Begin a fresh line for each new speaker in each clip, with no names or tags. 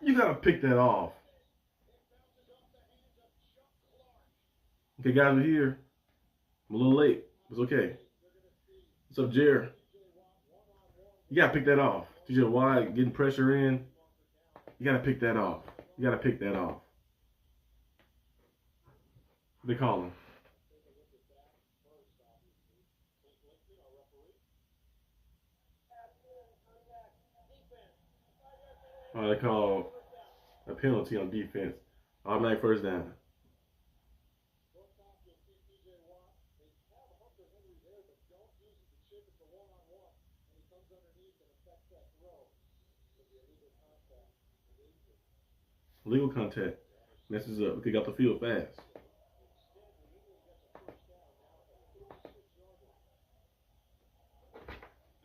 You got to pick that off. Okay, guys, we're here. I'm a little late. It's okay. What's up, Jer? You got to pick that off. TJ Watt getting pressure in. You got to pick that off. You got to pick that off. What they call him? Oh, they call a penalty on defense. Automatic first down. Legal contact. Messes up. We got the field fast.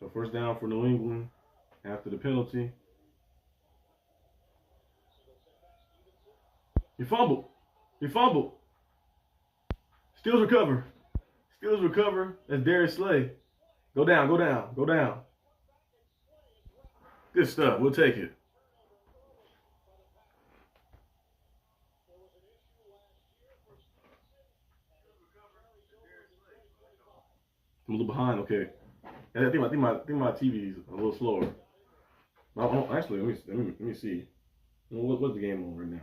So first down for New England after the penalty. He fumbled. He fumbled. Steelers recover. Steelers recover. That's Darius Slay. Go down, go down, go down. Good stuff. We'll take it. I'm a little behind. Okay. I think my TV is a little slower. Actually, let me see. What's the game on right now?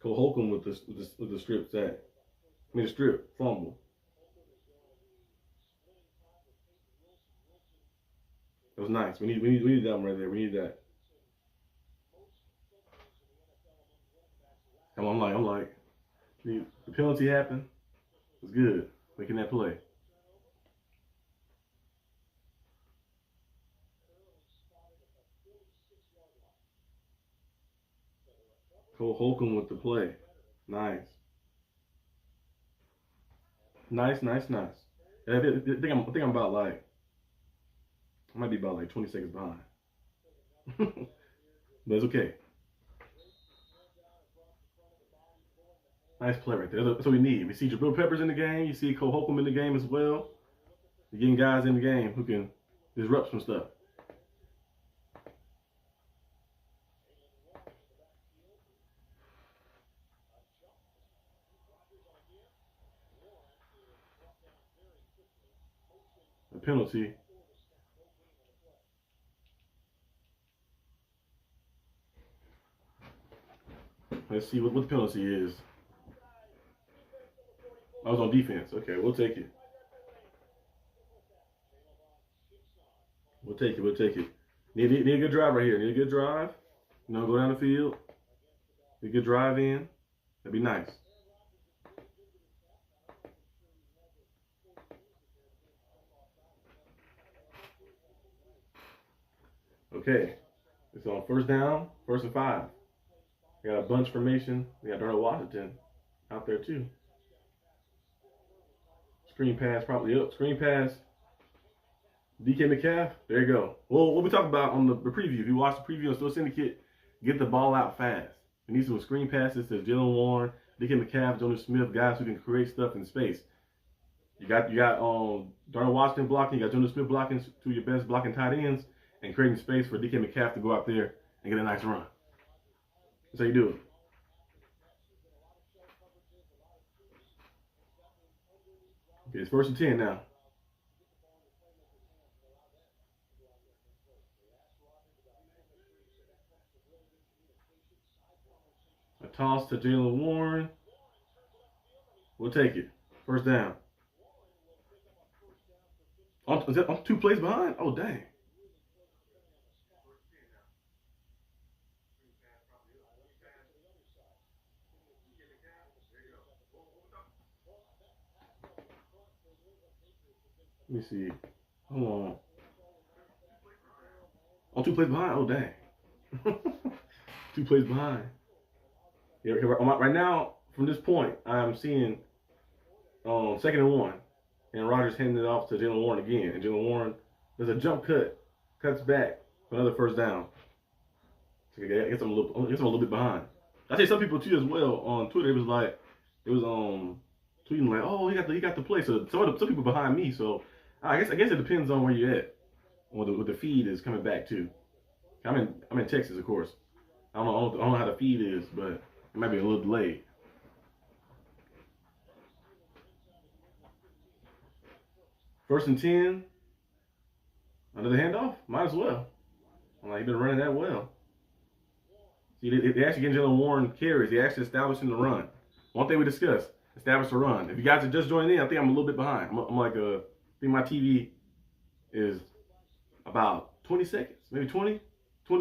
Cole Holcomb with the strip sack. I mean the strip fumble. That was nice. We need that one right there. We need that. I'm like, the penalty happened. It was good. Making that play. Cole Holcomb with the play. Nice. Nice. I think I'm about like, I might be about like 20 seconds behind. But it's okay. Nice play right there. That's what we need. We see Jabril Peppers in the game. You see Cole Holcomb in the game as well. You're getting guys in the game who can disrupt some stuff. A penalty. Let's see what the penalty is. I was on defense. Okay, we'll take it. We'll take it. Need a good drive right here. Need a good drive. You know, go down the field. Need a good drive in. That'd be nice. Okay. It's on first down, 1st and 5. We got a bunch formation. We got Darnell Washington out there too. Screen pass probably up. Screen pass. DK Metcalf. There you go. Well, what we talked about on the preview. If you watch the preview on Still Syndicate, get the ball out fast. We need some screen passes to Jalen Warren, DK Metcalf, Jonas Smith, guys who can create stuff in space. You got Darnell Washington blocking. You got Jonas Smith blocking, two of your best blocking tight ends, and creating space for DK Metcalf to go out there and get a nice run. That's how you do it. Okay, it's 1st and 10 now. A toss to Jalen Warren. We'll take it. 1st down. Is that on 2 plays behind? Oh, dang. Let me see. Hold on. On 2 plays behind? Oh, dang. 2 plays behind. Yeah, right now, from this point, I'm seeing 2nd and 1. And Rodgers handing it off to Jalen Warren again. And Jalen Warren, there's a jump cut. Cuts back for another 1st down. So I guess I'm a little bit behind. I say some people too as well on Twitter. It was tweeting like, oh, he got the play. So some people behind me. So I guess it depends on where you're at, what the feed is coming back to. I'm in Texas, of course. I don't know how the feed is, but it might be a little delayed. First and 10. Another handoff? Might as well. I'm like, he's been running that well. See, they actually getting Jalen Warren carries. They actually establishing the run. One thing we discussed, establish the run. If you guys are just joining in, I think I'm a little bit behind. I'm like, I think my TV is about 20 seconds, maybe 20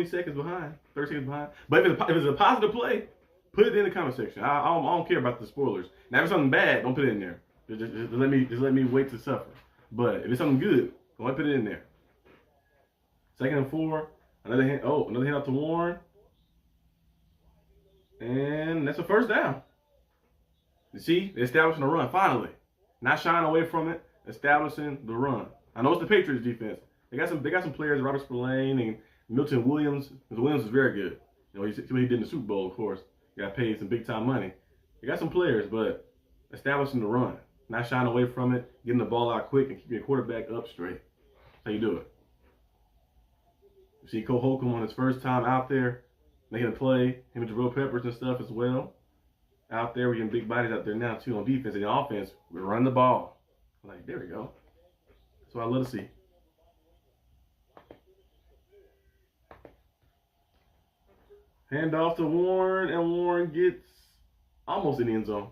seconds behind, 30 seconds behind. But if it's a positive play, put it in the comment section. I don't care about the spoilers. Now, if it's something bad, don't put it in there. Just let me wait to suffer. But if it's something good, go ahead and put it in there. 2nd and 4. Another hand out to Warren. And that's a first down. You see, they're establishing the run finally. Not shying away from it, establishing the run. I know it's the Patriots defense. They got some players, Robert Spillane and Milton Williams. Williams is very good. You know, what he did in the Super Bowl, of course. He got paid some big time money. They got some players, but establishing the run. Not shying away from it, getting the ball out quick and keeping your quarterback up straight. That's how you do it. You see Cole Holcomb on his first time out there, making a play. Him and Jabril Peppers and stuff as well. Out there, we're getting big bodies out there now, too, on defense. And the offense, we're running the ball. Like, there we go. That's what I love to see. Hand off to Warren, and Warren gets almost in the end zone.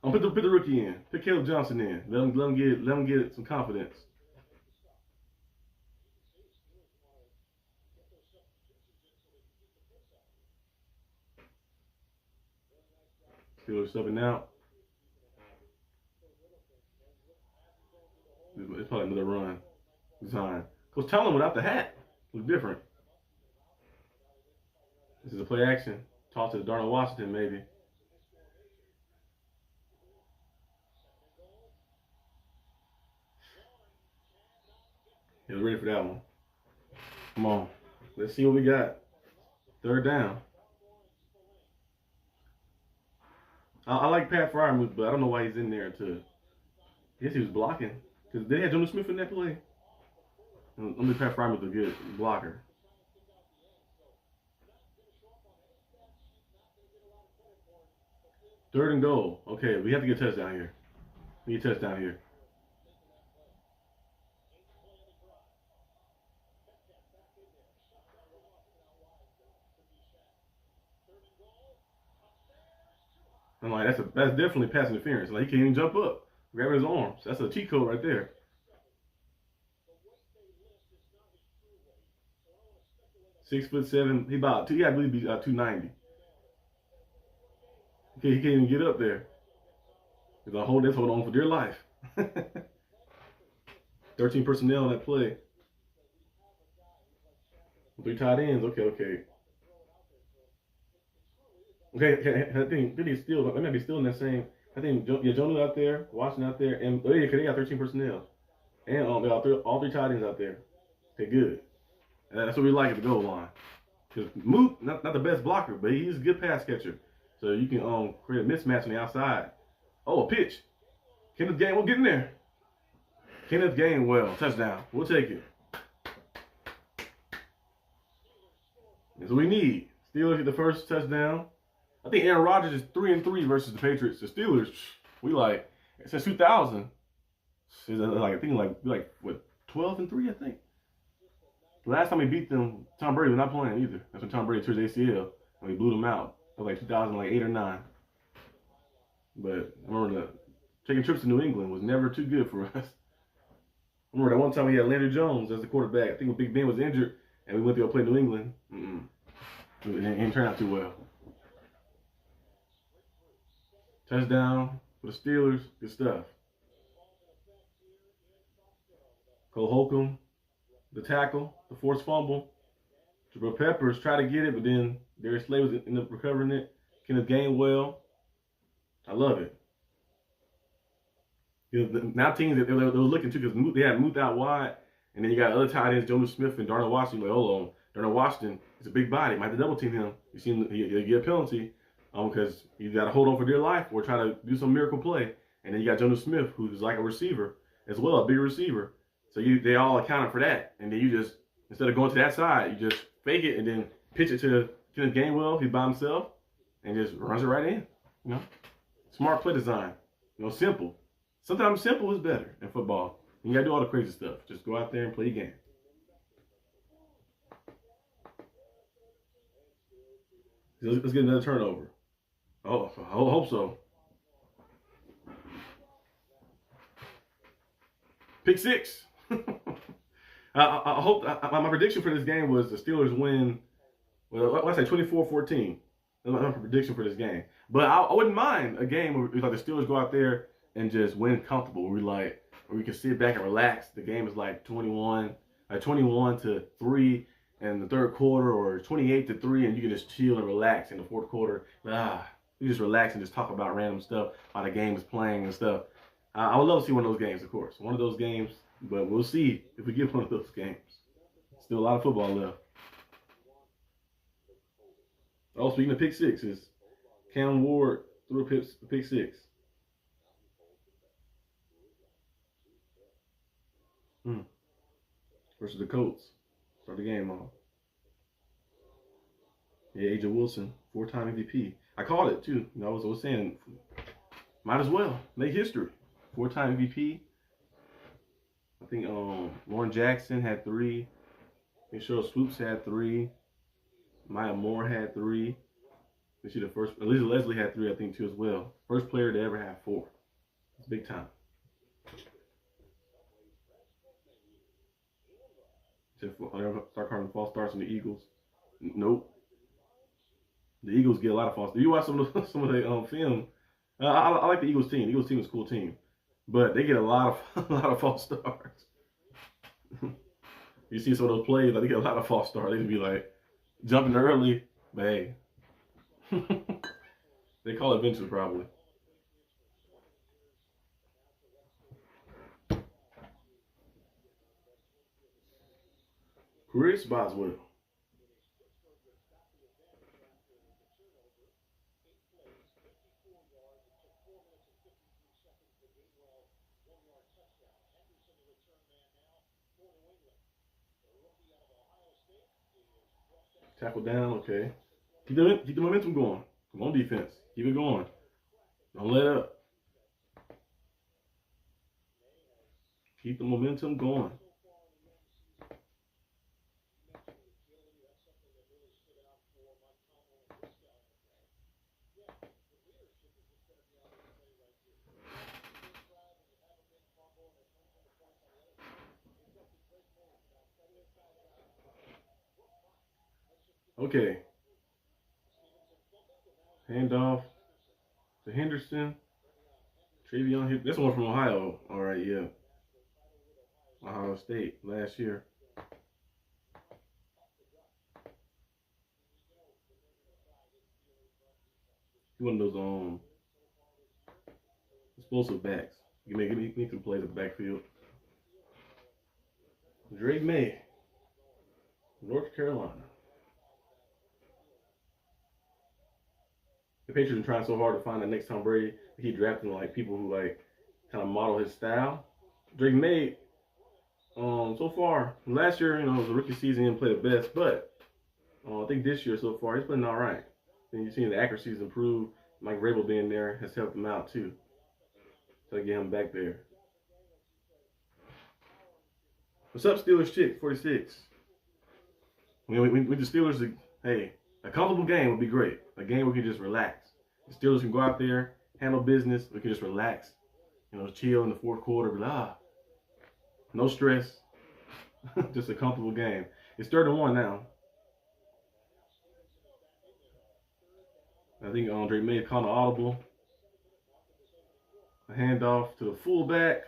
Put the rookie in. Put Caleb Johnson in. Let him get some confidence. Steelers subbing out. It's probably another run design. Coach Tomlin without the hat was different. This is a play action. Toss to Darnell Washington, maybe. He was ready for that one. Come on. Let's see what we got. 3rd down. I like Pat Freiermuth, but I don't know why he's in there I guess he was blocking. Because they had Jonah Smith in that play. Only Pat Freiermuth a good blocker. 3rd and goal. Okay, we have to get a touchdown here. We need a touchdown here. I'm like, that's definitely pass interference. Like, he can't even jump up, grabbing his arms. That's a cheat code right there. .6'7". I believe he's 290. Okay, he can't even get up there. He's like, hold on for dear life. 13 personnel in that play. 3 tight ends. Okay. Okay, I think he's still. They might be still in that same. I think Jonah out there, Washington out there, and because they got 13 personnel, and they got all 3 tight ends out there. Okay, good. And that's what we like at the goal line. Because Moot, not the best blocker, but he's a good pass catcher. So you can create a mismatch on the outside. Oh, a pitch. Kenneth Gainwell getting there. Kenneth Gainwell, touchdown. We'll take it. That's what we need. Steelers get the first touchdown. I think Aaron Rodgers is 3-3 versus the Patriots. The Steelers, we like since 2000. I think what 12-3, I think. The last time we beat them, Tom Brady was not playing either. That's when Tom Brady tore his ACL and we blew them out. It was like 2008 or 9. But I remember taking trips to New England was never too good for us. I remember that one time we had Landry Jones as the quarterback. I think when Big Ben was injured and we went to go play New England. It didn't turn out too well. Touchdown for the Steelers. Good stuff. Cole Holcomb, the tackle, the forced fumble. Jabril Peppers tried to get it, but then Darius Slay was ended up recovering it. Kenneth Gainwell. I love it. Now teams that they were looking to, because they had Muth out wide, and then you got other tight ends, Jonah Smith and Darnell Washington. Like, hold on, Darnell Washington is a big body. Might have to double team him. You see him, he'll get a penalty because you got to hold on for dear life or try to do some miracle play. And then you got Jonas Smith, who's like a receiver as well, a big receiver. So they all accounted for that. And then you just, instead of going to that side, you just fake it and then pitch it to Kenneth Gainwell. He's by himself and just runs it right in. You know, smart play design. You know, simple. Sometimes simple is better in football. You got to do all the crazy stuff. Just go out there and play your game. Let's get another turnover. Oh, I hope so. Pick six. I hope my prediction for this game was the Steelers win. Well, I say 24-14. That's my prediction for this game. But I wouldn't mind a game where like the Steelers go out there and just win comfortable. Where we can sit back and relax. The game is like 21-3 in the third quarter, or 28-3, and you can just chill and relax in the fourth quarter. You just relax and just talk about random stuff while the game is playing and stuff. I would love to see one of those games, of course. One of those games, but we'll see if we get one of those games. Still a lot of football left. Oh, speaking of pick sixes, Cam Ward threw a pick six. Versus the Colts. Start the game off. Yeah, Agent Wilson, 4-time MVP. I called it too. You know, I was saying, might as well make history. 4-time MVP. I think Lauren Jackson had 3. I think Cheryl Swoops had 3. Maya Moore had 3. She the first. Elisa Leslie had 3, I think, too, as well. First player to ever have 4. It's big time. Start calling false starts on the Eagles. Nope. The Eagles get a lot of false. You watch some of the film. I like the Eagles team. The Eagles team is a cool team, but they get a lot of false starts. You see some of those plays, like they get a lot of false starts. They just be like jumping early, but hey, they call it venture probably. Chris Boswell. Tackle down, okay. Keep the momentum going. Come on, defense. Keep it going. Don't let up. Keep the momentum going. Okay. Handoff to Henderson. Travion here. This one from Ohio. All right, yeah. Ohio State last year. One of those explosive backs. You make some plays at the backfield. Drake May, North Carolina. The Patriots are trying so hard to find the next Tom Brady. He drafting like people who like kind of model his style. Drake May, so far last year, it was a rookie season. He didn't play the best, but I think this year so far he's playing all right. And you've seen the accuracy's improved. Mike Vrabel being there has helped him out too. So to get him back there. What's up, Steelers chick 46? We the Steelers. Hey, a comfortable game would be great. A game where we can just relax. The Steelers can go out there, handle business. We can just relax. Chill in the fourth quarter. No stress. Just a comfortable game. It's 3rd-1 now. I think Drake May caught an audible. A handoff to the fullback.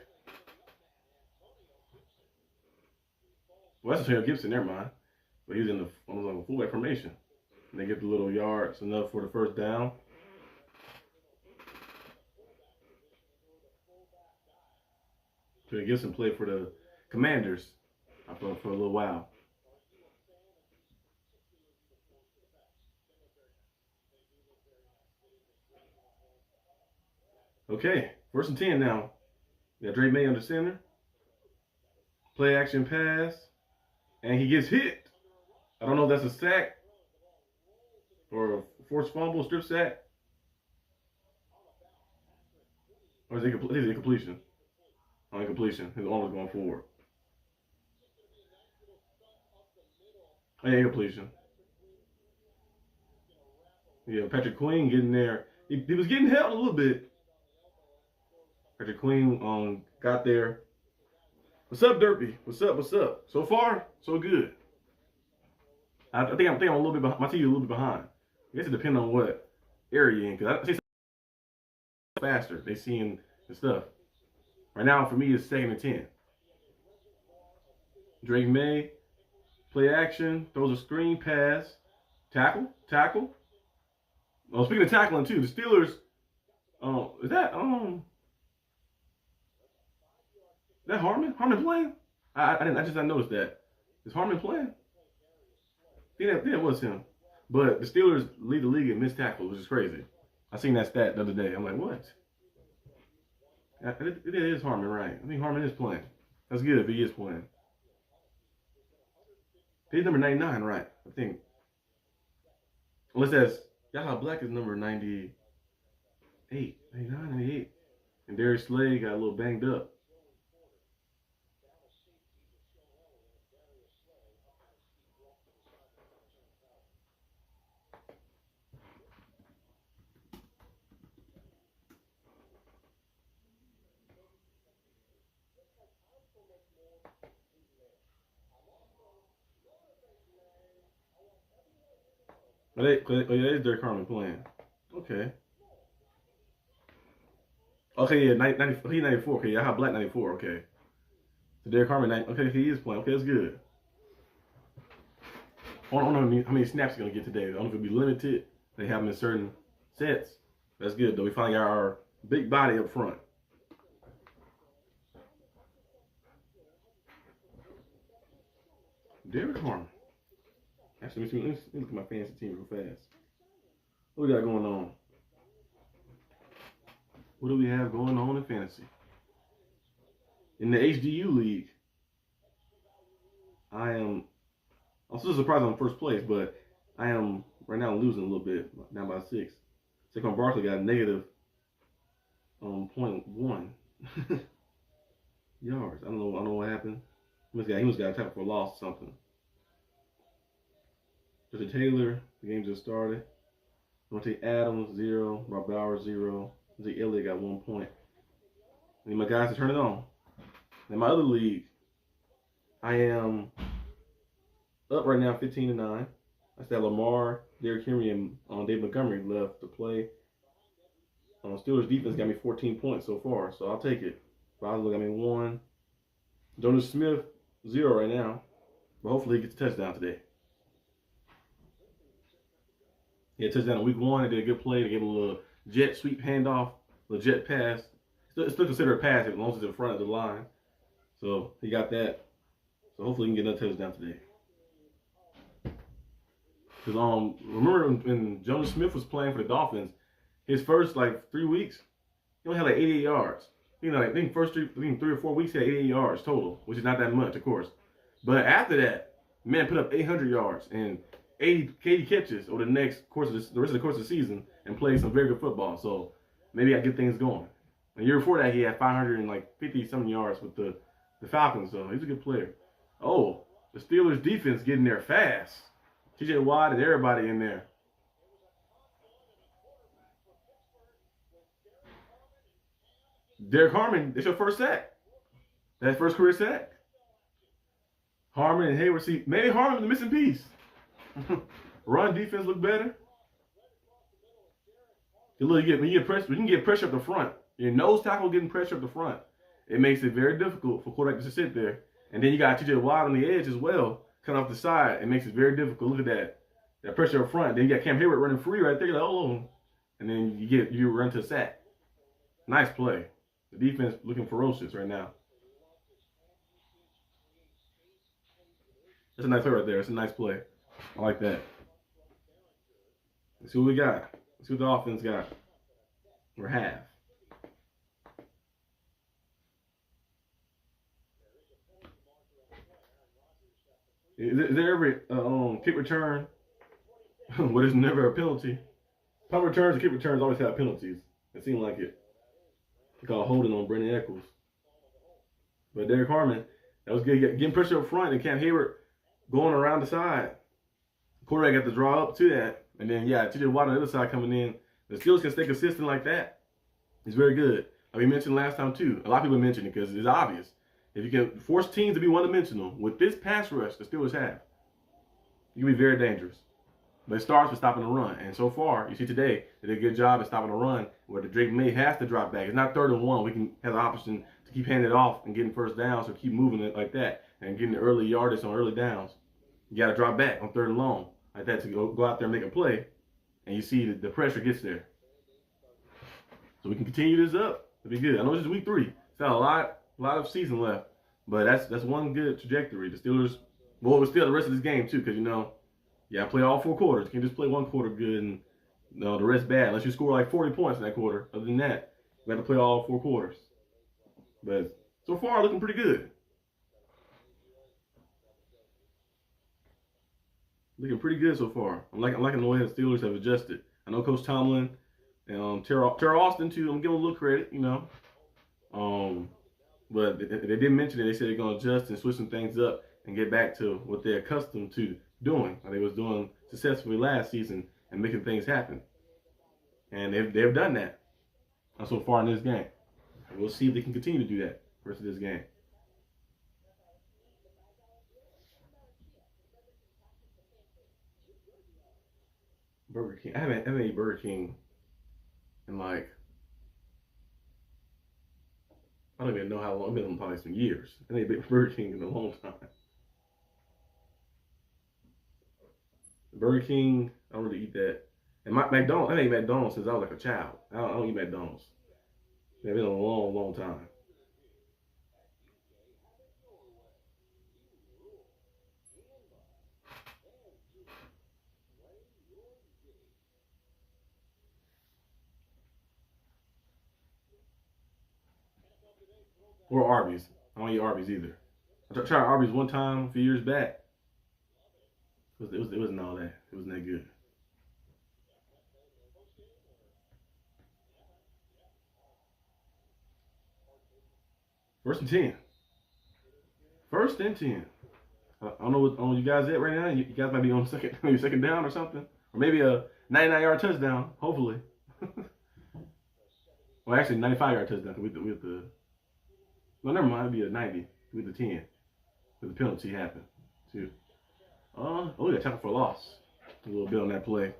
Well, that's Antonio Gibson, never mind. But he was on the fullback formation. And they get the little yards enough for the first down. Antonio Gibson played for the Commanders for a little while. Okay, 1st and 10 now. We got Drake May under center. Play action pass. And he gets hit. I don't know if that's a sack or a forced fumble, strip sack. Or is it incompletion? Oh, incompletion. His arm was going forward. Oh, yeah, incompletion. Yeah, Patrick Queen getting there. He was getting held a little bit. Patrick Queen got there. What's up, Derpy? What's up? What's up? So far, so good. I think I'm a little bit behind. My TV a little bit behind. I guess it depends on what area you're in, because I see faster. They seeing the stuff. Right now, for me, it's 2nd and 10. Drake May, play action, throws a screen pass, tackle. Oh, speaking of tackling too, the Steelers. Is that Harmon? Harmon playing? I just not noticed that. Is Harmon playing? I think that was him. But the Steelers lead the league in missed tackles, which is crazy. I seen that stat the other day. I'm like, what? It is Harmon, right? I think Harmon is playing. That's good if he is playing. He's number 99, right? I think. Unless that's Yahya Black is number 98. 99, 98. And Darius Slade got a little banged up. Oh, yeah, it's Derek Harmon playing. Okay. Okay, yeah, 90, he's 94. Okay, yeah, I have Black 94. Okay. So Derek Harmon, okay, he is playing. Okay, that's good. I don't know how many snaps he's going to get today. I don't know if it'll be limited. They have him in certain sets. That's good, though. We finally got our big body up front. Derek Harmon. Actually, let me look at my fantasy team real fast. What we got going on? What do we have going on in fantasy? In the HDU league, I'm still surprised I'm in 1st place, but I am right now losing a little bit, down by 6. Saquon Barkley got a negative 0.1 yards. I don't know what happened. He must got a tackle for a loss or something. Justin Taylor, the game just started. Monte Adams, 0. Rob Bauer, 0. Zeke Elliott got 1 point. I need my guys to turn it on. In my other league, I am up right now 15-9. I still have Lamar, Derrick Henry, and Dave Montgomery left to play. Steelers defense got me 14 points so far, so I'll take it. Boswell got me 1. Jonas Smith, 0 right now. But hopefully he gets a touchdown today. He had a touchdown in week 1. They did a good play. They gave him a little jet sweep handoff, a little jet pass. It's still considered a pass as long as it's in front of the line. So he got that. So hopefully he can get another touchdown today. Because remember when Jonas Smith was playing for the Dolphins, his first 3 weeks, he only had 88 yards. I think first 3 or 4 weeks he had 88 yards total, which is not that much, of course. But after that, man put up 800 yards and 80 catches over the rest of the course of the season and played some very good football. So maybe I get things going. The year before that, he had 550 something yards with the Falcons. So he's a good player. Oh, the Steelers defense getting there fast. TJ Watt and everybody in there. Derek Harmon, that's your first sack. That first career sack. Harmon and Hayward. See, maybe Harmon's the missing piece. Run defense look better. When you get pressure up the front. Your nose tackle getting pressure up the front. It makes it very difficult for quarterbacks to sit there. And then you got TJ Watt on the edge as well, coming off the side. It makes it very difficult. Look at that pressure up front. Then you got Cam Hayward running free right there. You're like, oh, and then you run to a sack. Nice play. The defense looking ferocious right now. That's a nice play right there. It's a nice play. I like that. Let's see what we got. Let's see what the offense got. Or have. Is there ever kick return where there's never a penalty? Punt returns and kick returns always have penalties. It seemed like it. They call holding on Brendan Eccles. But Derek Harmon, that was good. Getting pressure up front, and Cam Hayward going around the side. Quarterback got to draw up to that. And then, yeah, TJ Watt on the other side coming in. The Steelers can stay consistent like that. It's very good. Like we mentioned last time, too. A lot of people mentioned it because it's obvious. If you can force teams to be one-dimensional with this pass rush the Steelers have, you can be very dangerous. But it starts with stopping the run. And so far, you see today, they did a good job at stopping the run where the Drake May has to drop back. It's not 3rd and 1. We can have the option to keep handing it off and getting first down, so keep moving it like that and getting the early yardage on early downs. You got to drop back on 3rd and long like that to go out there and make a play. And you see the pressure gets there. So we can continue this up. It'll be good. I know this is week 3. Still a lot of season left. But that's one good trajectory. The Steelers, well, we'll still the rest of this game, too, because, you know, you got to play all 4 quarters. You can't just play 1 quarter good and the rest bad. Unless you score like 40 points in that quarter. Other than that, you have to play all 4 quarters. But so far, looking pretty good. Looking pretty good so far. I'm liking the way the Steelers have adjusted. I know Coach Tomlin and Terrell Austin, too. I'm giving a little credit, you know. But they did mention it. They said they're going to adjust and switch some things up and get back to what they're accustomed to doing. Like they was doing successfully last season and making things happen. And they've done that so far in this game. And we'll see if they can continue to do that the rest of this game. Burger King. I haven't ate Burger King in like, I don't even know how long. It's been probably some years. I ain't ate Burger King in a long time. Burger King, I don't really eat that. And McDonald's, I ain't ate McDonald's since I was like a child. I don't eat McDonald's. It's been a long, long time. Or Arby's. I don't eat Arby's either. I tried Arby's one time a few years back. It wasn't all that. It wasn't that good. First and 10. First and 10. I don't know what on you guys at right now. You guys might be on second down or something, or maybe a 99-yard touchdown. Hopefully. Well, actually, 95-yard touchdown with the. Well, never mind. It'd be a 90 with the 10. With the penalty happened too. We got tackle for a loss. A little bit on that play.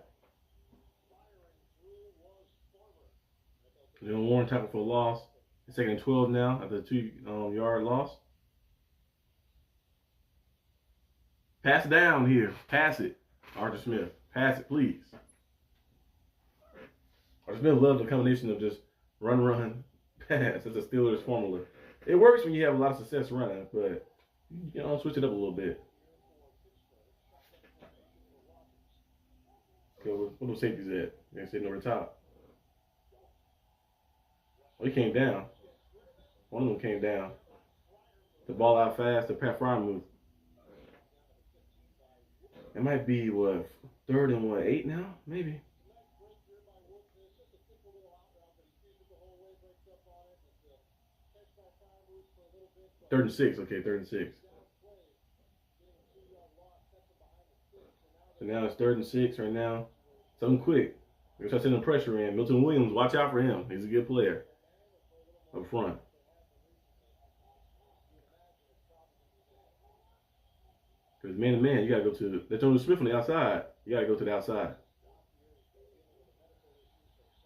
Jalen Warren tackle for a loss. It's 2nd and 12 now after the 2-yard loss. Pass it down here. Pass it. Arthur Smith. Pass it, please. Arthur Smith loves the combination of just run, pass. That's a Steelers formula. It works when you have a lot of success running, but you know, switch it up a little bit. So what those safeties at? They're sitting over the top. Oh, he came down. One of them came down. The ball out fast. The Pat Fry move. It might be, what, 3rd and 8 now? Maybe. Third and 6. Okay, 3rd and 6. So now it's 3rd and 6 right now. Something quick. We're going to start sending pressure in. Milton Williams, watch out for him. He's a good player up front. Because man to man, you got to go to they're throwing Smith on the outside. You got to go to the outside.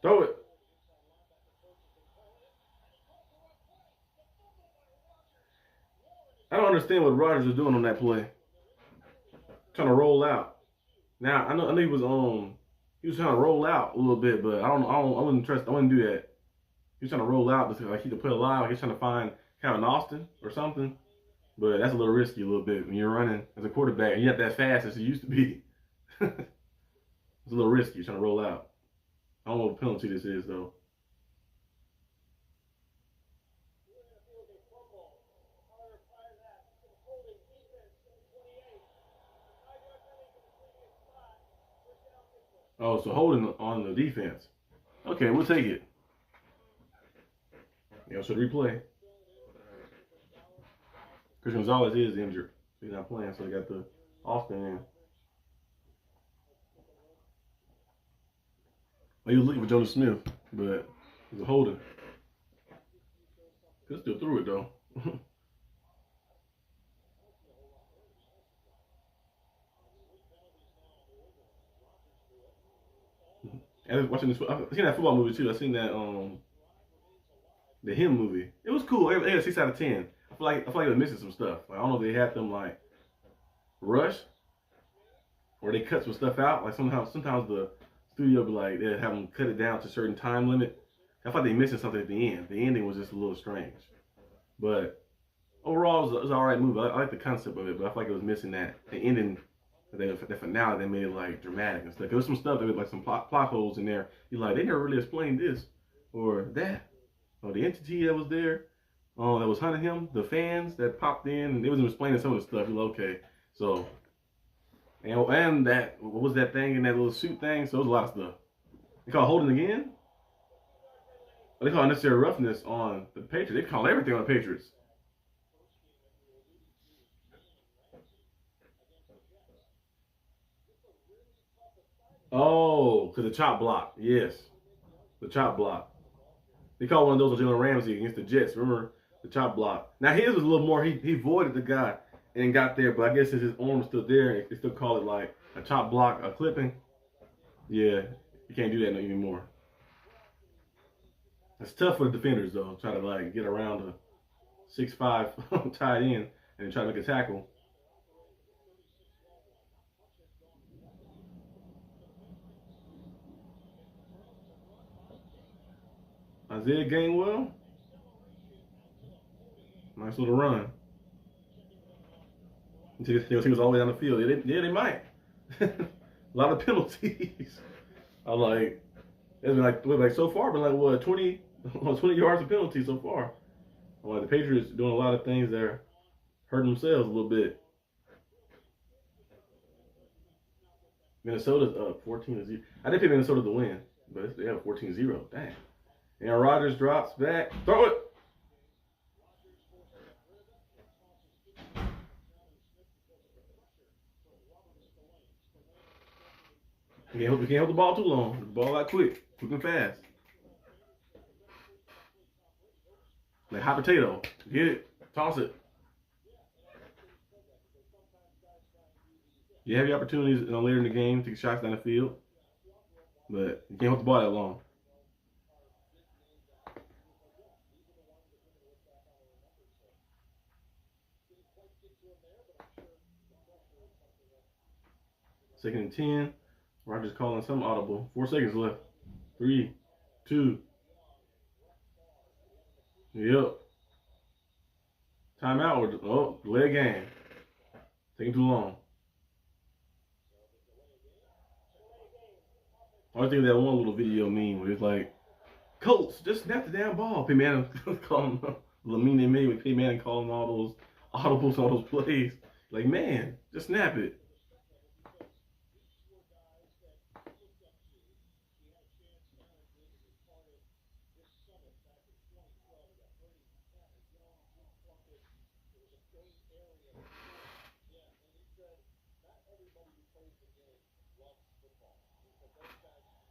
Throw it. I don't understand what Rodgers was doing on that play. Trying to roll out. Now I know he was he was trying to roll out a little bit, but I wouldn't do that. He was trying to roll out because like he could play alive, like he's trying to find kind of an Austin or something. But that's a little risky a little bit when you're running as a quarterback and you're not that fast as you used to be. It's a little risky. You're trying to roll out. I don't know what penalty this is though. Oh, so holding on the defense. Okay, we'll take it. Yeah, so the replay. Christian Gonzalez is injured. He's not playing, so they got the Austin in. He was looking for Jonas Smith, but he's a holding. He'll still threw it though. I was watching this. I've seen that football movie too. I seen that the Him movie. It was cool. They had a 6 out of 10. I feel like they were missing some stuff. Like, I don't know if they had them like rush or they cut some stuff out. Like sometimes the studio be like they have them cut it down to a certain time limit. I thought they missing something at the end. The ending was just a little strange, but overall it was an alright movie. I like the concept of it, but I feel like it was missing that the ending. The finale, they made it like dramatic and stuff. There was some stuff that was like some plot holes in there. You're like, they never really explained this or that. Or the entity that was there, that was hunting him, the fans that popped in, and they was explaining some of the stuff. You're like, okay. So, and that, what was that thing in that little suit thing? So it was a lot of stuff. They call it holding again? Or they call unnecessary roughness on the Patriots. They call everything on the Patriots. Oh, because the chop block. Yes. The chop block. They call one of those on Jalen Ramsey against the Jets. Remember the chop block? Now his was a little more. He voided the guy and got there, but I guess since his arm was still there, they still call it like a chop block, a clipping. Yeah, you can't do that anymore. It's tough for the defenders though. Try to like get around a 6'5" tight end and try to make a tackle. Isaiah Gainwell. Nice little run. He was all the way down the field. Yeah, they might. A lot of penalties. I like, it's been like so far, been like what, 20 yards of penalties so far. I'm like, the Patriots doing a lot of things that are hurting themselves a little bit. Minnesota's up 14-0. I did pick Minnesota to win, but they have 14-0. Dang. And Rodgers drops back. Throw it. We can't hold the ball too long. The ball out quick and fast. Like hot potato. Get it. Toss it. You have your opportunities later in the game to take shots down the field, but you can't hold the ball that long. Second and 10. Rodgers calling some audible. 4 seconds left. 3, 2. Yep. Timeout. Oh, delay game. Taking too long. I was thinking that one little video meme where it's like, Colts, just snap the damn ball. Peyton Manning calling the meme they made with Peyton Manning calling all those audibles, all those plays. Like, man, just snap it.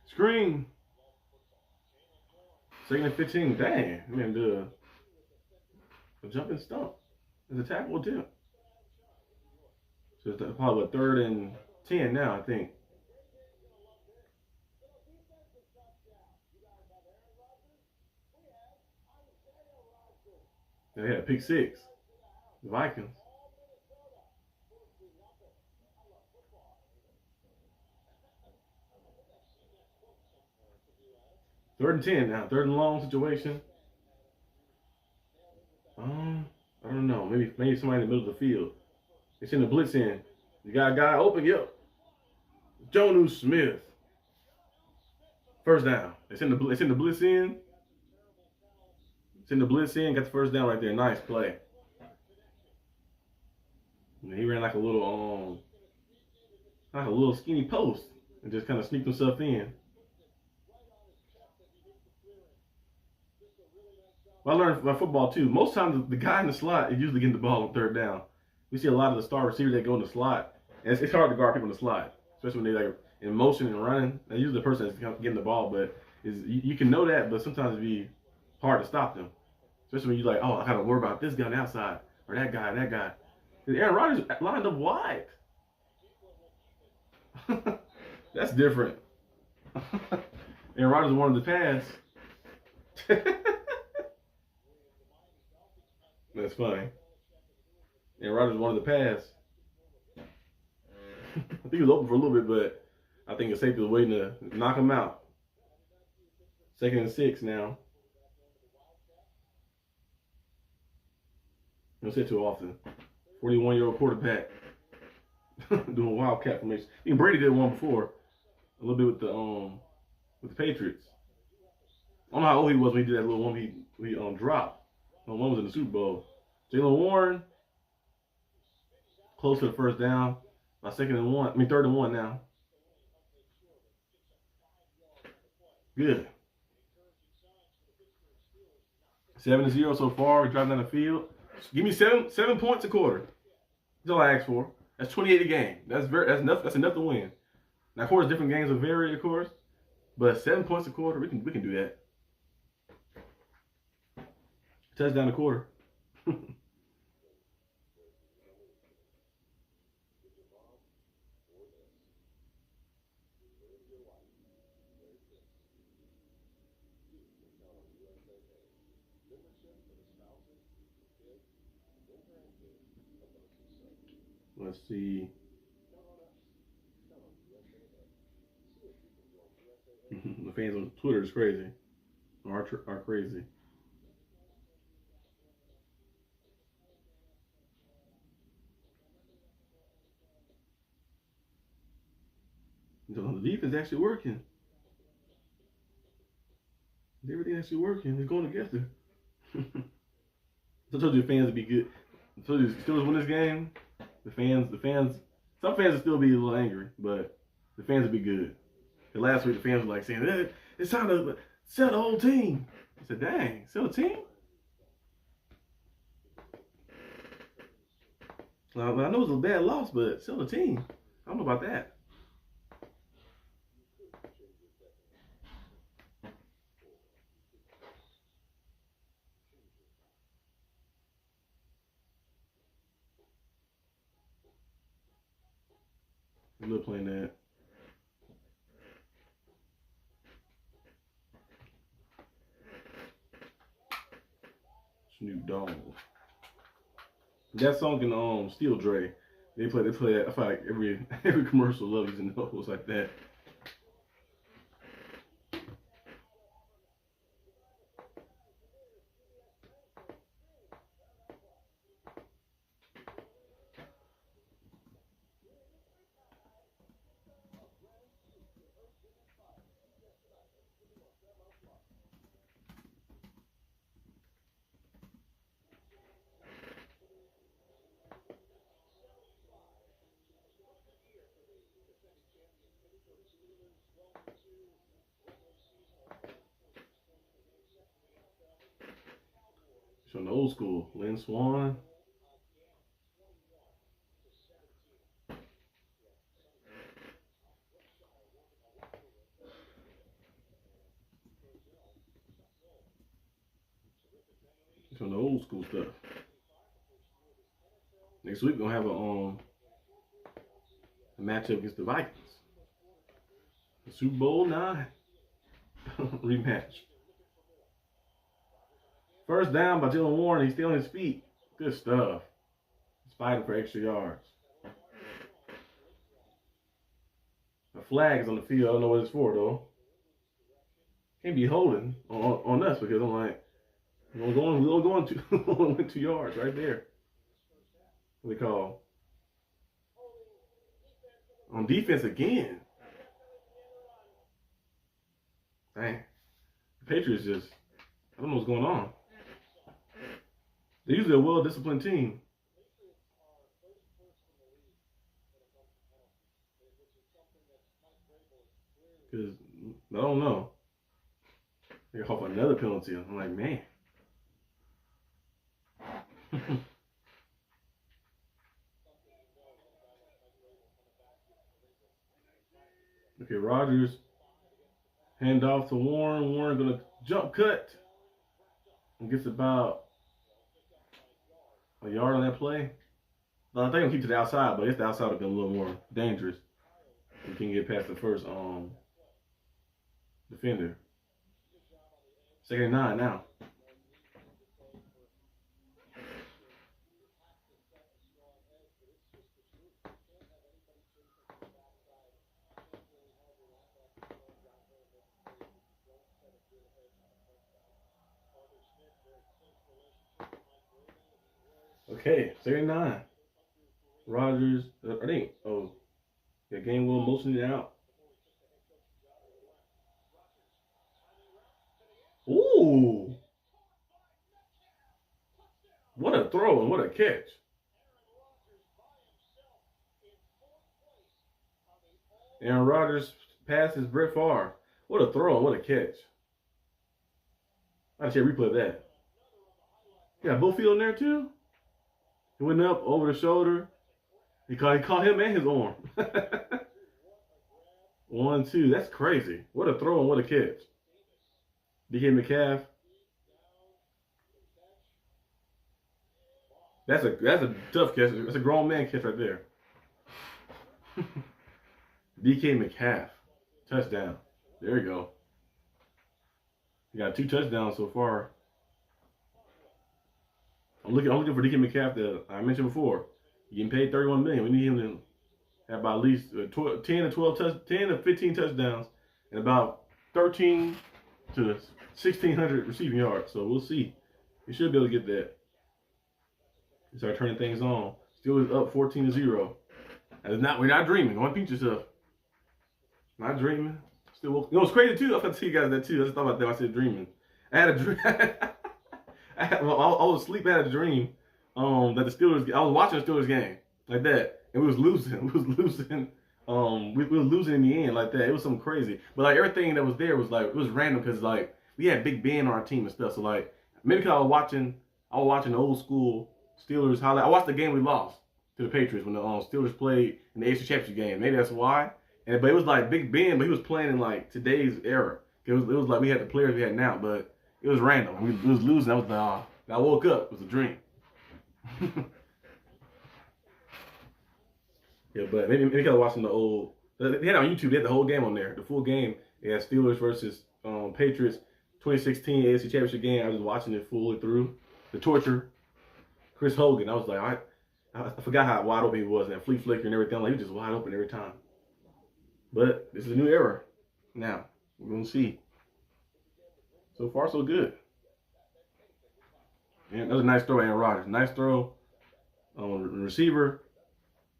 Screen. Second and 15. Dang. Man, the jumping stump. It's a tackle attempt. So it's probably what, 3rd and 10 now, I think. They had a pick 6. The Vikings. Third and 10 now. 3rd and long situation. I don't know. Maybe somebody in the middle of the field. They send the blitz in. You got a guy open. Yep. Jonas Smith. First down. They send the blitz in. Send the blitz in. Got the first down right there. Nice play. And he ran like a little skinny post. and just kind of sneak themselves in. Well, I learned about football too. Most times the guy in the slot is usually getting the ball on third down. We see a lot of the star receivers that go in the slot, and it's hard to guard people in the slot, especially when they're like in motion and running. They're usually the person that's getting the ball, but you can know that, but sometimes it'd be hard to stop them, especially when you're like, oh, I gotta worry about this guy on the outside or that guy. And Aaron Rodgers lined up wide. That's different. Aaron Rodgers wanted to pass. That's funny. Aaron Rodgers wanted to pass. I think he was open for a little bit, but I think the safety was waiting to knock him out. 2nd and 6 now. Don't say it too often. 41-year-old quarterback doing wildcat formation. Even Brady did one before, a little bit with the Patriots. I don't know how old he was when he did that little one he dropped. One was in the Super Bowl. Jaylen Warren, close to the first down. By 3rd and 1 now. Good. 7-0 so far. We're driving down the field. Give me 7 points a quarter. That's all I asked for. That's 28 a game. That's enough to win. Now, of course, different games will vary, of course, but 7 points a quarter, we can do that. Touchdown a quarter. Let's see. The fans on Twitter is crazy. Are crazy. The defense actually working. Everything actually working. It's going together. I told you the fans would be good. I told you the Steelers win this game. The fans. Some fans will still be a little angry, but the fans will be good. And last week the fans were like saying, "It's time to sell the whole team." I said, "Dang, sell the team?" Well, I know it was a bad loss, but sell the team. I don't know about that. I love playing that. Snoop Dogg. That song in Steel Dre. They play that. I feel like every commercial loves and knows like that. It's from the old school. Lynn Swan. It's from the old school stuff. Next week we're gonna have a matchup against the Vikings. The Super Bowl 9 rematch. First down by Jaylen Warren. He's still on his feet. Good stuff. He's fighting for extra yards. The flag is on the field. I don't know what it's for, though. Can't be holding on us because I'm like, we're going 2 yards right there. What they call? On defense again. Dang. The Patriots just, I don't know what's going on. They're usually a well-disciplined team. Because I don't know. They're off another penalty. I'm like, man. Okay, Rodgers hand off to Warren. Warren gonna jump cut and gets about a yard on that play. I think he'll keep to the outside, but it's the outside would be a little more dangerous. You can get past the first defender. 2nd and 9 now. Okay, 2nd and 9. Rodgers, I think, yeah, Gainwell motioning it out. Ooh. What a throw and what a catch. Aaron Rodgers passes Brett Favre. What a throw and what a catch. I should replay that. He got both feet on there too. He went up over the shoulder. He caught him and his arm. 1-2. That's crazy. What a throw and what a catch. DK Metcalf. That's a tough catch. That's a grown man catch right there. DK Metcalf. Touchdown. There you go. He got 2 touchdowns so far. I'm looking for DK Metcalf that I mentioned before. He's getting paid $31 million. We need him to have about at least 10 to 15 touchdowns and about 13 to 1,600 receiving yards. So we'll see. He should be able to get that. He start turning things on. Still is up 14-0. And we're not dreaming. Don't pinch yourself. Not dreaming. Still woke. You know, it's crazy too. I was going to tell you guys that too. I just thought about that when I said dreaming. I had a dream. I was asleep. I had a dream that the Steelers. I was watching the Steelers game like that, and we was losing. We was losing. We was losing in the end like that. It was something crazy. But like everything that was there was like it was random because like we had Big Ben on our team and stuff. So like maybe because I was watching the old school Steelers highlight. I watched the game we lost to the Patriots when the Steelers played in the AFC Championship game. Maybe that's why. But it was like Big Ben, but he was playing in like today's era. It was like we had the players we had now, but it was random. We was losing. I was like, I woke up. It was a dream. Yeah, but maybe because I was watching the old. They had it on YouTube. They had the whole game on there. The full game. They had Steelers versus Patriots 2016 AFC Championship game. I was watching it fully through. The torture. Chris Hogan. I was like, I forgot how wide open he was and that flea flicker and everything. Like, he was just wide open every time. But this is a new era. Now, we're going to see. So far, so good. And that was a nice throw, Aaron Rodgers. Nice throw. Receiver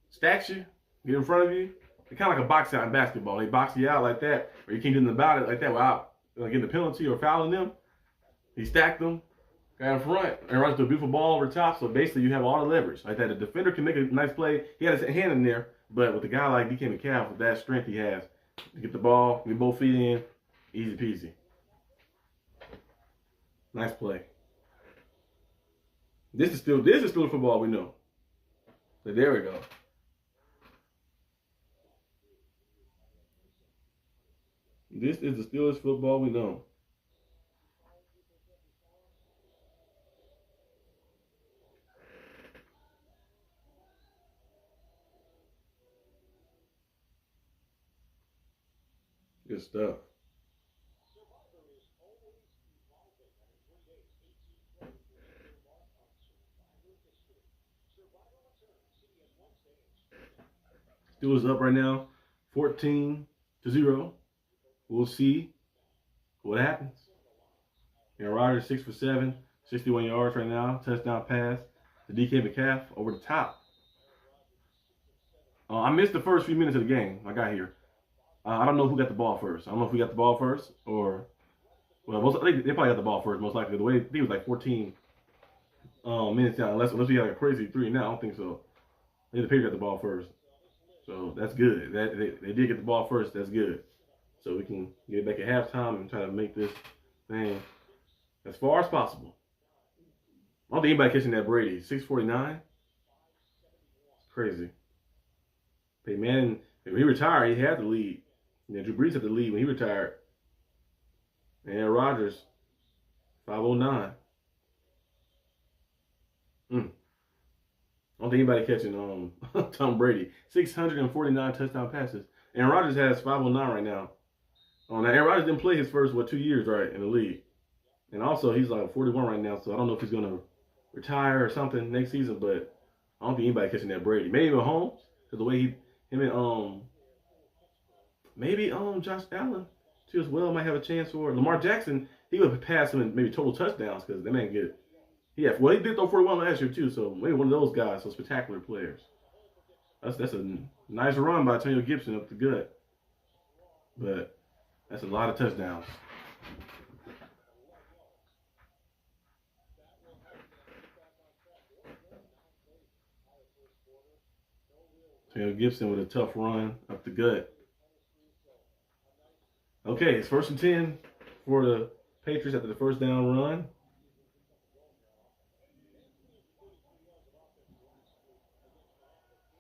stacks you, get in front of you. It's kind of like a box out in basketball. They box you out like that, or you can't do nothing about it like that without getting a penalty or fouling them. He stacked them, got in front, and runs to a beautiful ball over the top. So basically, you have all the leverage like that. The defender can make a nice play. He had his hand in there, but with a guy like DK Metcalf, with that strength he has, to get the ball, get both feet in, easy peasy. Nice play. This is still football we know. So there we go. This is the Steelers football we know. Good stuff. Steelers up right now, 14-0. We'll see what happens. Aaron Rodgers 6 for 7, 61 yards right now. Touchdown pass to DK Metcalf over the top. I missed the first few minutes of the game. I got here. I don't know who got the ball first. I don't know if we got the ball first or I think they probably got the ball first most likely. The way I think it was like 14 minutes down, unless we had like a crazy 3 now. I don't think so. I think the Patriots got the ball first. So that's good. That they did get the ball first. That's good. So we can get it back at halftime and try to make this thing as far as possible. I don't think anybody catching that Brady. 649. It's crazy. Peyton Manning, when he retired, he had the lead. Drew Brees had the lead when he retired. And Aaron Rodgers, 509. I don't think anybody catching Tom Brady. 649 touchdown passes. Aaron Rodgers has 509 right now. Now Aaron Rodgers didn't play his first, 2 years, right, in the league. And also, he's like 41 right now, so I don't know if he's going to retire or something next season, but I don't think anybody catching that Brady. Maybe Mahomes, because the way him and maybe Josh Allen too as well might have a chance for Lamar Jackson. He would pass him in maybe total touchdowns because they man get. Yeah, well, he did throw 41 last year too, so maybe one of those guys, so spectacular players. That's a nice run by Antonio Gibson up the gut, but that's a lot of touchdowns. Antonio Gibson with a tough run up the gut. Okay, it's 1st and 10 for the Patriots after the first down run.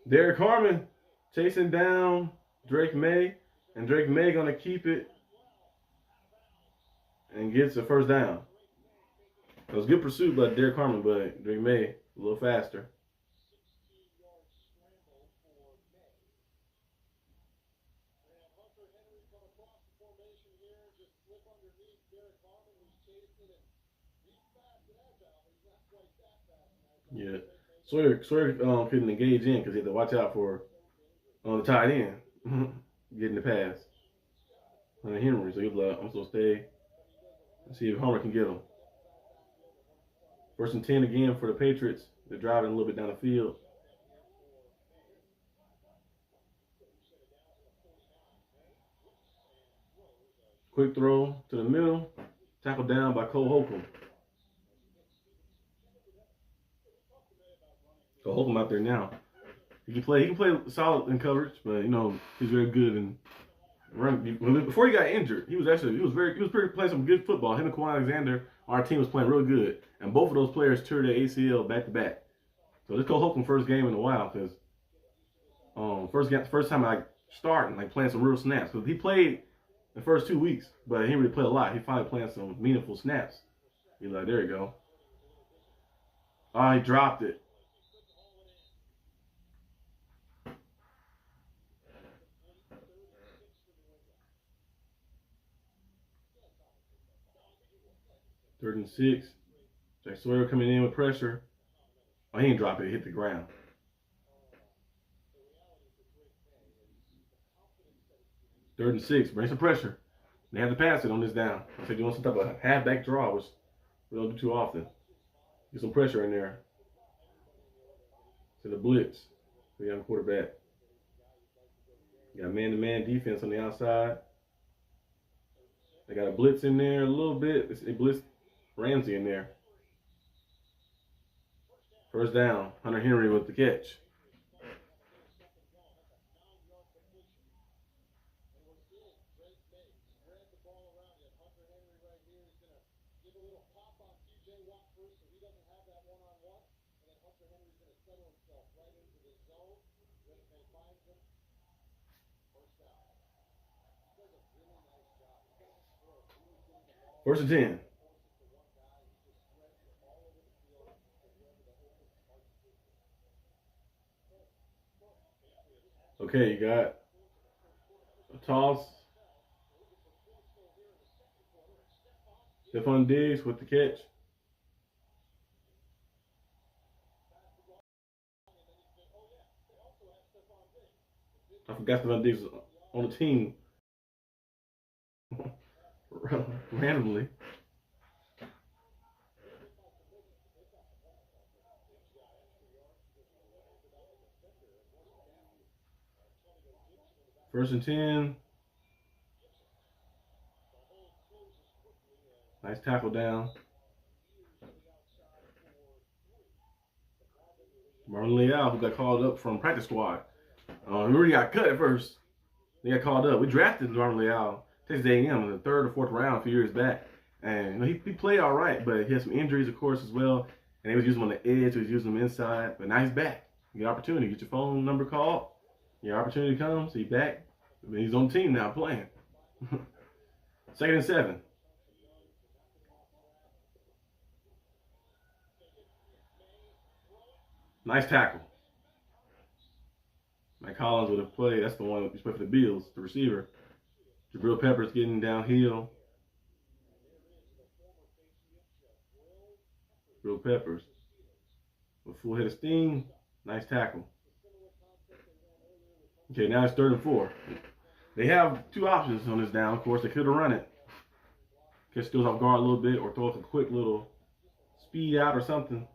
Derek Harmon chasing down Drake May, and Drake May gonna keep it and gets a first down. It was good pursuit by Derek Harmon, but Drake May a little faster. Yeah, Sawyer couldn't engage in because he had to watch out for the tight end getting the pass. Henry, so he was like, I'm supposed to stay and see if Homer can get him. 1st and 10 again for the Patriots. They're driving a little bit down the field. Quick throw to the middle, tackled down by Cole Holcomb. So Holcomb out there now. He can play solid in coverage, but he's very good in run. Before he got injured, he was playing some good football. Him and Kawhi Alexander, our team was playing real good, and both of those players tore their ACL back to back. So this Cole Holcomb first game in a while because first time starting playing some real snaps because he played the first 2 weeks, but he didn't really play a lot. He finally playing some meaningful snaps. He's like, there you go. Oh, he dropped it. Third and 6. Jack Sawyer coming in with pressure. Oh, he didn't drop it. It hit the ground. Third and 6. Bring some pressure. They have to pass it on this down. I said you want some type of halfback draw, which we don't do too often. Get some pressure in there. To the blitz. The young quarterback. You got man-to-man defense on the outside. They got a blitz in there a little bit. They blitz Ramsey in there. First down. Hunter Henry with the catch. First and 10. Okay, you got a toss. Stephon Diggs with the catch. I forgot Stephon Diggs was on the team randomly. First and 10. Nice tackle down. Marlon Leal, who got called up from practice squad. We already got cut at first. They got called up. We drafted normally out Texas A&M in the 3rd or 4th round a few years back. And you know, he played all right, but he had some injuries, of course, as well. And they was using him on the edge, he was using him inside. But now he's back. You get opportunity. Get your phone number called. Your opportunity comes. He's back. I mean, he's on the team now playing. 2nd and 7. Nice tackle. Mike Collins with a play. That's the one who's playing for the Bills, the receiver. Jabril Peppers getting downhill. Jabril Peppers with full head of steam. Nice tackle. Okay, now it's 3rd and 4. They have 2 options on this down. Of course, they could have run it. Catch Steelers off guard a little bit or throw a quick little speed out or something.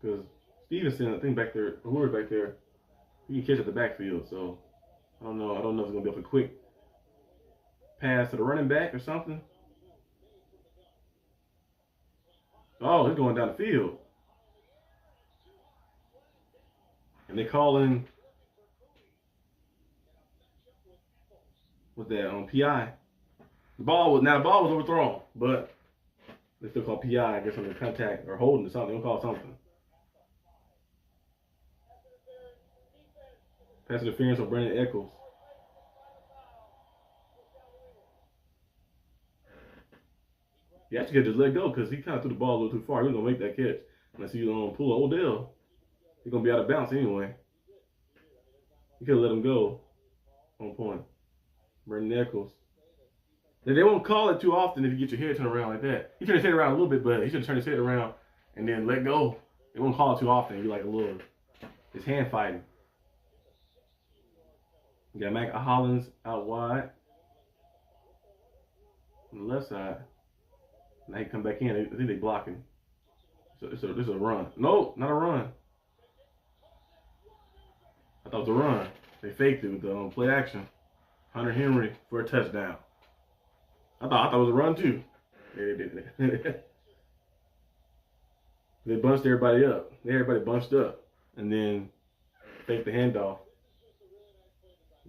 Because Stevenson, I think back there, whoever's back there, he can catch at the backfield. So I don't know. I don't know if it's gonna be a quick pass to the running back or something. Oh, he's going down the field, and they call in what's that on PI. The ball was overthrown, but they still call PI. I guess on the contact or holding or something. They'll call something. Pass interference on Brandon Eccles. You actually could just let go because he kind of threw the ball a little too far. He was going to make that catch. Unless he pull an Odell. He's going to be out of bounds anyway. You could have let him go on point. Brandon Eccles. They won't call it too often if you get your head turned around like that. He turned his head around a little bit, but he should turn his head around and then let go. They won't call it too often. You're like a little, it's hand fighting. You got Mac Hollins out wide on the left side. Now he come back in. I think they blocking. So this is a run. No, not a run. I thought it was a run. They faked it with the play action. Hunter Henry for a touchdown. I thought it was a run too. They bunched everybody up. Everybody bunched up and then faked the handoff.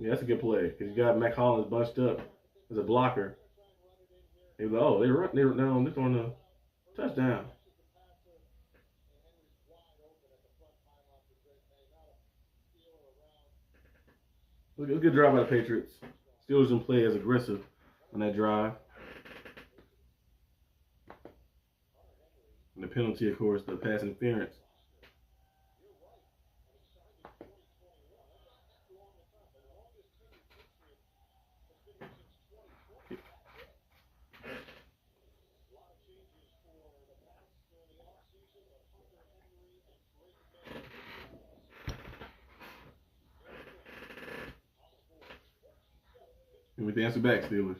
Yeah, that's a good play because you got Mac Hollins bunched up as a blocker. They were like, oh, they're throwing a touchdown. It was a good drive by the Patriots. Steelers didn't play as aggressive on that drive. And the penalty, of course, the pass interference. And we dance it back, Steelers.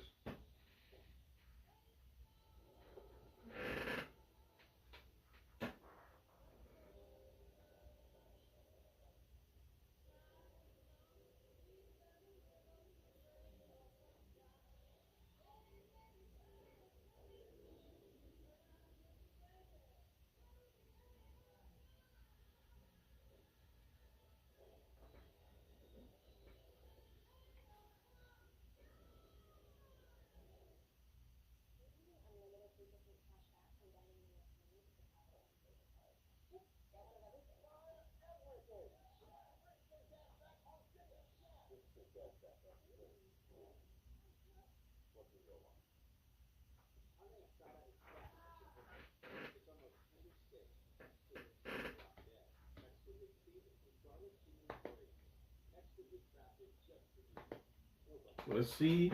Let's see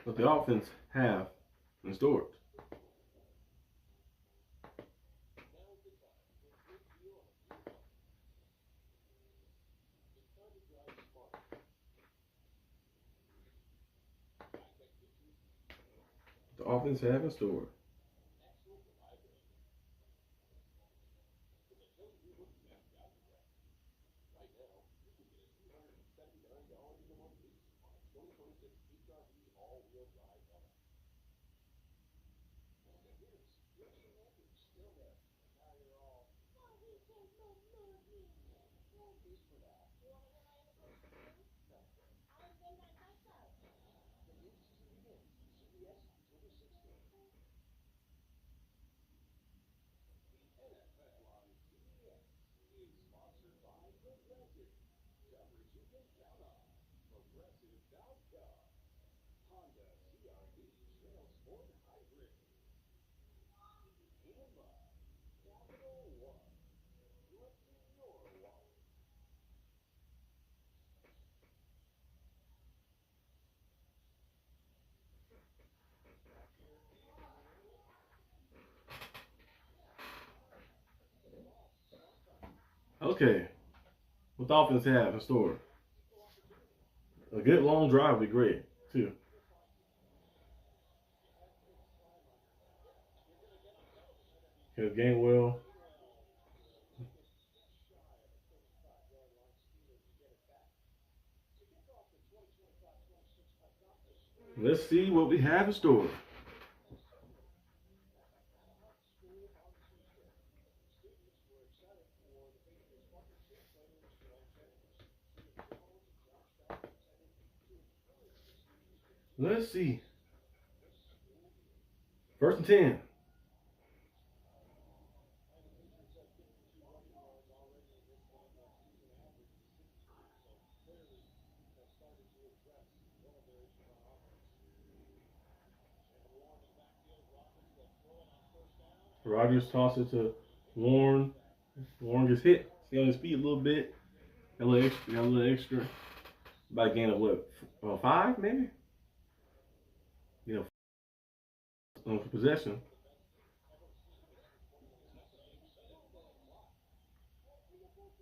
what the offense have in store. The offense have in store. Okay. What the offense have in store? A good long drive would be great, too. Okay, game well. Let's see what we have in store. Let's see. 1st and 10. Rodgers tosses it to Warren. Warren gets hit. Stay on his feet a little bit. Got a little extra. About a gain of what? 5 maybe? You know, for possession.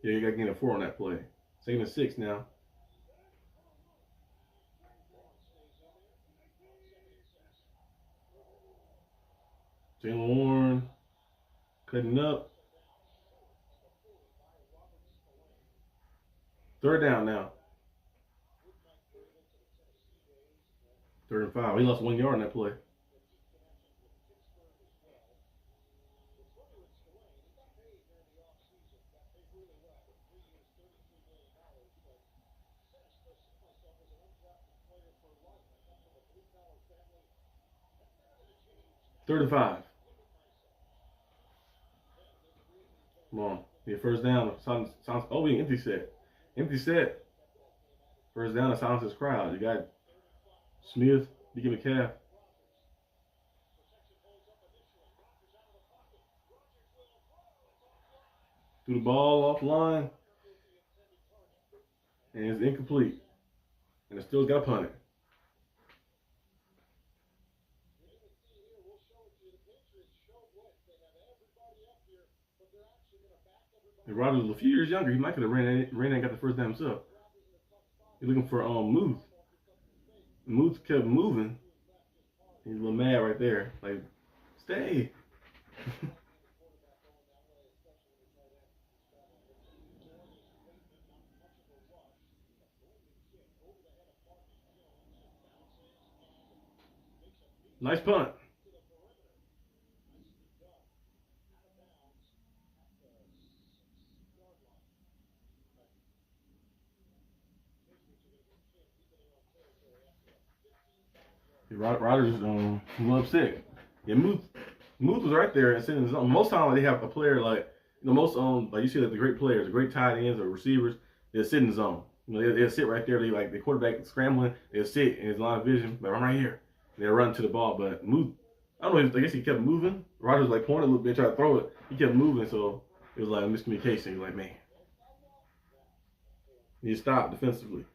Yeah, you got to gain a 4 on that play. 2nd and 6 now. Jalen Warren cutting up. 3rd down now. 3rd and 5. He lost 1 yard on that play. Third and 5. Come on. Yeah, 1st down. Sounds. Oh, we empty set. Empty set. 1st down to silence this crowd. You got Smith, DK Metcalf. Threw the ball offline. And it's incomplete. And it still got punted. If Rodgers was a few years younger, he might could have ran and got the 1st down himself. He's looking for Muth. Muth kept moving. He's a little mad right there. Like, stay. Nice punt. Rodgers a little upset. Yeah, Muth was right there and sitting in zone. Most times they have a player like most like you see like the great players, the great tight ends or receivers, they'll sit in the zone. They'll sit right there. They like the quarterback scrambling, they'll sit in his line of vision, but I'm right here. And they'll run to the ball. But Muth, I don't know, I guess he kept moving. Rodgers like pointed a little bit, tried to throw it. He kept moving, so it was like a miscommunication. He was like, man. He stopped defensively.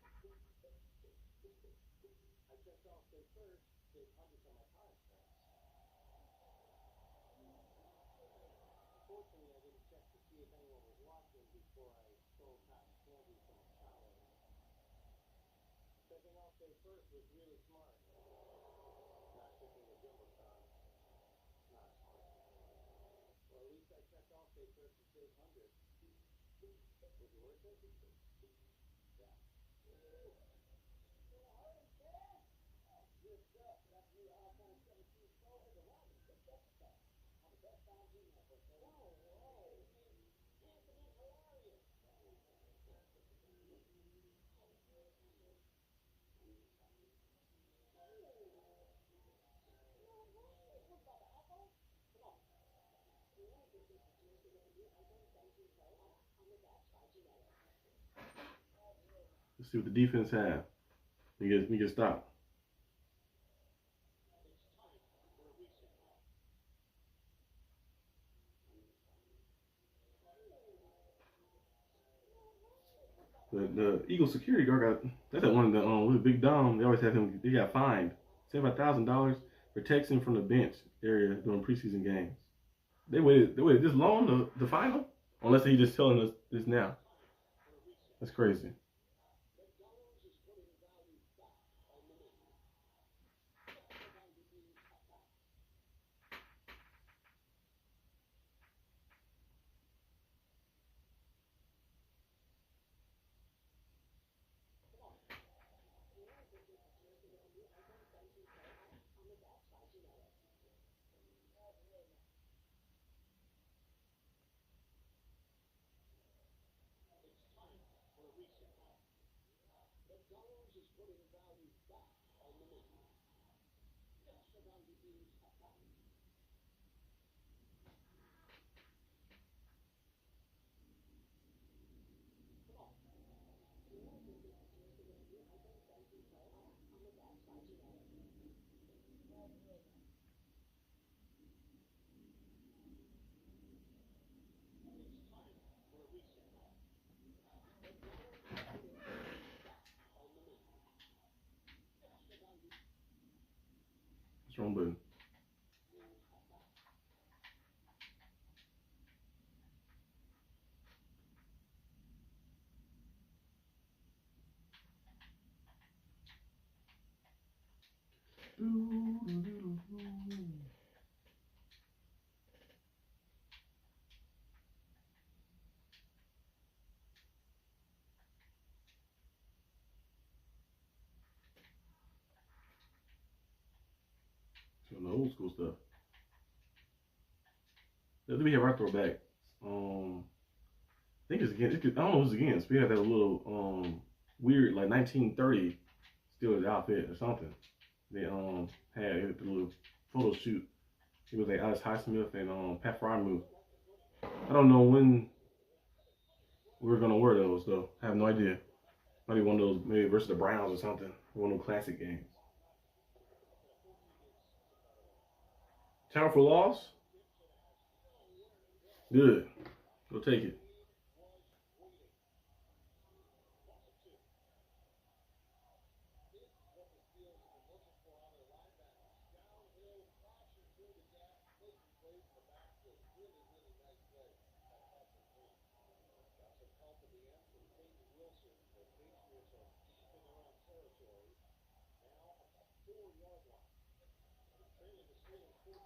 Let's see what the defense have. We get stopped. the Eagle security guard that's that one of the with the big dome. They always have him. They got fined $75,000 for texting from the bench area during preseason games. They waited this long to fine him, unless he just telling us this now. That's crazy. What's wrong with him? Some of the old school stuff. Let me have our throwback. I think it's against. I don't know who's against. We have that little weird like 1930 Steelers outfit or something. They had the little photo shoot. It was like Alex Highsmith and Pat Frymuth. I don't know when we're gonna wear those though. I have no idea. Maybe one of those, maybe versus the Browns or something. One of those classic games. Time for loss. Good. We'll take it.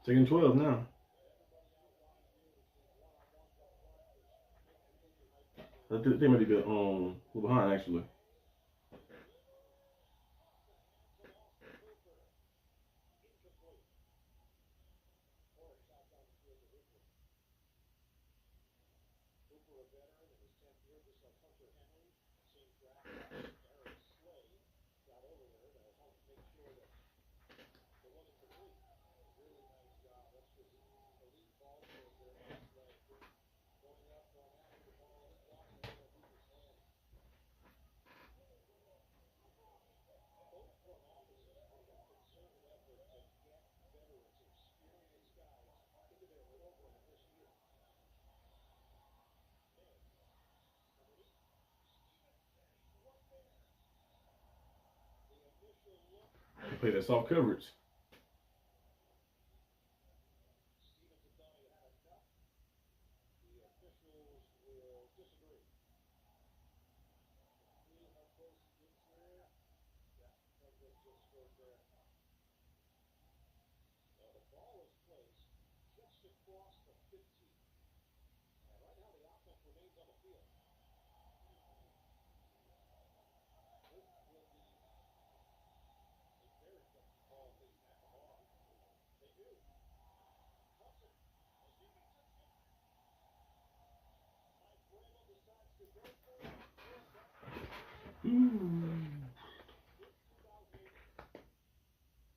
Taking 12 now. They might be good. We're behind actually. Play that soft coverage.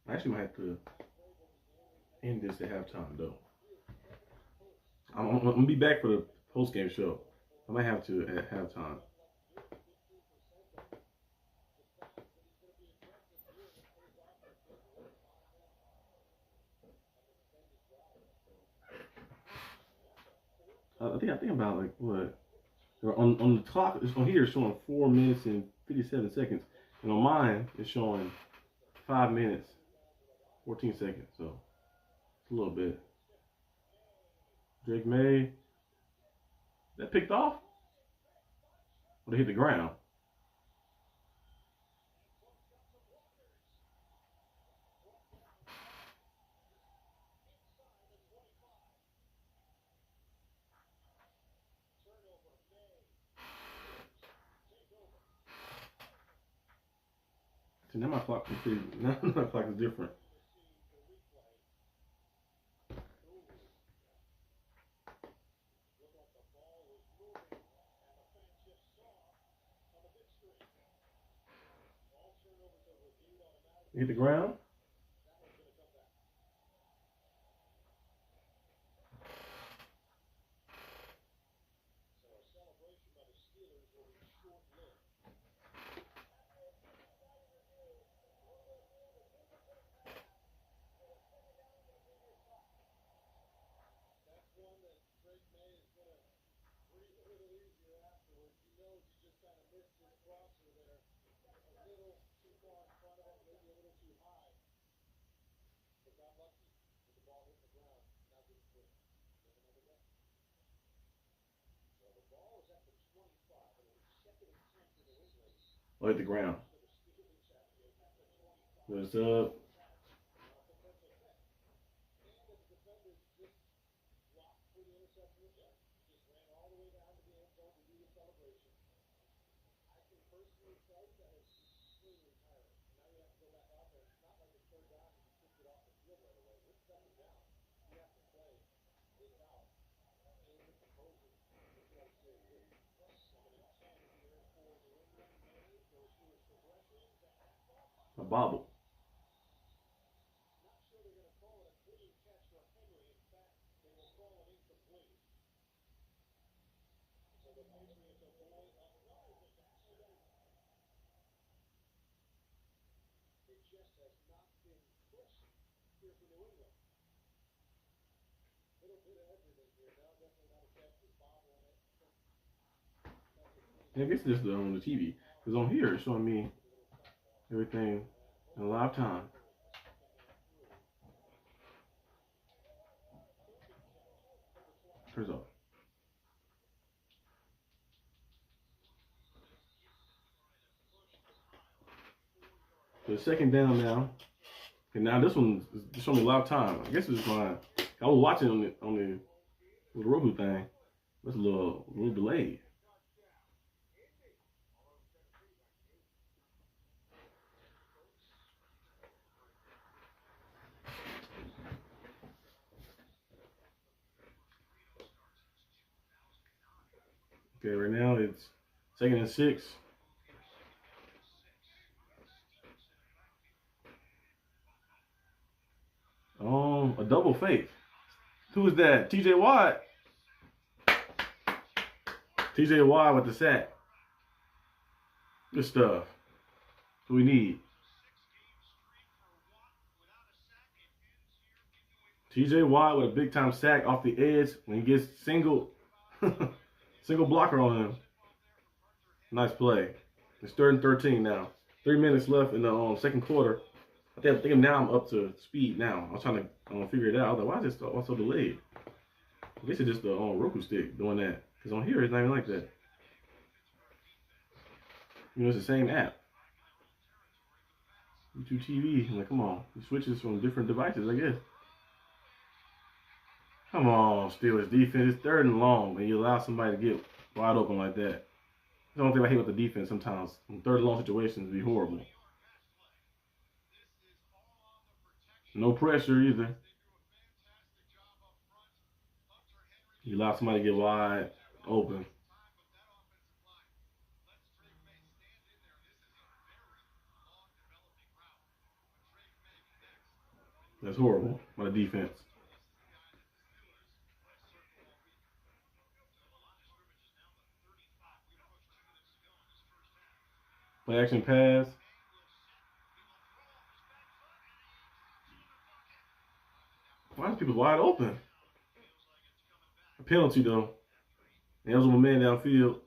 I actually might have to end this at halftime though. I'm gonna be back for the post game show. I might have to at halftime. I think about like what On the clock, it's on here, it's showing 4 minutes and 57 seconds. And on mine, it's showing 5 minutes, 14 seconds. So, it's a little bit. Drake May. That picked off? Or they hit the ground? See, now my clock now my clock is different. Hit the ground. Oh, hit the ground. What's up? A bobble. I guess it's just on the TV. Because on here, it's showing me everything in live time. Turns off. So second down now. And now this one is showing me live time. I guess it's fine. I was watching on the Roku thing. It's a little delayed. Okay, right now it's 2nd and 6. A double fake. Who is that? TJ Watt. TJ Watt with the sack. Good stuff. That's what we need. TJ Watt with a big time sack off the edge when he gets single blocker on him. Nice play. It's 3rd and 13 now. 3 minutes left in the second quarter. I think now I'm up to speed now. I was trying to figure it out. I was like, why is this also delayed? I guess it's just the Roku stick doing that. Because on here, it's not even like that. You know, it's the same app. YouTube TV. I'm like, come on. It switches from different devices, I guess. Come on, Steelers defense. It's 3rd and long, and you allow somebody to get wide open like that. That's the only thing I hate with the defense sometimes. In 3rd and long situations, it'd be horrible. No pressure either. You allow somebody to get wide open. That's horrible by the defense. Play action pass. Why are people wide open? A penalty though. And that was with a man downfield.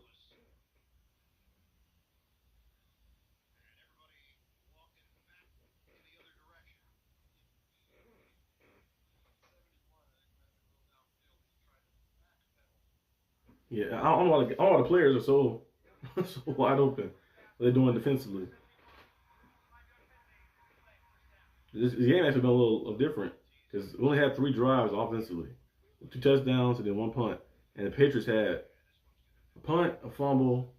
Yeah, I don't know why all the players are so so wide open. What they're doing defensively. This game actually been a little different because we only had 3 drives offensively, 2 touchdowns and then 1 punt. And the Patriots had a punt, a fumble,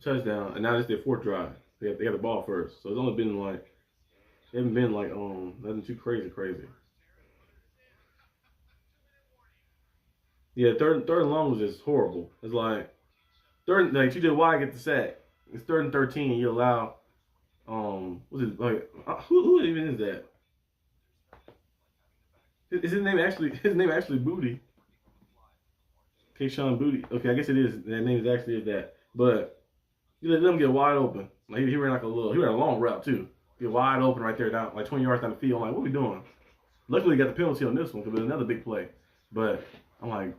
a touchdown, and now it's their 4th drive. They had the ball first, so it's only been like it haven't been like nothing too crazy. Yeah, third and long was just horrible. It's like TJ Watt get the sack. It's 3rd and 13. You allow what's it like? Who even is that? Is his name actually Booty? Kayshawn Booty. Okay, I guess it is. That name actually is that. But you let them get wide open. Like he ran he ran a long route too. Get wide open right there down like 20 yards down the field. I'm like, what are we doing? Luckily, we got the penalty on this one because it was another big play. But I'm like,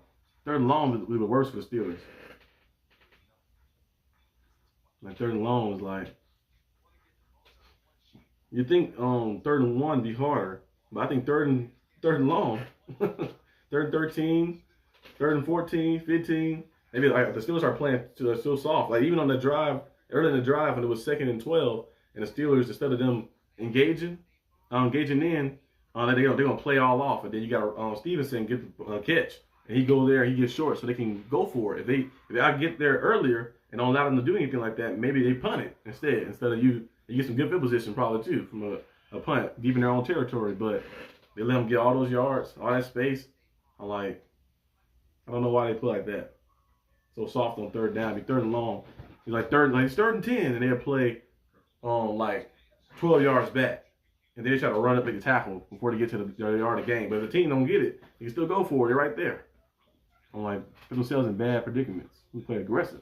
3rd and long we were worse for the Steelers. Like 3rd and long was like, you think 3rd and 1 be harder, but I think third and long, 3rd and 13, 3rd and 14, 15. Maybe like the Steelers are playing so soft. Like even on the drive, early in the drive when it was 2nd and 12, and the Steelers instead of them engaging in, they're gonna play all off, and then you got Stevenson get the catch, and he go there, he gets short, so they can go for it. If I get there earlier and don't allow them to do anything like that, maybe they punt it instead of you get some good field position probably too from a punt deep in their own territory, but they let them get all those yards, all that space. I'm like, I don't know why they play like that. So soft on 3rd down, be 3rd and long. It's like 3rd and 10, and they'll play like 12 yards back. And they try to run up, make a tackle before they get to the yard of game. But if the team don't get it, you can still go for it. They're right there. I'm like, put themselves in bad predicaments. We play aggressive.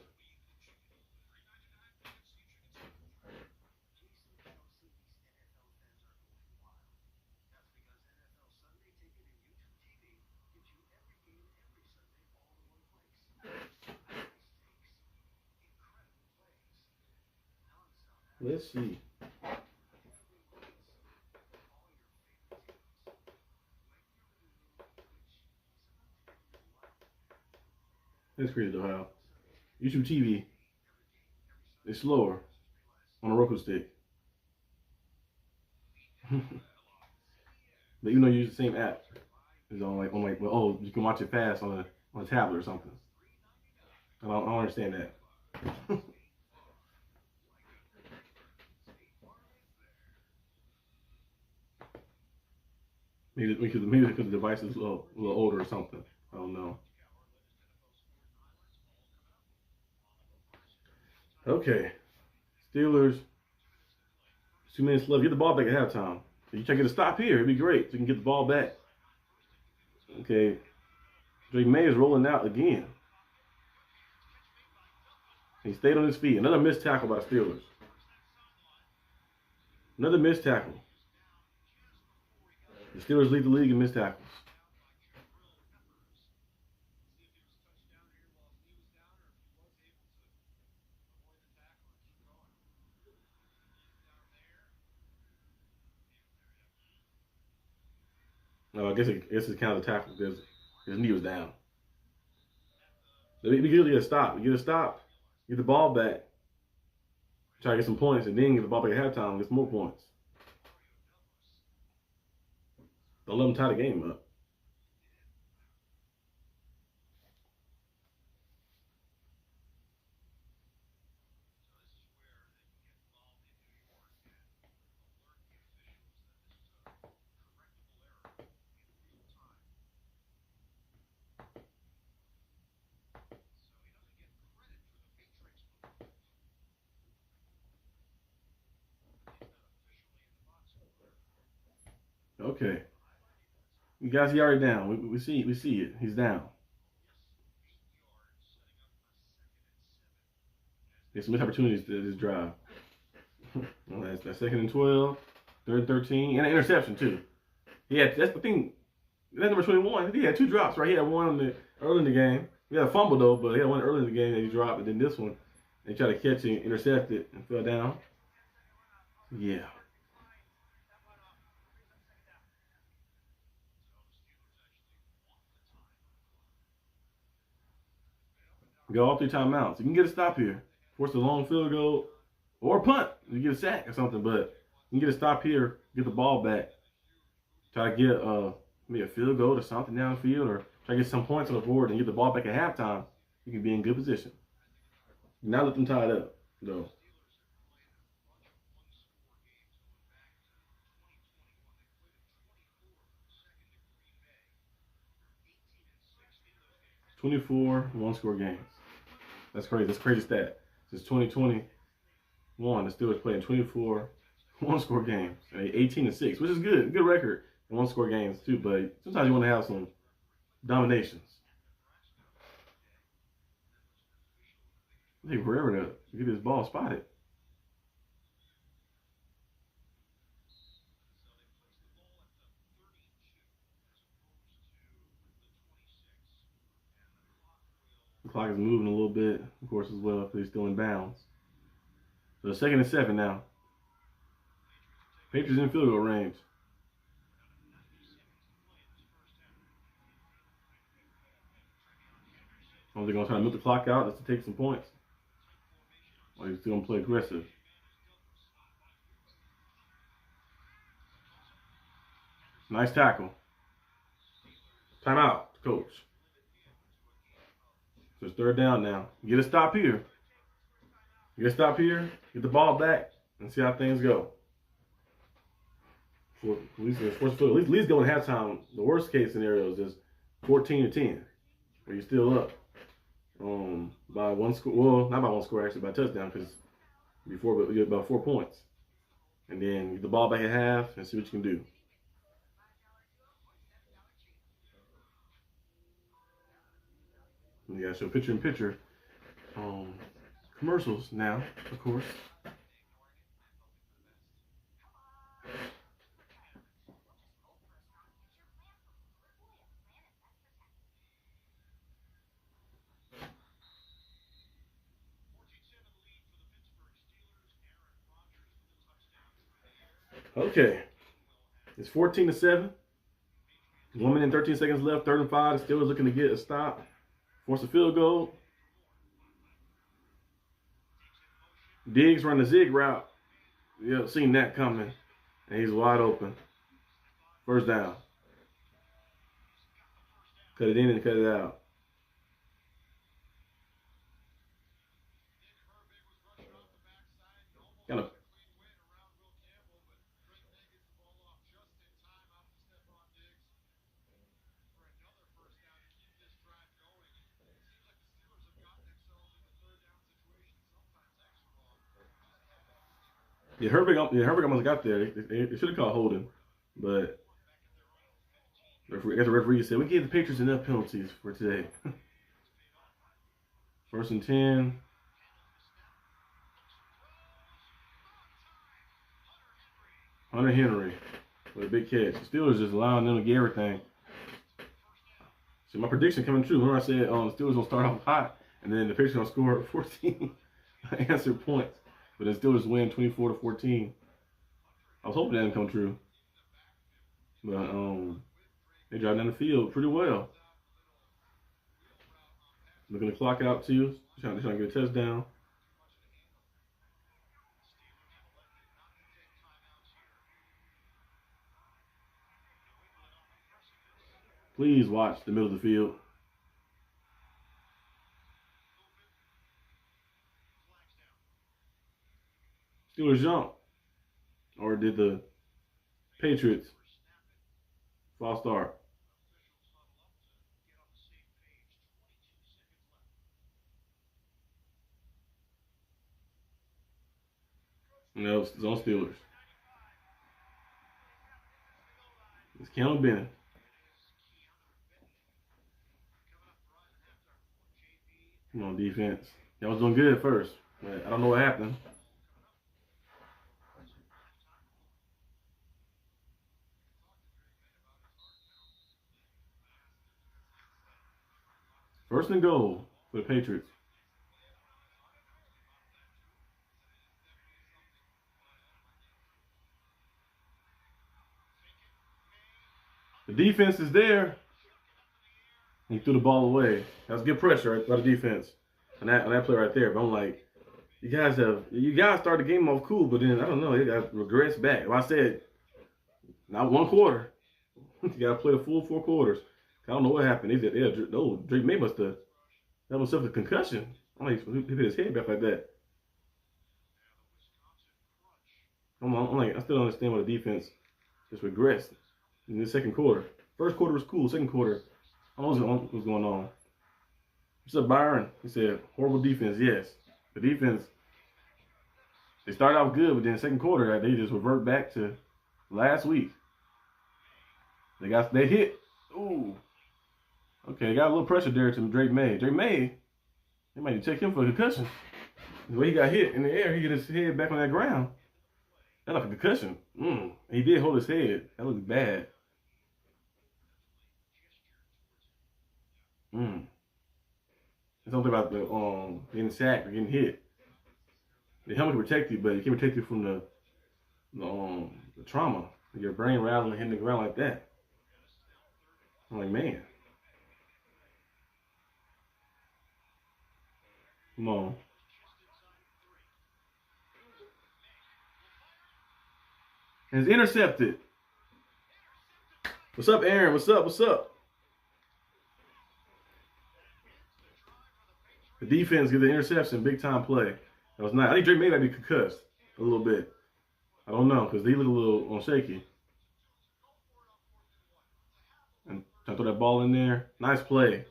Let's see. That's crazy though how YouTube TV is slower on a Roku stick. But even though you use the same app, it's on like well, you can watch it fast on a tablet or something. I don't understand that. maybe because the device is a little older or something. I don't know. Okay, Steelers. 2 minutes left. Get the ball back at halftime. If you try to get a stop here, it'd be great. So you can get the ball back. Okay. Drake May is rolling out again. He stayed on his feet. Another missed tackle by the Steelers. Another missed tackle. The Steelers lead the league in missed tackles. No, I guess it's kind of a tackle because his knee was down. We get a stop. We get a stop. Get the ball back. Try to get some points, and then get the ball back at halftime. Get some more points. Don't let them tie the game up. Okay. You guys, he already down. We see it. He's down. There's some missed opportunities to this drive. Well, that's 2nd and 12, 3rd and 13, and an interception too. That's the thing. That's number 21. He had 2 drops, right? He had one early in the game. He had a fumble though, but he had one early in the game that he dropped, and then this one, they tried to catch him, intercept it, and fell down. Yeah. Go all 3 timeouts. You can get a stop here. Force a long field goal or a punt. You get a sack or something, but you can get a stop here, get the ball back. Try to get maybe a field goal or something downfield, or try to get some points on the board and get the ball back at halftime. You can be in good position. Not let them tie it up, though. "24 one-score games." That's crazy. That's a crazy stat. Since 2021, the Steelers played 24 one-score games, 18-6, which is good. Good record in one-score games too. But sometimes you want to have some dominations. It takes forever to get this ball spotted. The clock is moving a little bit, of course, as well, because he's still in bounds. So 2nd and 7 now. Patriots in field goal range. Are they going to try to move the clock out just to take some points? Or are you still going to play aggressive? Nice tackle. Timeout, coach. So it's 3rd down now. Get a stop here. Get a stop here. Get the ball back and see how things go. At least going halftime. The worst case scenario is just 14-10, where you're still up by 1 score. Well, not by 1 score actually, by a touchdown, because before, but you get about 4 points, and then get the ball back at half and see what you can do. You gotta show picture-in-picture commercials now, of course. Okay, it's 14-7. 1 minute and 13 seconds left. 3rd and 5. The Steelers looking to get a stop, force a field goal. Diggs run the zig route. Yeah, seen that coming, and he's wide open. 1st down. Cut it in and cut it out. Kind of. Yeah, Herbig almost got there. They should have called holding, but the referee said we gave the Patriots enough penalties for today. 1st and 10. Hunter Henry with a big catch. The Steelers just allowing them to get everything. So my prediction coming true. Remember I said the Steelers will start off hot, and then the Patriots will score 14 answered points. But the Steelers win 24-14. I was hoping that didn't come true. But they drive down the field pretty well. Looking to clock out too. Trying to get a touchdown. Please watch the middle of the field. Steelers jump. Or did the Patriots false start? No, it's on Steelers. It's Keanu Bennett. Come on, defense. Y'all was doing good at first, but I don't know what happened. First and goal for the Patriots. The defense is there. He threw the ball away. That was good pressure right by the defense. on that play right there. But I'm like, you guys started the game off cool, but then I don't know, you got regrets back. Well, I said not one quarter. You got to play the full 4 quarters. I don't know what happened. They said, Drake May must have had himself a concussion. I'm like, he hit his head back like that. I'm like, I still don't understand why the defense just regressed in the second quarter. First quarter was cool. Second quarter, I don't know what was going on. What's up, Byron? He said, horrible defense. Yes, the defense. They started out good, but then the second quarter, they just revert back to last week. They hit. Ooh. Okay, got a little pressure there to Drake May. Drake May, they might check him for a concussion. The way he got hit in the air, he hit his head back on that ground. That's like a concussion. He did hold his head. That looked bad. There's something about the getting sacked or getting hit. The helmet can protect you, but it can't protect you from the trauma. Your brain rattling, hitting the ground like that. I'm like, man. Come on. And it's intercepted. What's up, Aaron? What's up? What's up? The defense get the interception, big time play. That was nice. I think Drake May might be concussed a little bit. I don't know, because they look a little shaky. And try to throw that ball in there. Nice play.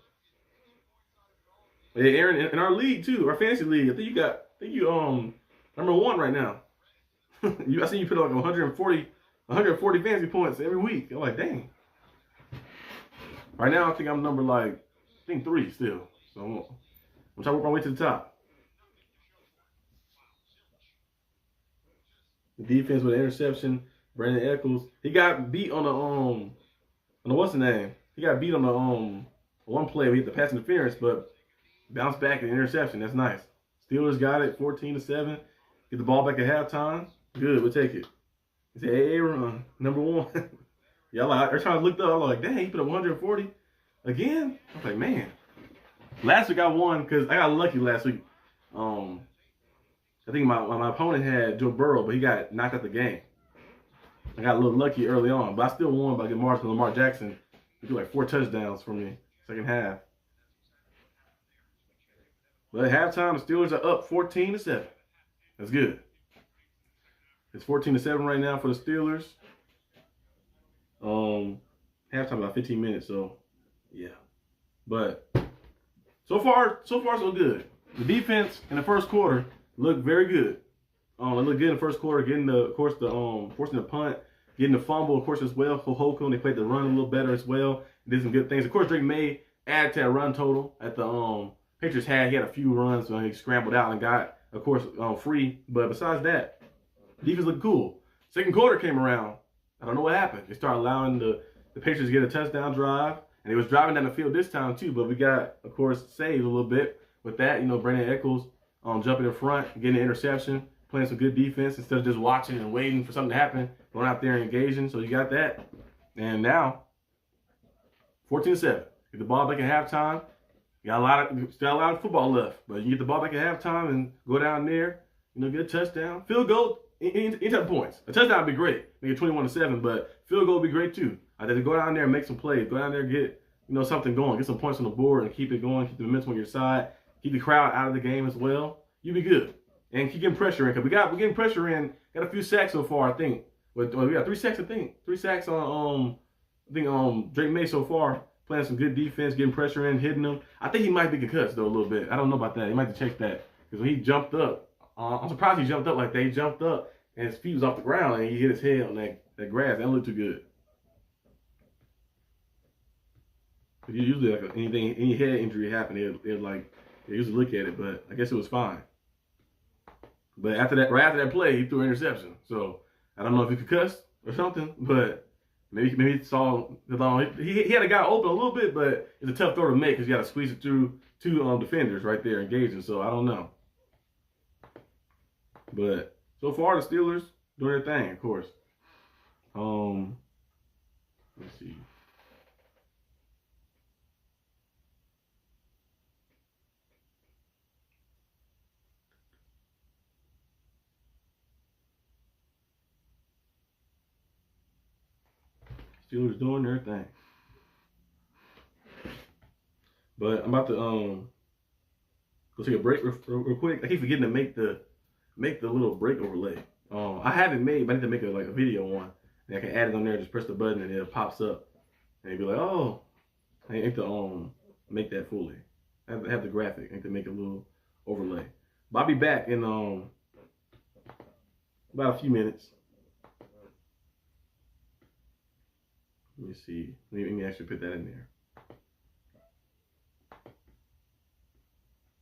Hey, Aaron, in our league too, our fantasy league, I think you number 1 right now. I see you put like 140 fantasy points every week. I'm like, dang. Right now, I think I'm number 3 still. So I'm trying to work my way to the top. The defense with an interception. Brandon Eccles, he got beat on the what's the name? He got beat on the one play where he hit the pass interference, but bounced back and interception. That's nice. Steelers got it, 14-7. Get the ball back at halftime. Good, we'll take it. He said, hey, run, number 1. Y'all, every time I looked up, I was like, dang, he put up 140 again. I was like, man. Last week I won because I got lucky last week. I think my opponent had Joe Burrow, but he got knocked out the game. I got a little lucky early on, but I still won by getting margin. Lamar Jackson, he threw like 4 touchdowns for me second half. But at halftime, the Steelers are up 14-7. That's good. It's 14-7 right now for the Steelers. Halftime about 15 minutes, so yeah. But so far so good. The defense in the first quarter looked very good. It looked good in the first quarter, forcing the punt, getting the fumble, of course, as well. Hohoku, they played the run a little better as well. Did some good things. Of course, Drake May added to that run total at the Patriots he had a few runs when he scrambled out and got, of course, free. But besides that, defense looked cool. Second quarter came around. I don't know what happened. They started allowing the Patriots to get a touchdown drive. And they was driving down the field this time, too. But we got, of course, saved a little bit with that. Brandon Eccles jumping in front, getting an interception, playing some good defense instead of just watching and waiting for something to happen, going out there and engaging. So you got that. And now, 14-7. Get the ball back at halftime. You got still a lot of football left. But you get the ball back at halftime and go down there, get a touchdown. Field goal, any type of points. A touchdown would be great. Make it 21-7, but field goal would be great too. I had to go down there and make some plays. Go down there and get, something going. Get some points on the board and keep it going. Keep the momentum on your side. Keep the crowd out of the game as well. You'll be good. And keep getting pressure in. Because we're getting pressure in. Got a few sacks so far, I think. We got 3 sacks, I think. 3 sacks on, Drake May so far. Playing some good defense, getting pressure in, hitting them. I think he might be concussed, though, a little bit. I don't know about that. He might have to check that. Because when he jumped up, I'm surprised he jumped up like that. He jumped up, and his feet was off the ground, and he hit his head on that grass. That looked too good. Usually, any head injury happen, they usually look at it, but I guess it was fine. But right after that play, he threw an interception. So I don't know if he concussed or something, but maybe he saw he had a guy open a little bit, but it's a tough throw to make because you got to squeeze it through 2 defenders right there engaging. So I don't know. But so far, the Steelers doing their thing, of course. Let's see. Steelers doing their thing. But I'm about to go take a break real quick. I keep forgetting to make the little break overlay. I haven't made, but I need to make a video one. And I can add it on there, just press the button and it pops up. And you'll be like, oh, I need to make that fully. I have the graphic. I need to make a little overlay. But I'll be back in about a few minutes. Let me see. Let me actually put that in there.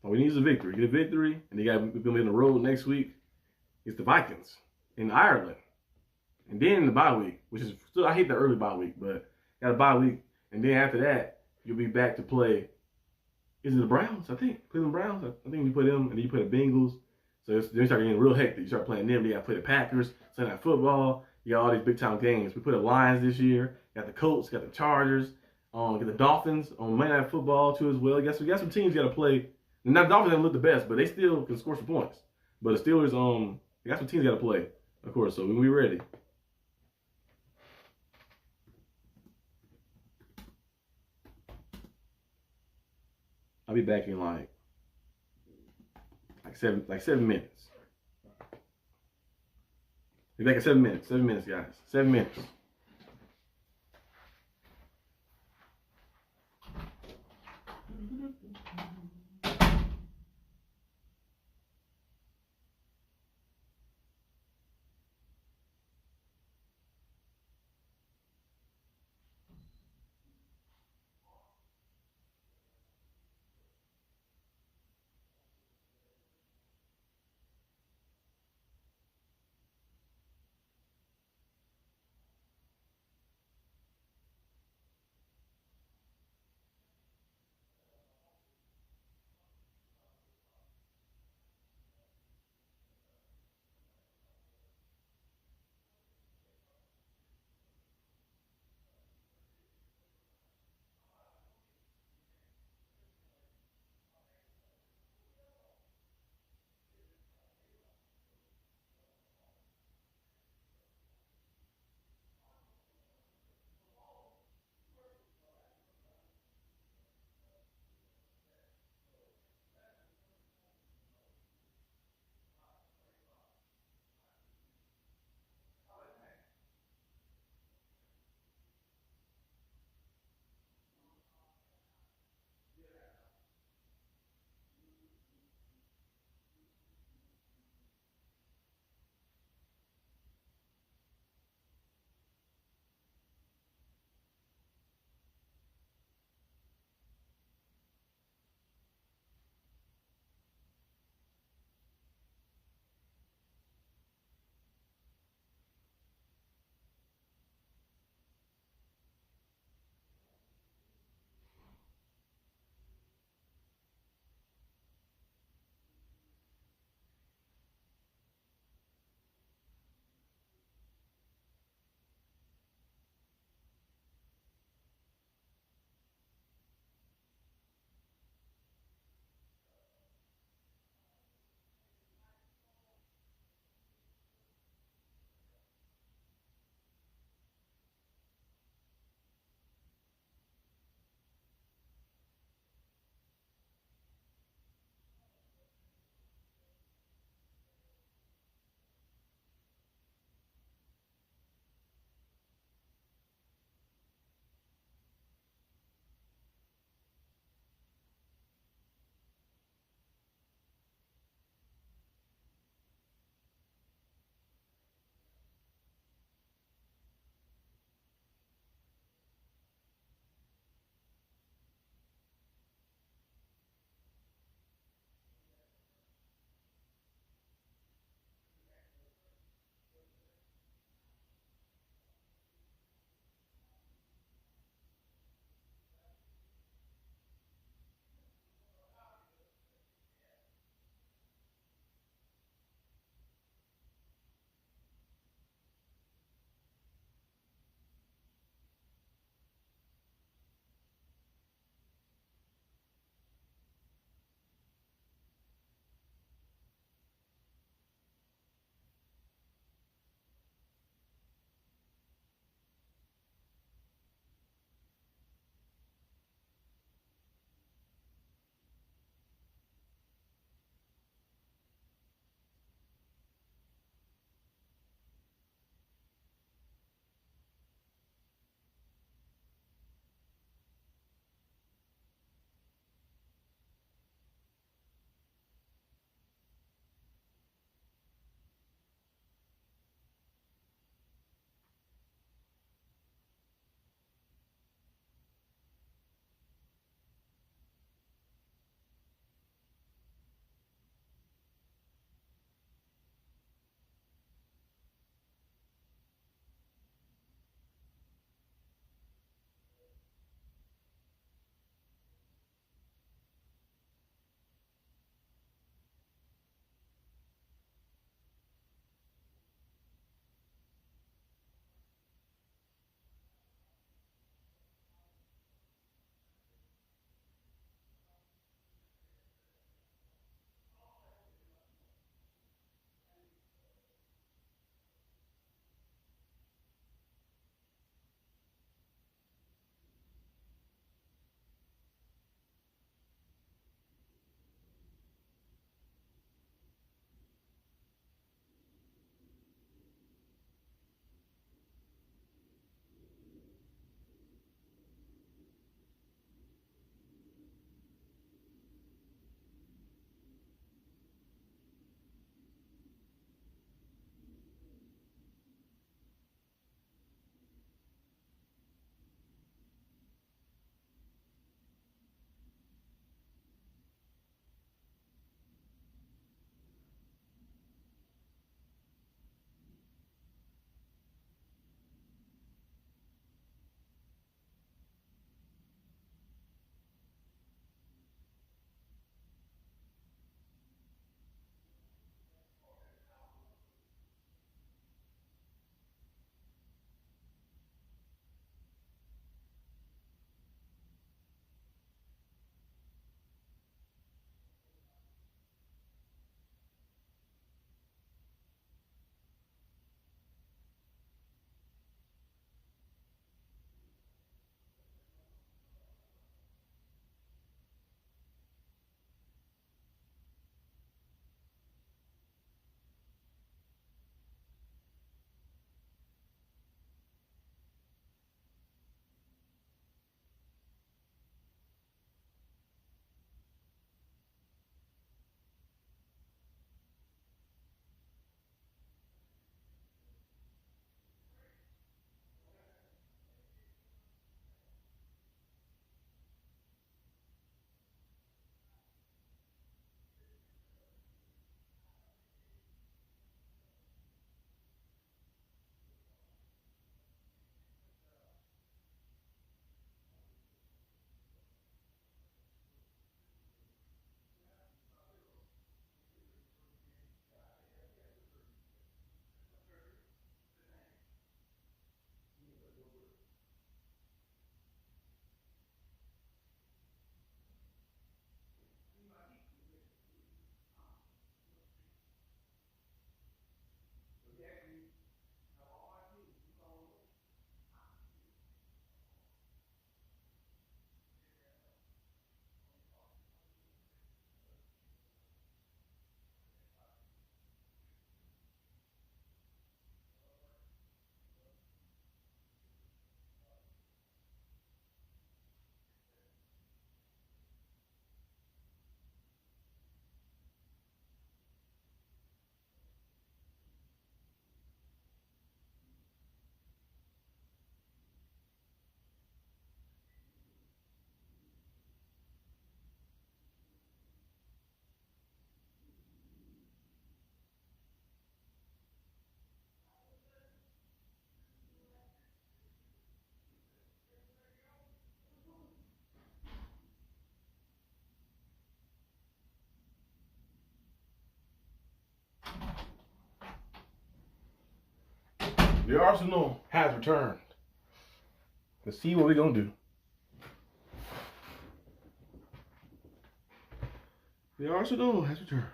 All we need is a victory. Get a victory, and we're going to be on the road next week. It's the Vikings in Ireland. And then the bye week, which is still, I hate the early bye week, but got a bye week. And then after that, you'll be back to play. Is it the Browns? I think. Cleveland Browns? I think you put them, and then you play the Bengals. So then you start getting real hectic. You start playing them. You got to play the Packers, Sunday Night Football. You got all these big-time games. We put the Lions this year. Got the Colts, got the Chargers. Got the Dolphins on Monday Night Football, too, as well. You got some teams you got to play. And the Dolphins don't look the best, but they still can score some points. But the Steelers, they got some teams you got to play, of course. So we're ready. I'll be back in like 7 minutes. Be back in 7 minutes. 7 minutes, guys. 7 minutes. The Arsenal has returned. Let's see what we're going to do. The Arsenal has returned.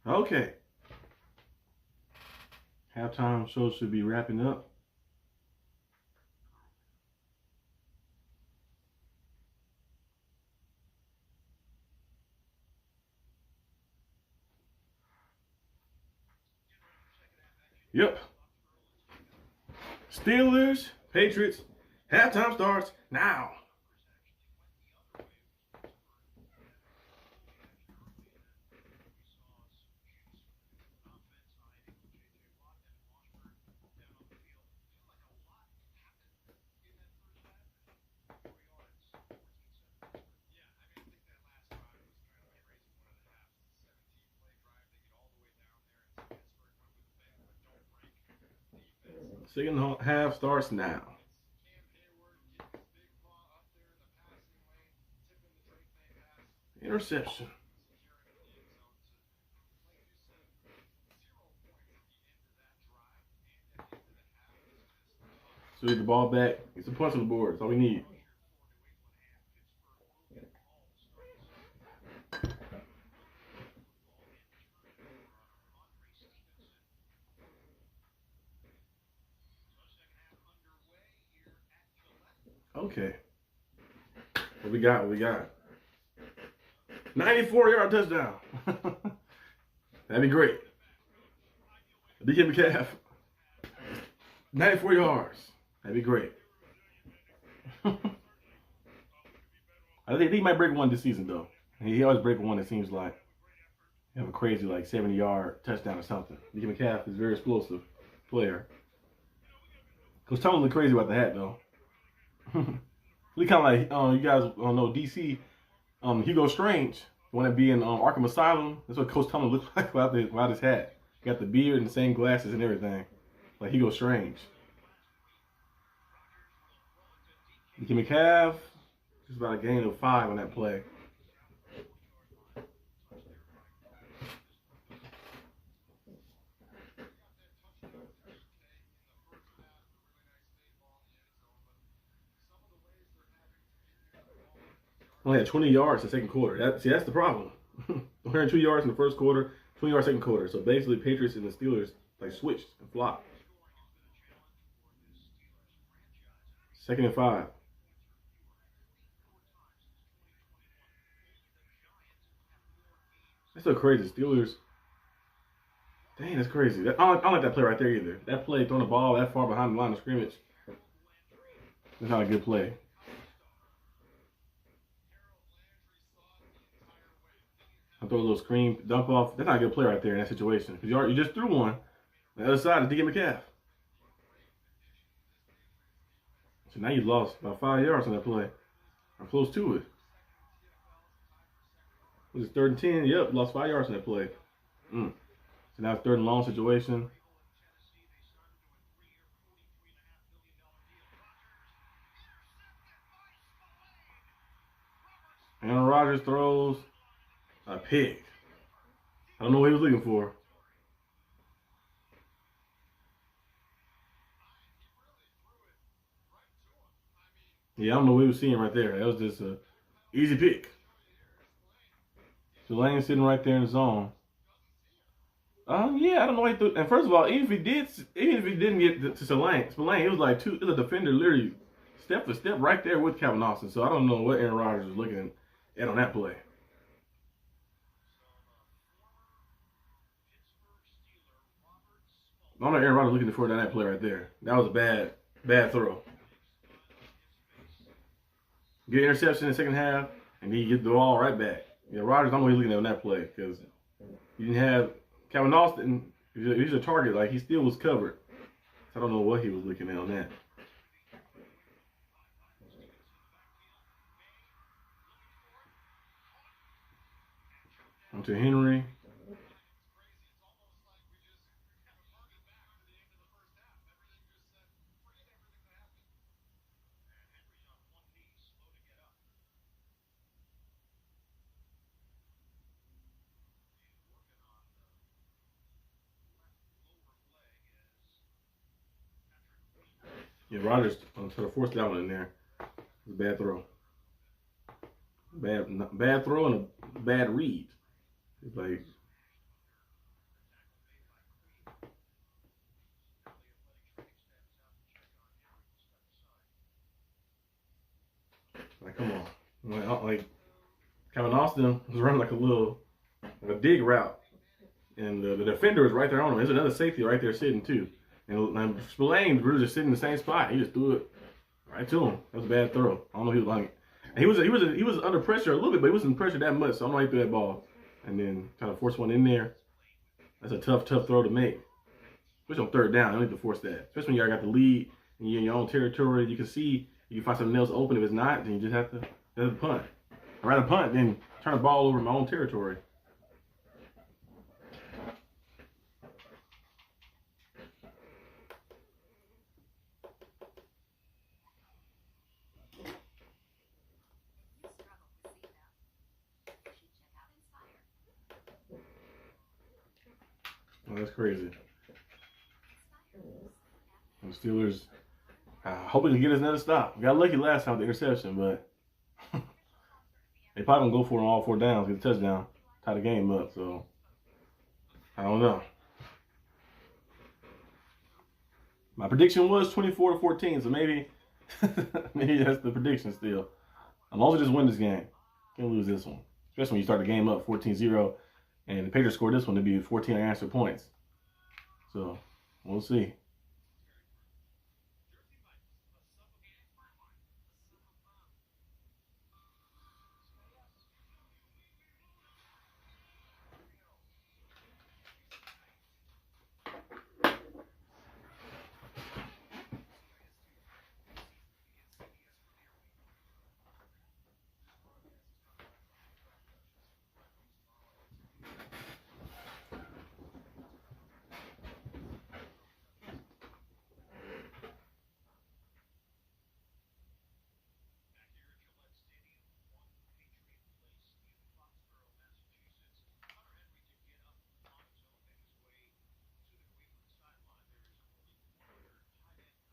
Okay. Halftime show should be wrapping up. Yep. Steelers, Patriots, halftime starts now. Second half starts now. Interception. So get the ball back. Get some points on the board. That's all we need. Okay. What we got? 94-yard touchdown. That'd be great. DK Metcalf. 94 yards. That'd be great. I think he might break one this season, though. He always breaks one, it seems like. He have a crazy, 70-yard touchdown or something. DK Metcalf is a very explosive player. Coach Tomlin look crazy about the hat, though. We kind of like, you guys know DC, Hugo Strange, the one that be in Arkham Asylum. That's what Coach Tomlin looks like without his hat. Got the beard and the same glasses and everything. Like Hugo Strange. DK Metcalf, just about a gain of 5 on that play. Only had 20 yards in the second quarter. That's the problem. 102 yards in the first quarter, 20 yards second quarter. So basically, Patriots and the Steelers switched and flopped. 2nd and 5. That's so crazy. Steelers. Dang, that's crazy. I don't like that play right there either. That play, throwing the ball that far behind the line of scrimmage. That's not a good play. I throw a little screen, dump off. That's not a good play right there in that situation. Because you just threw one. The other side is DK Metcalf. So now you lost about 5 yards on that play. Or close to it. Was it 3rd and 10? Yep, lost 5 yards on that play. So now it's 3rd and long situation. Aaron Rodgers throws a pick. I don't know what he was looking for. Yeah, I don't know what he was seeing right there. That was just an easy pick. Tulane sitting right there in the zone. Yeah, I don't know what he threw. And first of all, even if he didn't get to Tulane, it was it was a defender literally step for step right there with Calvin Austin. So I don't know what Aaron Rodgers was looking at on that play. I don't know Aaron Rodgers looking for that play right there. That was a bad throw. Get interception in the second half, and he get the ball right back. Yeah, Rodgers, I don't know what he's looking at on that play because you didn't have Calvin Austin. He's a target. He still was covered. So I don't know what he was looking at on that. Onto Henry. Yeah, Rodgers sort of forced that one in there. It was a bad throw. Bad throw and a bad read. It's like come on. Like Kevin Austin was running like a dig route. And the defender is right there on him. There's another safety right there sitting too. And Spillane was just sitting in the same spot. He just threw it right to him. That was a bad throw. I don't know if he was like, he was under pressure a little bit, but he wasn't pressure that much. So I don't know how he threw that ball. And then kind of force one in there. That's a tough throw to make. Especially on third down. You don't need to force that. Especially when you already got the lead and you're in your own territory. You can see you can find something else open. If it's not, then you just have to punt. I'd rather punt than turn the ball over in my own territory. Oh, that's crazy. And the Steelers hoping to get us another stop. Got lucky last time with the interception, but they probably gonna go for it on all 4 downs, get a touchdown, tie the game up. So I don't know. My prediction was 24-14, so maybe that's the prediction still. As long as we just win this game, can't lose this one. Especially when you start the game up 14-0, and the Patriots scored this one to be 14 unanswered points. So we'll see.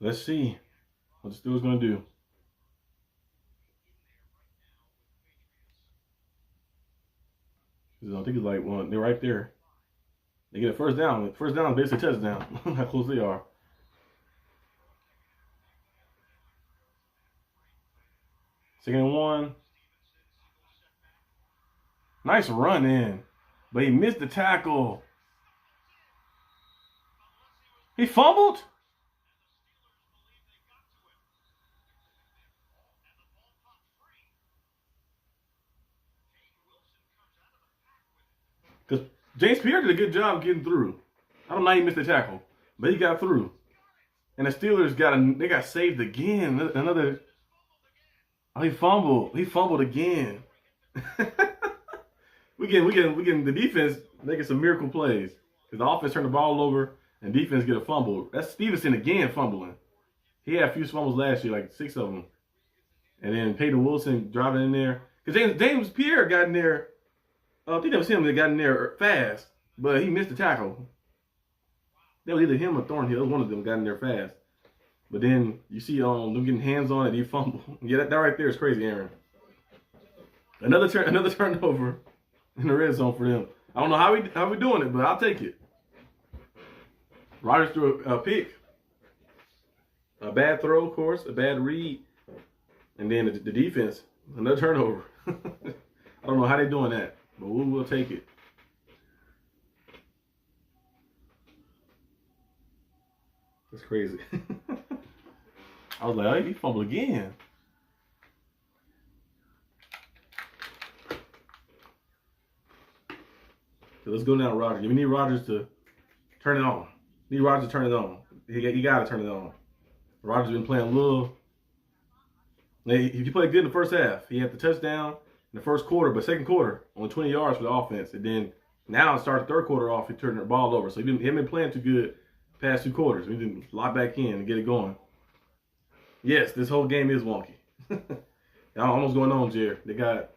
Let's see what the Steelers going to do. I think it's like one. They're right there. They get a first down. First down is basically a touchdown. How close they are. Second and 1. Nice run in, but he missed the tackle. He fumbled. Because James Pierre did a good job getting through. I don't know how he missed the tackle, but he got through. And the Steelers got saved again. Another. Oh, he fumbled. He fumbled again. we getting the defense making some miracle plays. Because the offense turned the ball over and defense get a fumble. That's Stevenson again fumbling. He had a few fumbles last year, like 6 of them. And then Peyton Wilson driving in there. Because James Pierre got in there. I think that was him that got in there fast, but he missed the tackle. That was either him or Thornhill. One of them got in there fast. But then you see them getting hands on it, he fumbled. Yeah, that right there is crazy, Aaron. Another turnover in the red zone for them. I don't know how we doing it, but I'll take it. Rodgers threw a pick. A bad throw, of course, a bad read. And then the defense, another turnover. I don't know how they're doing that. But we'll take it. That's crazy. I was like, oh, he fumbled again. So let's go now, Rodgers. We need Rodgers to turn it on. Need Rodgers to turn it on. He got to turn it on. Rodgers been playing a little. He played good in the first half. He had the touchdown in the first quarter, but second quarter, only 20 yards for the offense. And then now start the third quarter off, he turned the ball over. So he hasn't been playing too good past 2 quarters. We didn't lock back in and get it going. Yes, this whole game is wonky. I don't know what's going on, Jared. They got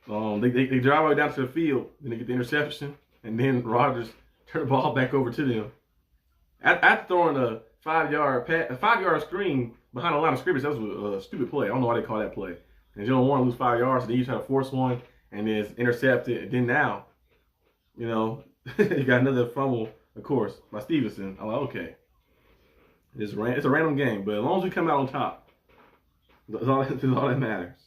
they drive right down to the field, then they get the interception, and then Rodgers turned the ball back over to them. After throwing a 5-yard pass, a 5-yard screen behind a line of scrimmage. That was a stupid play. I don't know why they call that play. And Jalen Warren lose 5 yards, and then you try to force one, and then it's intercepted. And then now, you know, you got another fumble, of course, by Stevenson. I'm like, okay. It's a random game, but as long as we come out on top, that's all that matters.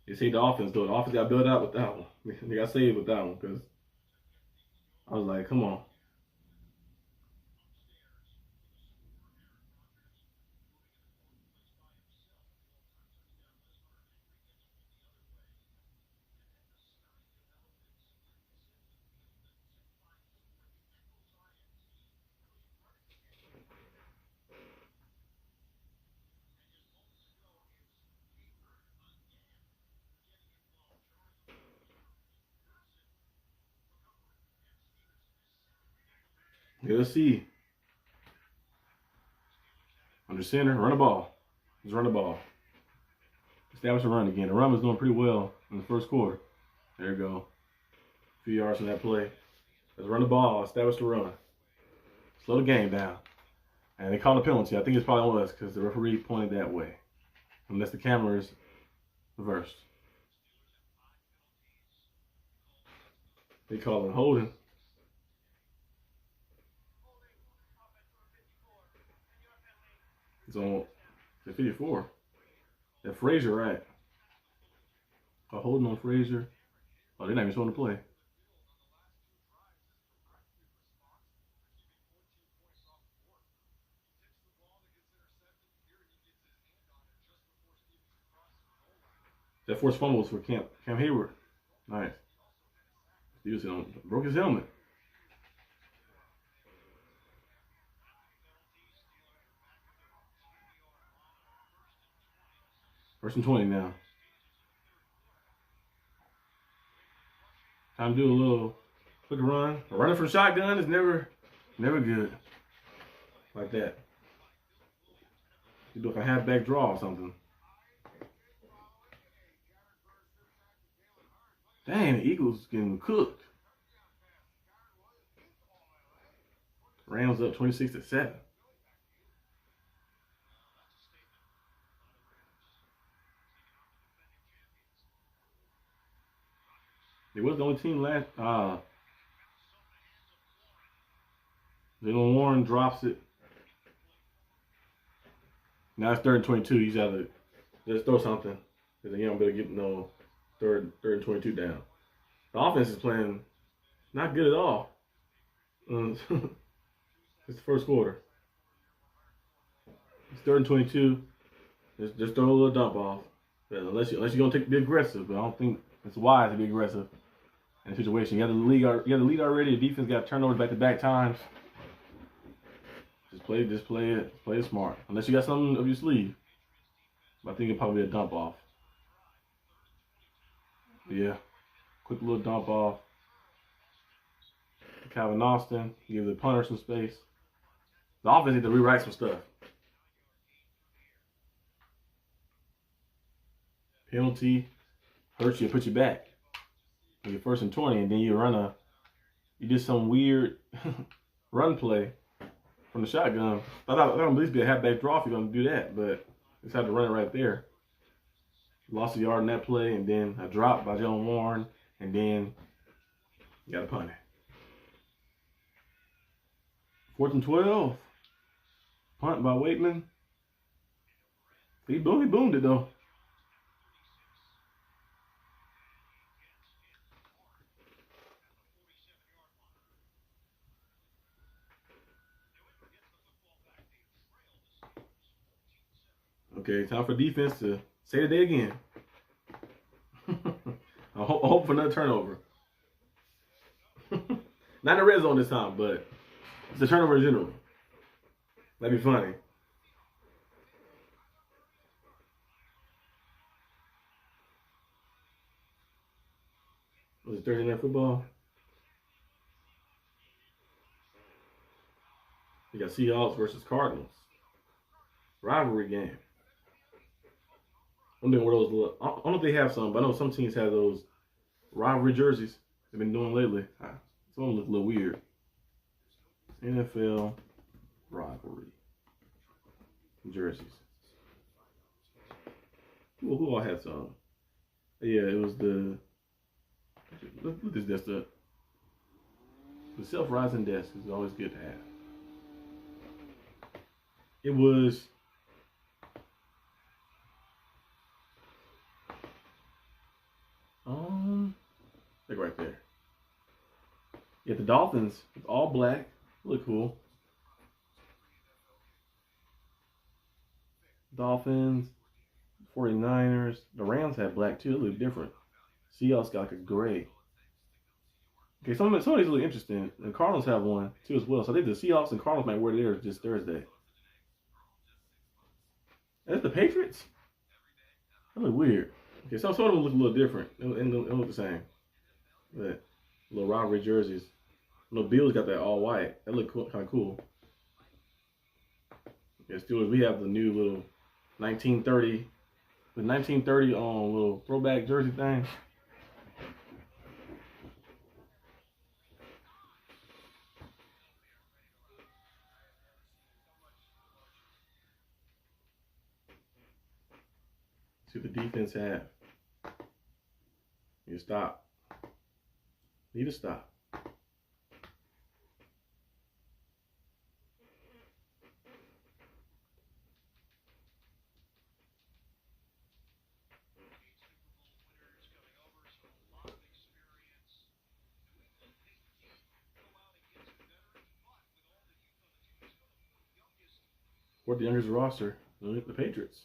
You see the offense, though. The offense got built out with that one. They got saved with that one because I was like, come on. Let's see. Under center, run the ball. Just run the ball. Establish a run again. The run was doing pretty well in the first quarter. There you go. A few yards from that play. Let's run the ball. Establish the run. Slow the game down. And they called a penalty. I think it's probably on us because the referee pointed that way. Unless the camera is reversed. They call it holding. It's on 54. That Frazier, right? Holding on Frazier. Oh, they're not even showing the play. That forced fumble was for Cam Hayward. Nice. Stevenson broke his helmet. First and 20 now. Time to do a little quick run. Running from shotgun is never good. Like that. You do like a halfback draw or something. Dang, the Eagles getting cooked. Rams up 26-7. It was the only team last. Jalen Warren drops it. Now it's 3rd and 22. He's got to just throw something. Because you don't better get no third and 22 down. The offense is playing not good at all. It's the first quarter. It's 3rd and 22. Just throw a little dump off. Unless you're gonna be aggressive, but I don't think it's wise to be aggressive in a situation. You have the lead already. The defense got turnovers back-to-back times. Just play it. Play it smart. Unless you got something up your sleeve. But I think it'll probably be a dump off. Yeah. Quick little dump off. Calvin Austin. Give the punter some space. The offense need to rewrite some stuff. Penalty. Hurts you, put you back. You're 1st and 20, and then you did some weird run play from the shotgun. I thought it would at least be a halfback draw if you're going to do that, but just had to run it right there. Lost a yard in that play, and then a drop by Jalen Warren, and then you got to punt it. 4th and 12. Punt by Waitman. He boomed it, though. Okay, time for defense to say the day again. I hope for another turnover. Not in the red zone this time, but it's a turnover in general. That'd be funny. Was it Thursday Night Football? You got Seahawks versus Cardinals. rivalry game. I'm thinking where those look. I don't know if they have some, but I know some teams have those rivalry jerseys they've been doing lately. Some of them look a little weird. NFL rivalry jerseys. Who all had some? Yeah, it was the. Look this desk up. The self-rising desk is always good to have. It was. Like right there. Yeah, the Dolphins, all black. Look cool. Dolphins, 49ers. The Rams had black too. It looked different. Seahawks got like a gray. Okay, some of these look interesting. The Cardinals have one too as well. So I think the Seahawks and Cardinals might wear theirs just Thursday. That's the Patriots? That look weird. Okay, some of them look a little different. It don't look the same. But little rivalry jerseys. Bills got that all white. That look kind of cool. Yeah, Steelers, we have the new little 1930 little throwback jersey thing. See what the defense have. Need to stop. Need to stop. Fourth youngest roster, the Patriots.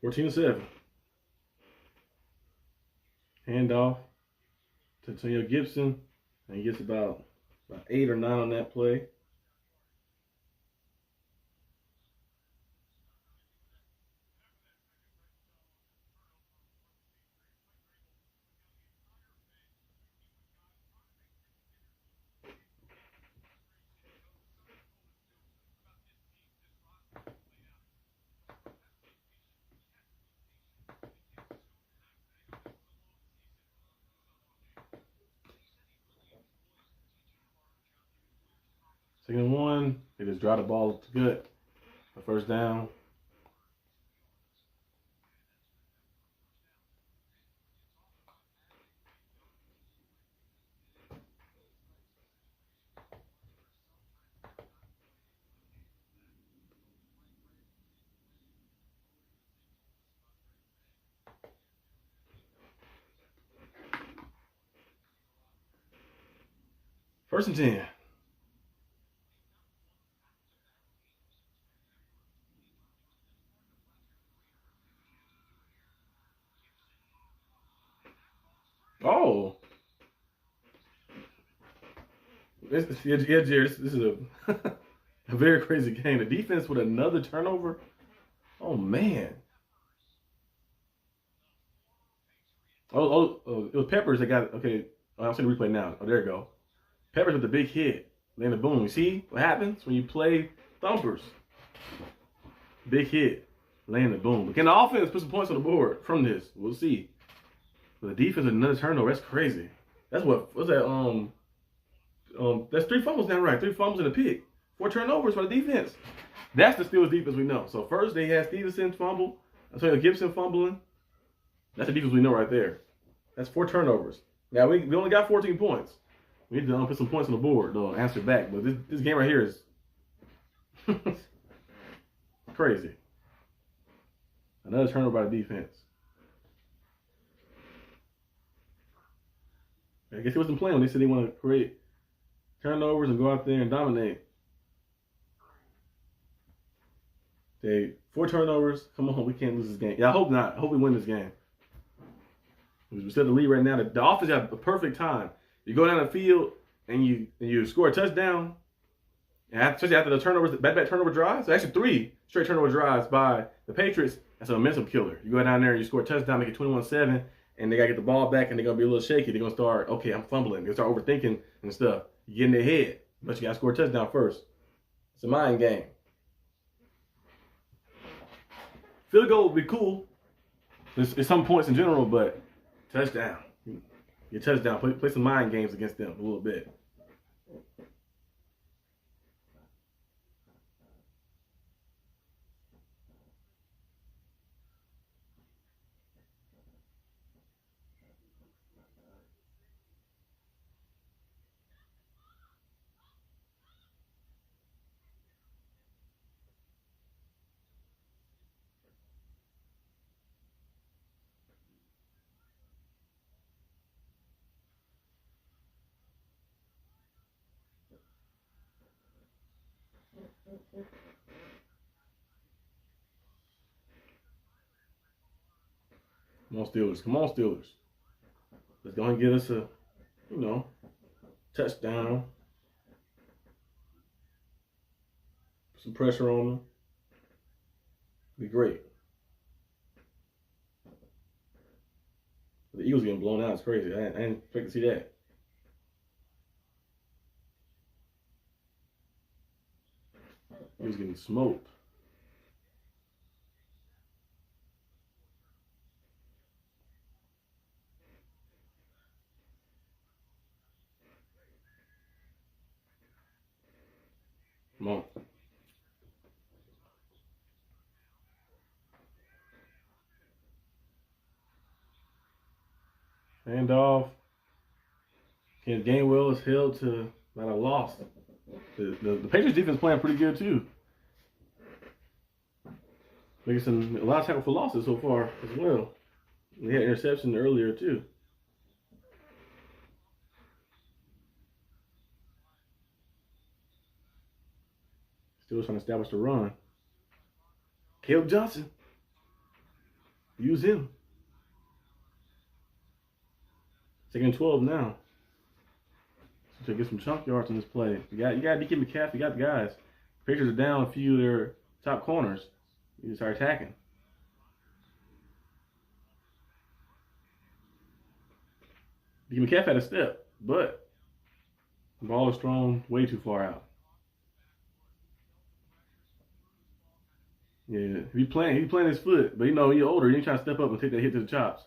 (14-7). Handoff to Antonio Gibson, and he gets about 8 or 9 on that play. Second and 1, they just drive the ball to good. A first down. First and 10. Oh. Jared, this is a a very crazy game. The defense with another turnover. Oh, man. Oh, it was Peppers that got, okay, I'll see the replay now. Oh, there you go. Peppers with the big hit. Then the boom. You see what happens when you play thumpers? Big hit. Laying the boom. But can the offense put some points on the board from this? We'll see. But the defense with another turnover. That's crazy. That's what's that? That's 3 fumbles now, right? 3 fumbles and a pick. 4 turnovers for the defense. That's the Steelers defense we know. So first they had Stevenson fumble. Antonio Gibson fumbling. That's the defense we know right there. That's 4 turnovers. Now we only got 14 points. We need to put some points on the board, though, answer back. But this game right here is crazy. Another turnover by the defense. I guess he wasn't playing when they said they want to create turnovers and go out there and dominate. Okay, 4 turnovers. Come on, we can't lose this game. Yeah, I hope not. I hope we win this game. We set the lead right now. The offense have a perfect time. You go down the field and you score a touchdown, and especially after the turnovers, back-to-back turnover drives. So actually 3 straight turnover drives by the Patriots. That's a momentum killer. You go down there and you score a touchdown, make it 21-7, and they got to get the ball back, and they're going to be a little shaky. They're going to start, okay, I'm fumbling. They're going to start overthinking and stuff. You get in their head, but you got to score a touchdown first. It's a mind game. Field goal would be cool. It's some points in general, but touchdown. Your touchdown. Play some mind games against them a little bit. Come on, Steelers. Come on, Steelers. Let's go ahead and get us a, touchdown. Put some pressure on them. Be great. The Eagles getting blown out. It's crazy. I didn't expect to see that. He was getting smoked. Come on. Handoff. Ken Gainwell is held to about a loss. The Patriots defense playing pretty good too. Making a lot of tackle for losses so far as well. They had interception earlier too. Still trying to establish the run. Caleb Johnson. Use him. Second and 12 now. To get some chunk yards in this play. You got DK Metcalf, you got the guys. Patriots are down a few of their top corners. You start attacking. DK Metcalf had a step, but the ball is thrown way too far out. Yeah, he's playing his foot, but you're older, you ain't trying to step up and take that hit to the chops.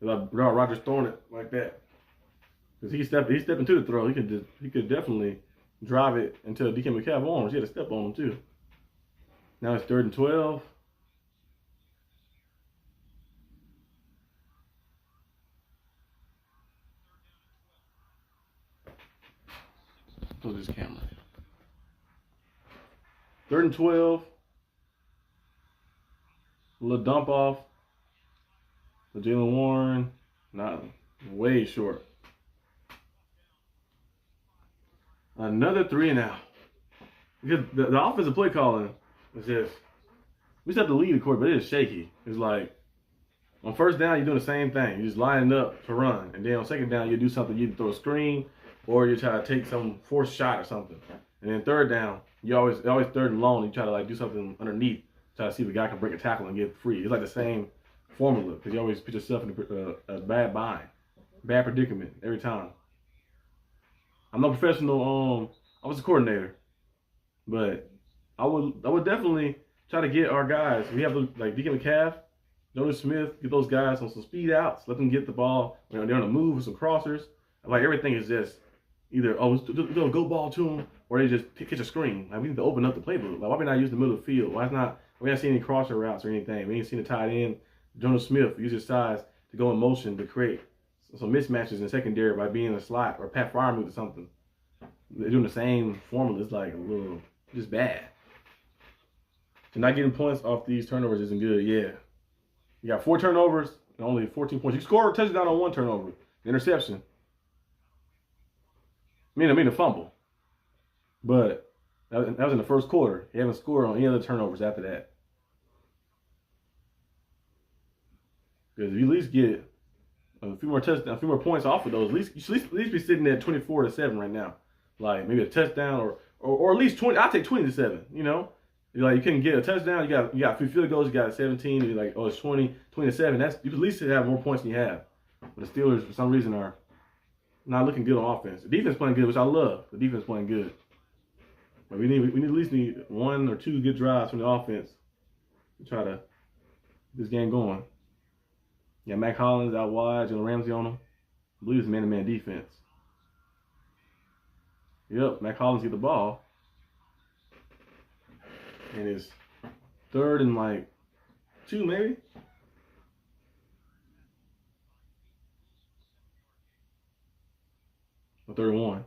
Like Rodgers throwing it like that. Because he's stepping to the throw. He could definitely drive it until DK Metcalf arms. He had a step on him too. Now it's 3rd and 12. Close this camera. 3rd and 12. A little dump off. For Jaylen Warren, not way short. Another 3 and out. Because the offensive play calling is just, we just have to lead the court, but it is shaky. It's like, on first down, you're doing the same thing. You're just lining up to run. And then on second down, you do something. You throw a screen, or you try to take some forced shot or something. And then third down, you always 3rd and long. You try to do something underneath, try to see if a guy can break a tackle and get free. It's like the same formula, because you always put yourself in a bad bind, bad predicament every time. I'm no professional. I was a coordinator, but I would definitely try to get our guys. We have like DK Metcalf, Jonas Smith, get those guys on some speed outs, let them get the ball. They're on the move with some crossers. Like everything is just either do a go ball to them, or they just catch a screen. Like we need to open up the playbook. Like why we not using the middle of the field? Why we not seeing any crosser routes or anything? We ain't seen a tight end. Jonas Smith use his size to go in motion to create some mismatches in the secondary by being a slot or Pat Fryermuth or something. They're doing the same formula. It's like a little just bad. So not getting points off these turnovers isn't good. Yeah, you got 4 turnovers and only 14 points. You score a touchdown on 1 turnover, interception. I mean a fumble, but that was in the first quarter. He haven't scored on any other turnovers after that. Because if you at least get a few more touchdowns, a few more points off of those, you should at least be sitting at 24-7 right now. Like maybe a touchdown or at least 20. I'll take 20-7. You're like you couldn't get a touchdown. You got a few field goals. You got 17. You're like, oh, it's 20-7. That's you at least have more points than you have. But the Steelers, for some reason, are not looking good on offense. The defense playing good, which I love. The defense playing good. But we at least need 1 or 2 good drives from the offense to try to get this game going. Yeah, Mac Hollins out wide, Jalen Ramsey on him. I believe it's man-to-man defense. Yep, Mac Hollins get the ball. And it's 3rd and like 2 maybe. Or 3rd and 1.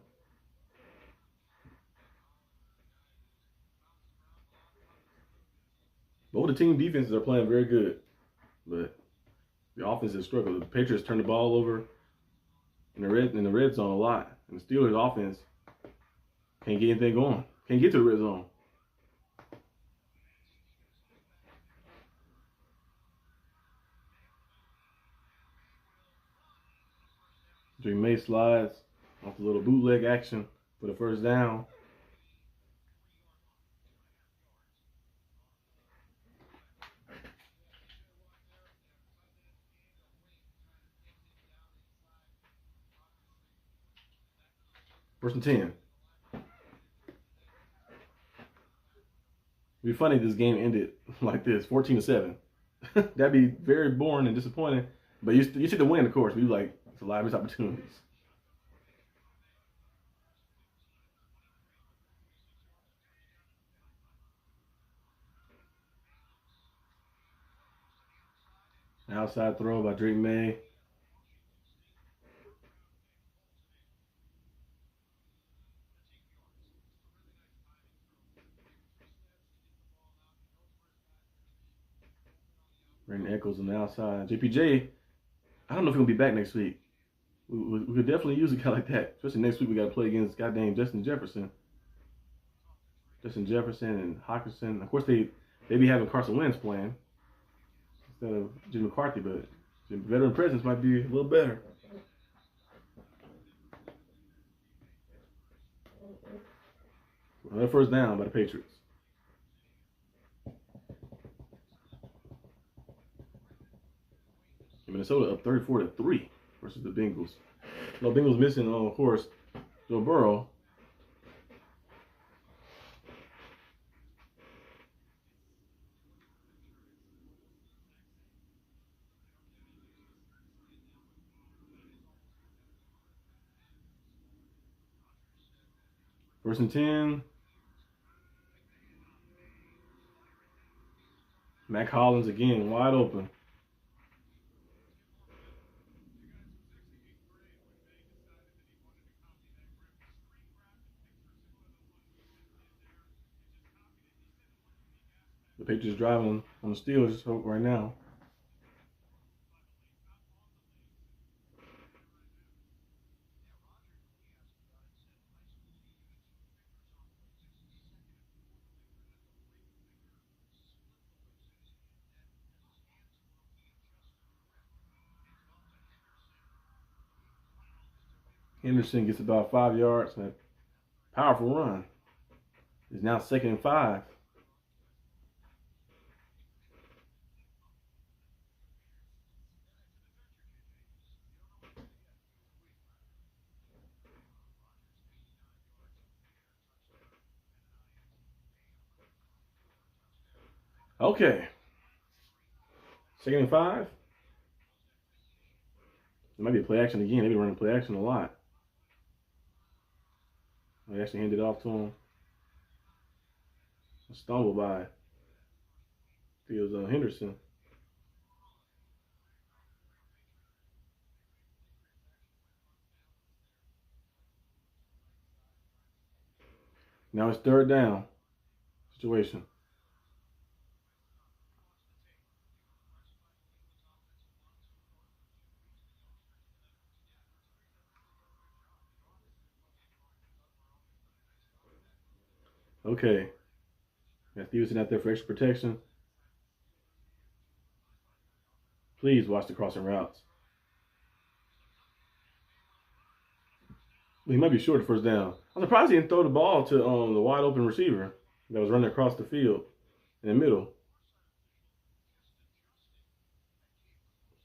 Both the team defenses are playing very good, but the offense is struggling. The Patriots turn the ball over in the red zone a lot, and the Steelers' offense can't get anything going. Can't get to the red zone. Drake May slides off the little bootleg action for the first down. First and 10. It'd be funny if this game ended like this, 14-7. That'd be very boring and disappointing. But you should win, of course. We like it's a lot of missed opportunities. An outside throw by Drake May. Brandon Echols on the outside. JPJ, I don't know if he'll be back next week. We could definitely use a guy like that. Especially next week we got to play against a guy named Justin Jefferson. Justin Jefferson and Hawkinson. Of course, they be having Carson Wentz playing instead of Jim McCarthy, but veteran presence might be a little better. Another first down by the Patriots. Minnesota up 34-3 versus the Bengals. No, Bengals missing, of course, Joe Burrow. First and 10. Mac Hollins again, wide open. The Patriots driving on the Steelers right now. Henderson gets about 5 yards and a powerful run. It's now 2nd and 5. Okay. 2nd and 5. It might be a play action again. They've been running play action a lot. They actually handed it off to him. A stumble by Henderson. Now it's 3rd down situation. Okay. Got Stevenson out there for extra protection. Please watch the crossing routes. He might be short of first down. I'm surprised he didn't throw the ball to the wide open receiver that was running across the field in the middle.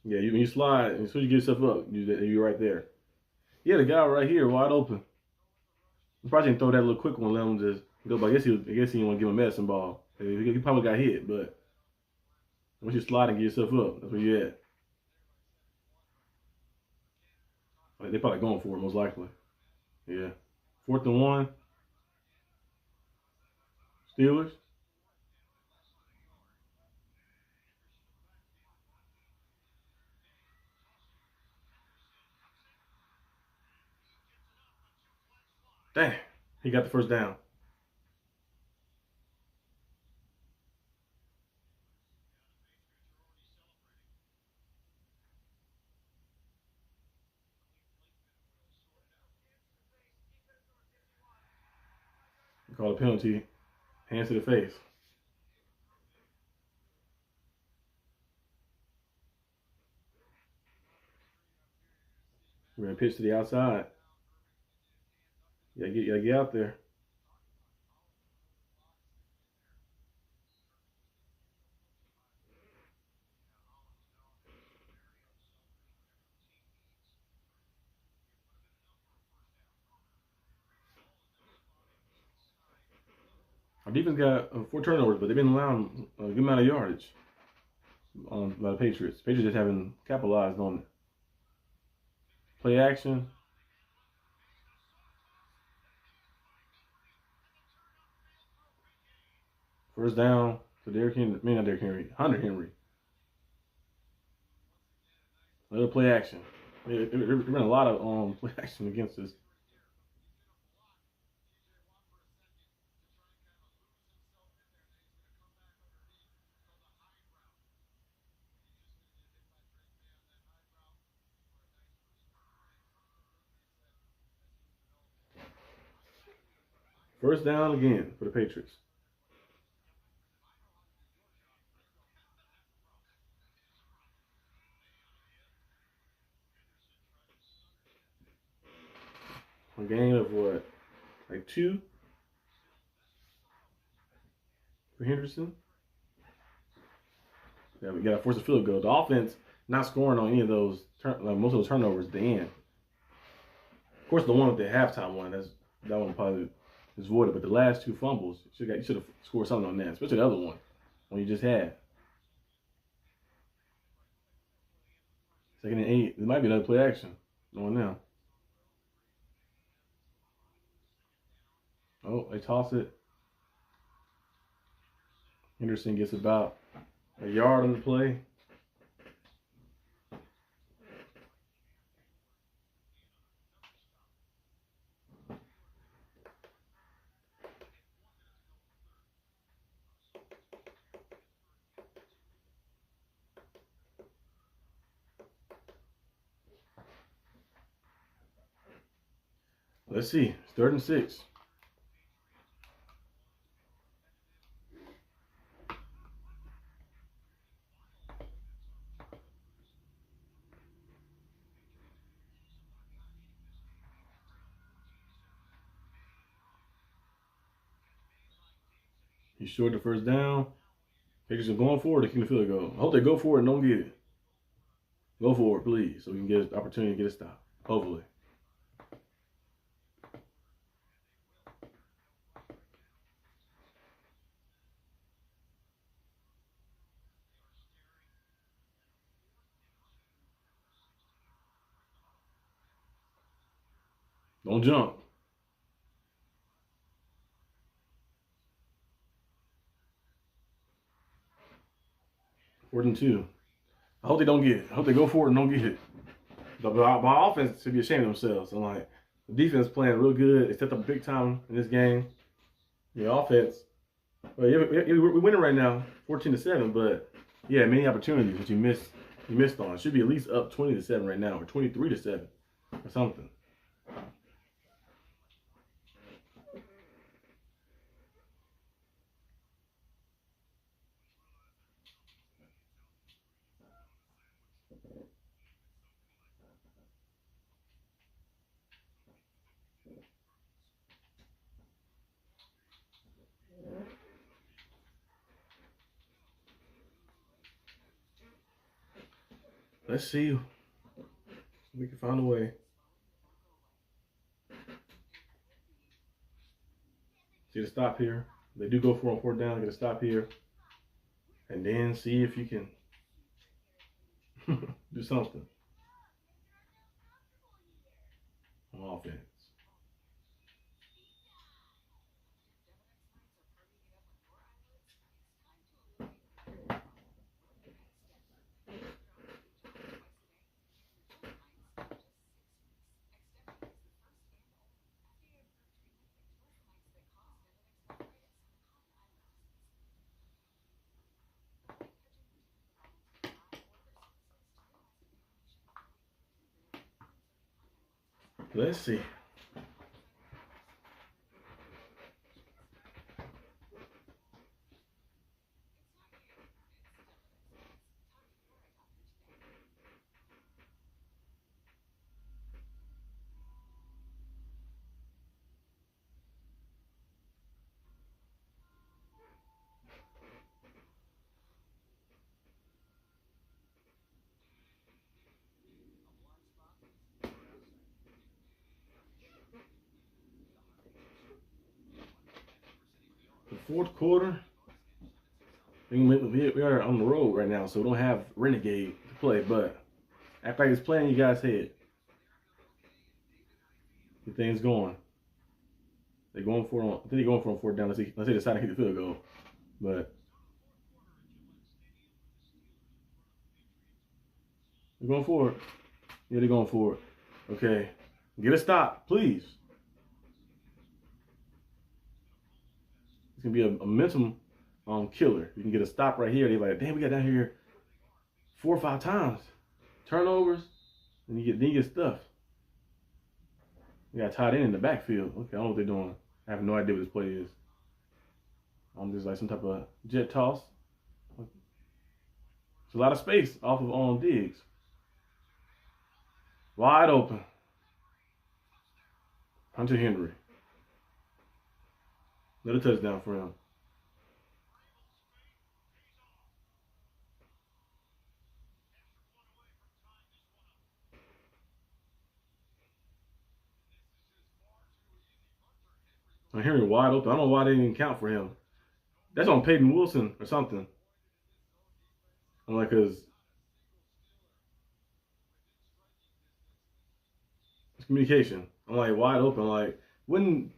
Yeah, when you slide, as soon as you get yourself up, you're right there. Yeah, the guy right here, wide open. He probably didn't throw that little quick one, let him just go. But I guess he didn't want to give him a medicine ball. He probably got hit, but once you slide and get yourself up, that's where you at. Like, they probably going for it, most likely. Yeah. 4th and 1. Steelers. Dang. He got the first down. Call a penalty. Hands to the face. We're going to pitch to the outside. You gotta get out there. Our defense got 4 turnovers, but they've been allowing a good amount of yardage by the Patriots. Patriots just haven't capitalized on it. Play action. First down to Derrick Henry. I mean, not Derrick Henry. Hunter Henry. Another play action. They ran a lot of play action against us. First down again for the Patriots. A gain of what? Like 2 for Henderson. Yeah, we got to force a field goal. The offense not scoring on any of those, most of those turnovers at the end. Of course, the one with the halftime one, that one probably is voided. But the last 2 fumbles, you should have scored something on that, especially the other one you just had. 2nd and 8. There might be another play action going now. Oh, they toss it. Henderson gets about a yard on the play. Let's see. It's 3rd and 6. He's short the first down. Patriots are going forward to kick the field goal. I hope they go for it and don't get it. Go for it, please, so we can get an opportunity to get a stop. Hopefully. Don't jump. 4th and 2. I hope they don't get it. I hope they go for it and don't get it. But my offense should be ashamed of themselves. I'm like, the defense playing real good. They stepped up big time in this game. The offense, well, we're winning right now, 14-7. But yeah, many opportunities that you missed on. It should be at least up 20-7 right now, or 23-7, or something. Let's see. We can find a way. See the stop here. They do go for on 4th down. Get a stop here. And then see if you can do something on offense. Let's see. The 4th quarter, we are on the road right now, so we don't have Renegade to play, but act like it's playing you guys' head. Get things going. They're going for I think they're going for on 4th down. Let's say they decide to kick the field goal. But they're going for it. Yeah, they're going for it. Okay. Get a stop, please. It's gonna be a momentum killer. You can get a stop right here. They're like, damn, we got down here 4 or 5 times. Turnovers, and you get stuffed. You got tied in the backfield. Okay, I don't know what they're doing. I have no idea what this play is. Just like some type of jet toss. It's a lot of space off of Diggs. Wide open. Hunter Henry. Another touchdown for him. Henry wide open. I don't know why they didn't count for him. That's on Peyton Wilson or something. I'm like, cause it's communication. I'm like wide open. Like wouldn't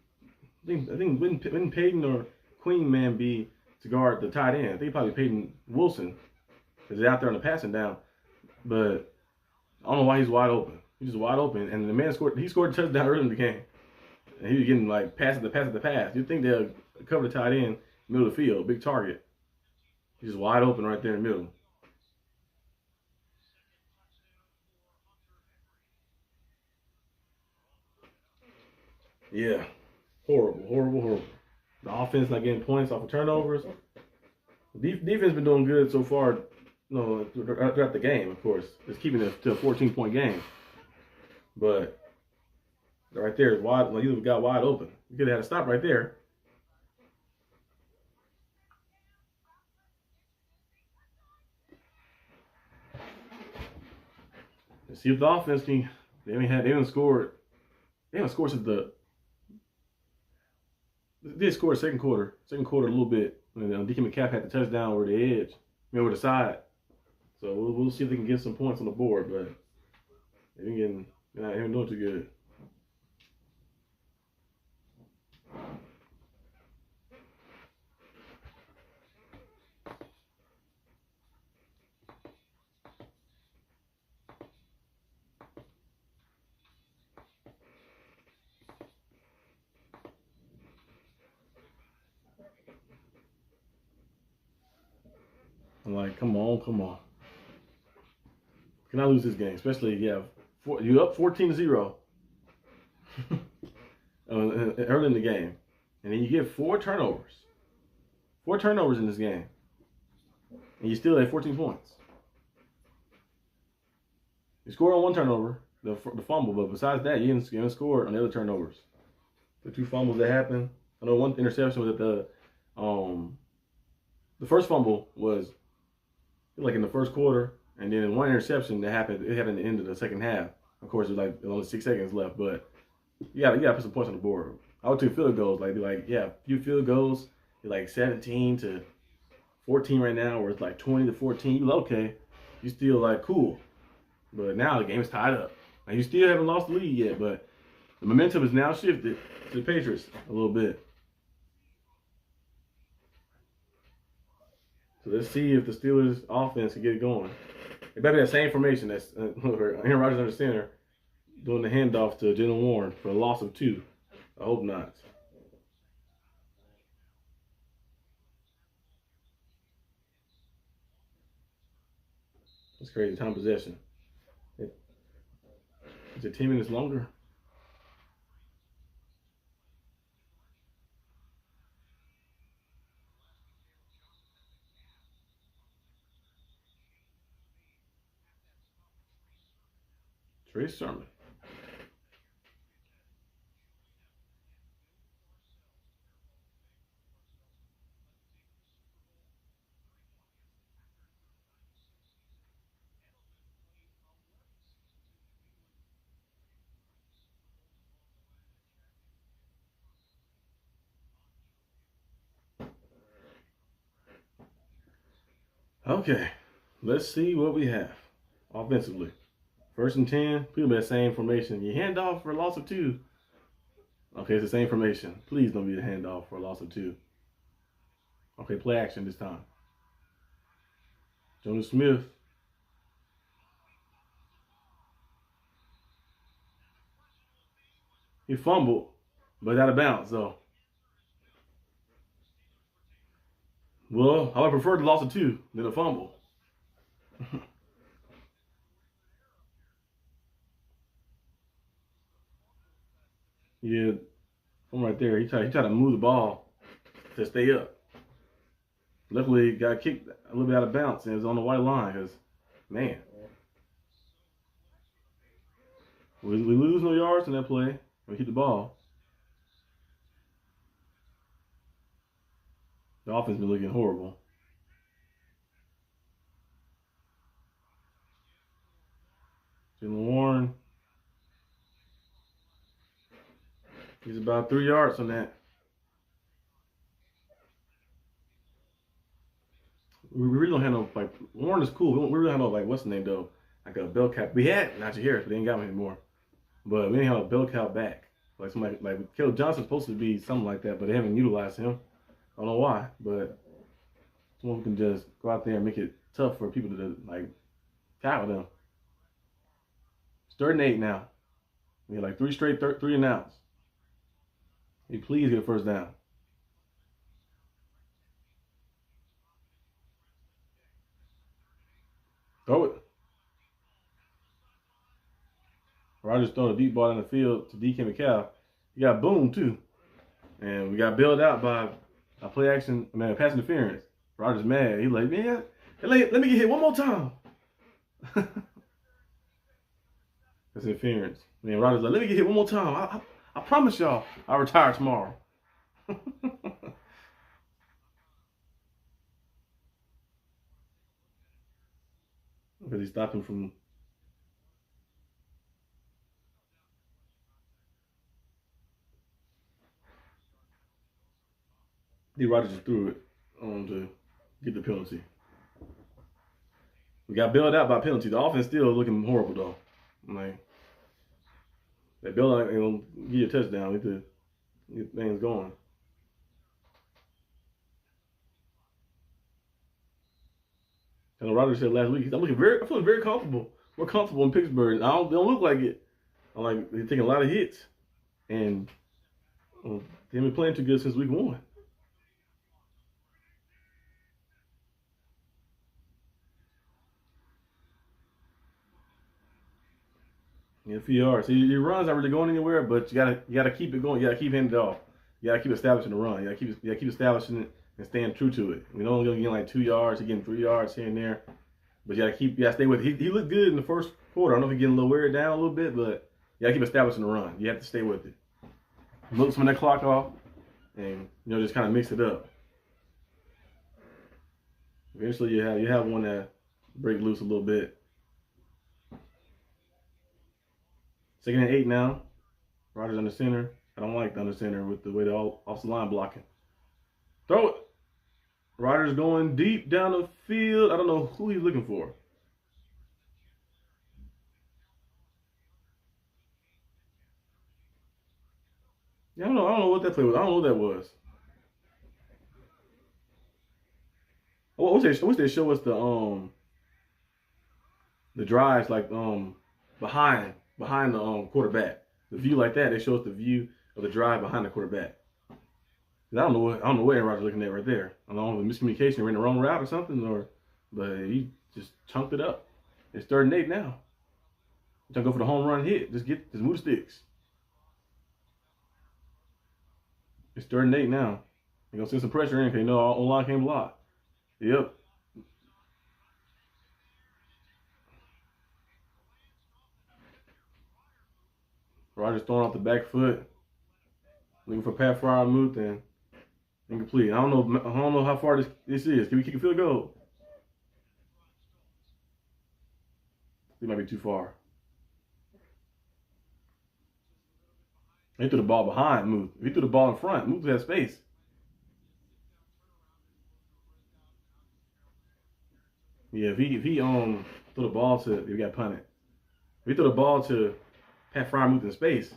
Peyton or Queen man be to guard the tight end? I think probably Peyton Wilson because they're out there on the passing down. But I don't know why he's wide open. He's just wide open, and the man scored. He scored a touchdown early in the game. And he was getting like pass at the pass. You'd think they'll cover the tight end, middle of the field, big target. He's just wide open right there in the middle. Yeah. Horrible. The offense not getting points off of turnovers. Defense been doing good so far, throughout the game, of course. It's keeping it to a 14-point game. But right there is wide. Like you got wide open. You could have had a stop right there. Let's see if the offense can. They haven't scored. They haven't scored since they did score second quarter a little bit. And DK Metcalf had the touchdown over the edge, over the side. So we'll see if they can get some points on the board, but they haven't doing too good. I'm like, come on. Can I lose this game? Especially you up 14-0 early in the game, and then you get 4 turnovers. 4 turnovers in this game, and you still had 14 points. You scored on 1 turnover, the fumble, but besides that, you didn't score on the other turnovers. The 2 fumbles that happened. I know 1 interception was at the first fumble was like in the first quarter, And then one interception that happened, it happened at the end of the second half. Of course, there's only 6 seconds left, but you gotta put some points on the board. I would take field goals, a few field goals, like 17 to 14 right now, or it's like 20 to 14. You're okay, you still like cool. But now the game is tied up. Now you still haven't lost the lead yet, but the momentum is now shifted to the Patriots a little bit. So let's see if the Steelers offense can get it going. It better be that same formation that's Aaron Rodgers under center, doing the handoff to Jalen Warren for a loss of 2. I hope not. That's crazy. Time possession. Is it 10 minutes longer? Trey Sermon. Okay, let's see what we have offensively. 1st and 10, please be the same formation. You hand off for a loss of 2. Okay, it's the same formation. Please don't be the handoff for a loss of 2. Okay, play action this time. Jonas Smith. He fumbled, but out of bounds, though. Well, I would prefer the loss of 2 than a fumble. Yeah, from right there, he tried to move the ball to stay up. Luckily, he got kicked a little bit out of bounds and it was on the white line because, man, we lose no yards in that play. We hit the ball. The offense been looking horrible. Jalen Warren. He's about 3 yards on that. We really don't have no, like, Warren is cool. We really have no, like, what's the name, though? Like a bell cap. We had Najee Harris, but they ain't got him anymore. But we ain't have a bell cap back. Like somebody, like Caleb Johnson's supposed to be something like that, but they haven't utilized him. I don't know why, but someone who can just go out there and make it tough for people to, like, tackle them. It's 3rd and 8 now. We had like 3 straight 3 and outs. Hey, please get a 1st down. Throw it. Rodgers throwing a deep ball in the field to DK Metcalf. He got boomed too. And we got bailed out by a play action, pass interference. Rodgers mad. He's like, man, let me get hit one more time. That's interference. Man, Rodgers like, let me get hit one more time. I promise y'all I'll retire tomorrow. Because he stopped him from. D. Rodgers just threw it to get the penalty. We got bailed out by penalty. The offense still looking horrible though. Like that bail out ain't gonna give you a touchdown. We need to get things going. And Rodgers said last week, I feel very comfortable. More comfortable in Pittsburgh. They don't look like it. I'm like they're taking a lot of hits, and they haven't been playing too good since week 1. Yeah, 3 yards. So your run's not really going anywhere, but you gotta keep it going. You gotta keep handing it off. You gotta keep establishing the run. You gotta keep establishing it and staying true to it. We're only gonna get like 2 yards. You're getting 3 yards here and there, but you gotta stay with it. He looked good in the first quarter. I don't know if he's getting a little wear down a little bit, but you gotta keep establishing the run. You have to stay with it. Look some of that clock off, and just kind of mix it up. Eventually, you have one that break loose a little bit. 2nd and 8 now. Rodgers under center. I don't like the under center with the way the off the line blocking. Throw it. Rodgers going deep down the field. I don't know who he's looking for. Yeah, I don't know what that play was. I don't know what that was. I wish they show us the drives like behind the quarterback. The view like that, they show us the view of the drive behind the quarterback. I don't know what Aaron Rodgers looking at right there. I don't know if it's miscommunication, ran the wrong route or something, but he just chunked it up. It's 3rd and 8 now. Trying to go for the home run hit. Just move the sticks. It's 3rd and 8 now. They're gonna send some pressure in because they know our O-line can't block. Yep. Rodgers throwing off the back foot. Looking for Pat Fryermuth and incomplete. I don't know how far this is. Can we kick a field goal? It might be too far. He threw the ball behind Muth. If he threw the ball in front, Muth had space. Yeah, if he threw the ball to, he got punted. If he threw the ball to Pat Fryermuth in space,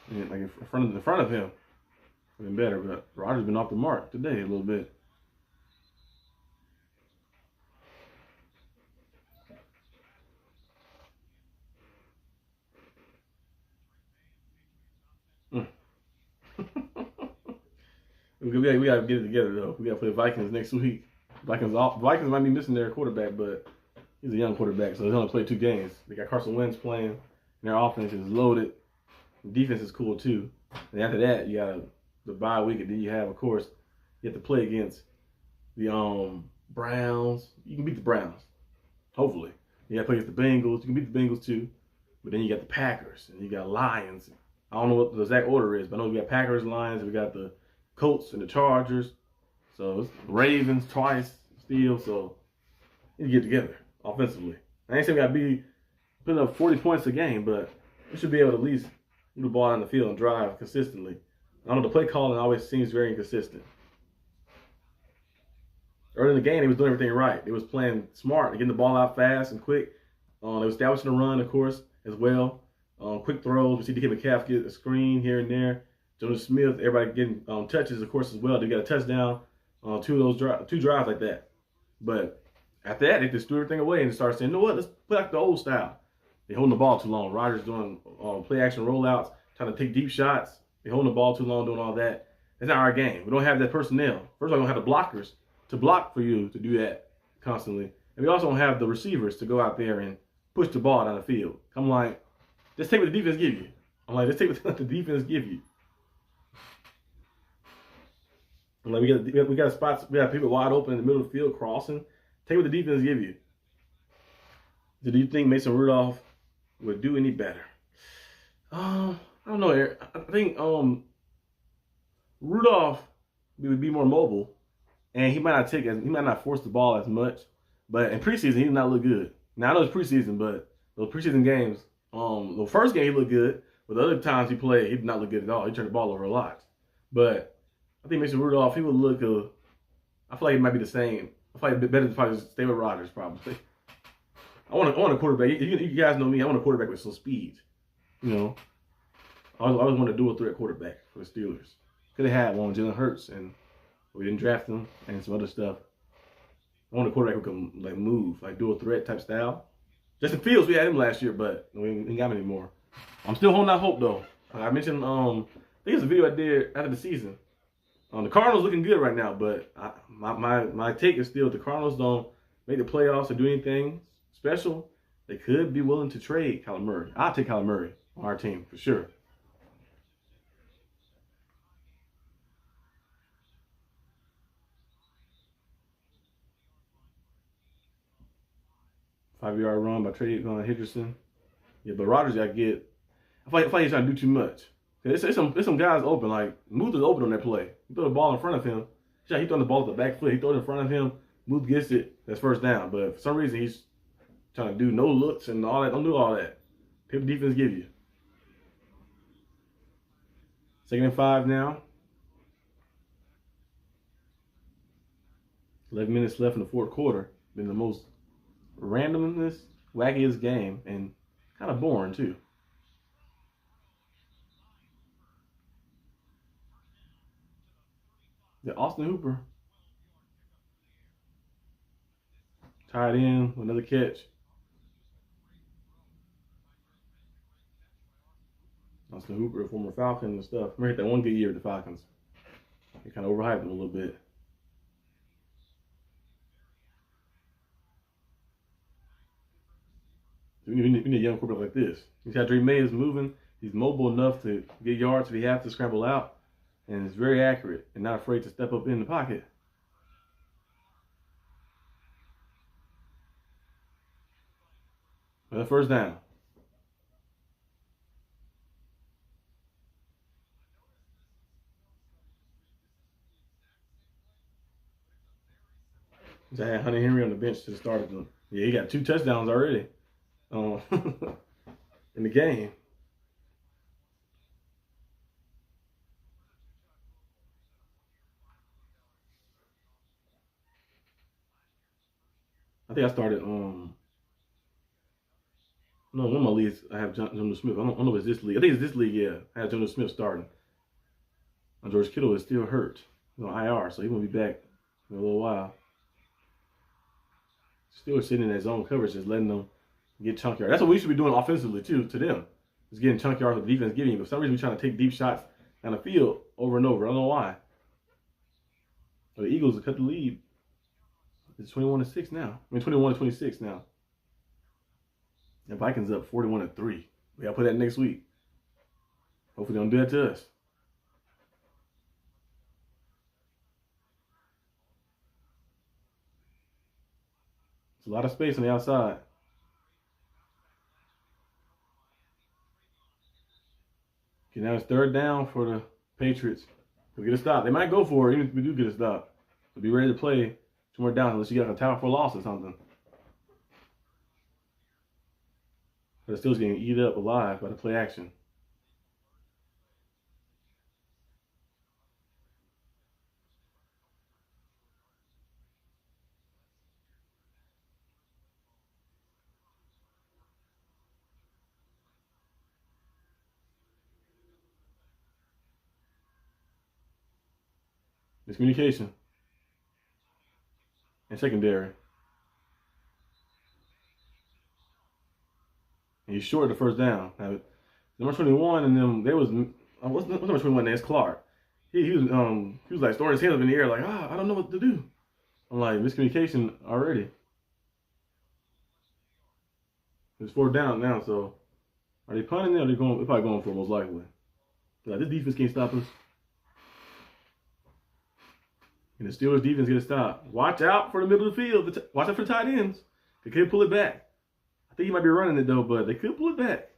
and like in front of him, would have been better. But Rodgers been off the mark today a little bit. We got to get it together though. We got to play the Vikings next week. Vikings might be missing their quarterback, but he's a young quarterback, so they only play 2 games. They got Carson Wentz playing, and their offense is loaded. The defense is cool too. And after that, you got the bye week, and then you have, of course, you have to play against the Browns. You can beat the Browns, hopefully. You got to play against the Bengals. You can beat the Bengals too. But then you got the Packers, and you got Lions. I don't know what the exact order is, but I know we got Packers, Lions, we got the Colts and the Chargers. So it's Ravens twice still. So you get together offensively. I ain't saying we got to be putting up 40 points a game, but we should be able to at least move the ball down the field and drive consistently. I don't know, the play calling always seems very inconsistent. Early in the game, they was doing everything right. They was playing smart, getting the ball out fast and quick. They were establishing the run, of course, as well. Quick throws. We see DK Metcalf get a screen here and there. Jonas Smith, everybody getting touches, of course, as well. They got a touchdown on 2 drives like that. But after that, they just threw everything away and started saying, you know what, let's play like the old style. They holding the ball too long. Rodgers doing play action rollouts, trying to take deep shots. They holding the ball too long, doing all that. That's not our game. We don't have that personnel. First of all, we don't have the blockers to block for you to do that constantly. And we also don't have the receivers to go out there and push the ball down the field. I'm like, just take what the defense give you. I'm like, let's take what the defense give you. I'm like, we got spots, we got people wide open in the middle of the field crossing. Take what the defense give you. Do you think Mason Rudolph would do any better? I don't know, Eric. I think Rudolph would be more mobile, and he might not force the ball as much. But in preseason, he did not look good. Now I know it's preseason, but those preseason games, the first game he looked good, but the other times he played, he did not look good at all. He turned the ball over a lot. But I think Mason Rudolph, he would look. I feel like it might be the same. I feel like it'd be better to probably stay with Rodgers, probably. I want a quarterback. You guys know me. I want a quarterback with some speed. You know, I always want to do a threat quarterback for the Steelers. Could have had one, Jalen Hurts, and we didn't draft him, and some other stuff. I want a quarterback who can like move, like do a threat type style. Justin Fields, we had him last year, but we ain't got him anymore. I'm still holding out hope though. I mentioned, I think it's a video I did after the season. The Cardinals looking good right now, but my take is still the Cardinals don't make the playoffs or do anything special. They could be willing to trade Kyler Murray. I'll take Kyler Murray on our team for sure. Five-yard run by Trey Hendrickson. Yeah, but Rodgers got to get. I feel like he's trying to do too much. There's some guys open. Like Muth is open on that play. He threw the ball in front of him. He throwing the ball at the back foot. He threw it in front of him. Booth gets it, that's first down. But for some reason, he's trying to do no looks and all that. Don't do all that. Take the defense give you. 2nd and 5 now. 11 minutes left in the fourth quarter. Been the most randomness, wackiest game, and kind of boring too. The Austin Hooper tied in with another catch. Austin Hooper, former Falcon and stuff. Remember that one good year with the Falcons. They kind of overhyped him a little bit. We need a young quarterback like this. You see how Drake May is moving. He's mobile enough to get yards if he has to scramble out. And is very accurate and not afraid to step up in the pocket. Another first down. I had Hunter Henry on the bench to the start of them. Yeah, he got 2 touchdowns already in the game. I think I started, no, one of my leagues, I have Jonah Smith. I don't know if it's this league. I think it's this league, yeah. I have Jonah Smith starting. And George Kittle is still hurt. He's on IR, so he won't be back in a little while. Still sitting in that zone coverage, just letting them get chunk yards. That's what we should be doing offensively, too, to them. Just getting chunk yards with the defense giving you. But for some reason, we're trying to take deep shots down the field over and over. I don't know why. But the Eagles have cut the lead. It's 21-6 now. I mean, 21-26 now. The Vikings up 41-3. We got to play that next week. Hopefully they don't do that to us. It's a lot of space on the outside. Okay, now it's 3rd down for the Patriots. We'll get a stop. They might go for it even if we do get a stop. So be ready to play 2 more downs unless you got a tackle for loss or something. But it's still getting eaten up alive by the play action. Miscommunication. And secondary. And he's short of the first down. Now, number 21 and them, they was what's number 21 name? It's Clark. He was like throwing his hands up in the air like, I don't know what to do. I'm like, miscommunication already. It's 4th down now, so are they punting it or they're probably going for it most likely. Like, this defense can't stop us. And the Steelers defense get a stop. Watch out for the middle of the field. Watch out for the tight ends. They could pull it back. I think he might be running it though, but they could pull it back.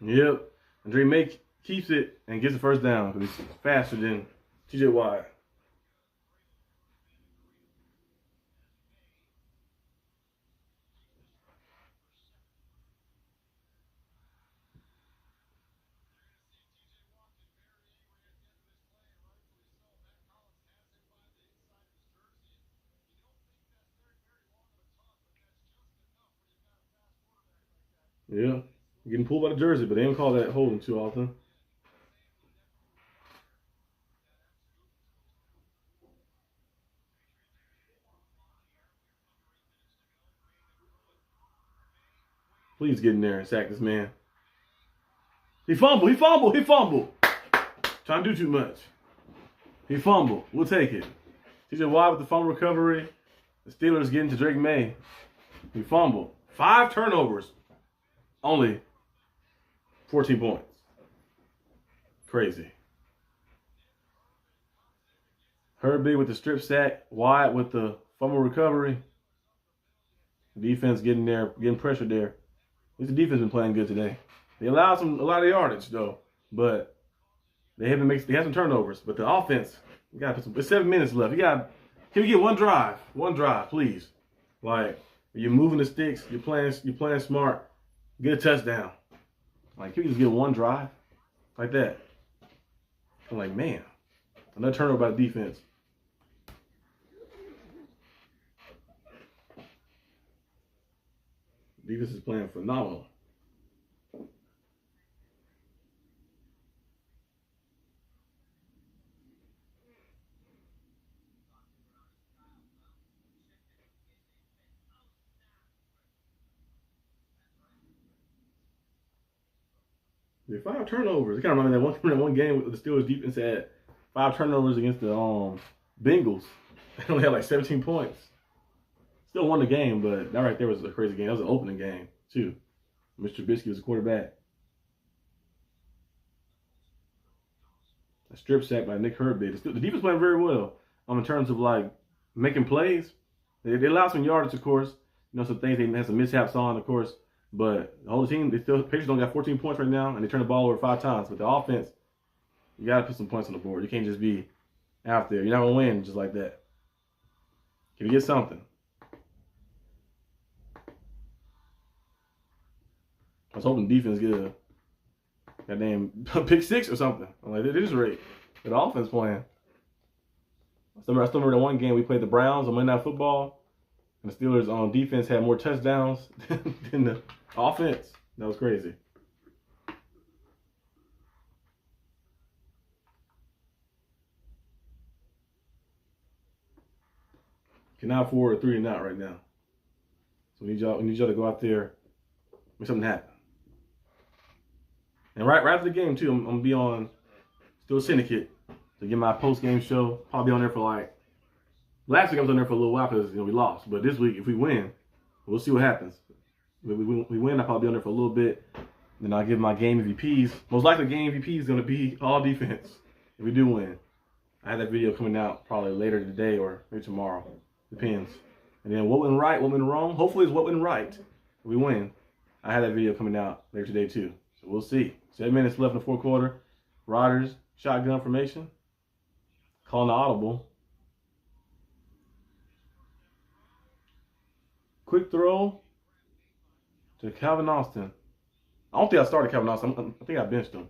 Yep. And Drake May keeps it and gets the first down because he's faster than TJ Watt. Yeah. Getting pulled by the jersey, but they don't call that holding too often. Please get in there and sack this man. He fumbled. Trying to do too much. He fumbled. We'll take it. TJ Watt with the fumble recovery. The Steelers getting to Drake May. He fumbled. 5 turnovers. Only 14 points. Crazy. Herbig with the strip sack. Wyatt with the fumble recovery. Defense getting there, getting pressure there. least the defense been playing good today. They allowed a lot of yardage though, but they had some turnovers. But the offense, you got to put some. It's 7 minutes left. Can we get one drive, please? Like you're moving the sticks, you're playing smart. Get a touchdown. Like can we just get one drive like that? I'm like, man, another turnover by the defense. Defense is playing phenomenal. Yeah, 5 turnovers. It kind of reminds me of that one game with the Steelers defense had 5 turnovers against the Bengals. They only had like 17 points. Still won the game, but that right there was a crazy game. That was an opening game, too. Mr. Trubisky was the quarterback. A strip sack by Nick Herbig. The defense playing very well in terms of like making plays. They allowed some yardage, of course. You know, some things they had some mishaps on, of course. But the whole team, Patriots don't got 14 points right now, and they turned the ball over 5 times. But the offense, you got to put some points on the board. You can't just be out there. You're not going to win just like that. Can you get something? I was hoping defense get a goddamn pick 6 or something. I'm like, it is great. But the offense playing. I still remember the one game we played the Browns on Monday Night Football, and the Steelers on defense had more touchdowns than the offense. That was crazy. Cannot afford a 3 and out right now. So we need y'all to go out there, make something happen. And right after the game too, I'm gonna be on Still Syndicate to get my post game show. Probably be on there for like. Last week I was on there for a little while because we lost. But this week, if we win, we'll see what happens. If we win, I'll probably be on there for a little bit. Then I'll give my game MVPs. Most likely, game MVP is gonna be all defense. If we do win, I have that video coming out probably later today or maybe tomorrow. Depends. And then what went right, what went wrong. Hopefully, it's what went right. If we win, I have that video coming out later today too. So we'll see. 7 minutes left in the 4th quarter. Rodgers, shotgun formation. Calling the audible. Quick throw to Calvin Austin. I don't think I started Calvin Austin. I think I benched him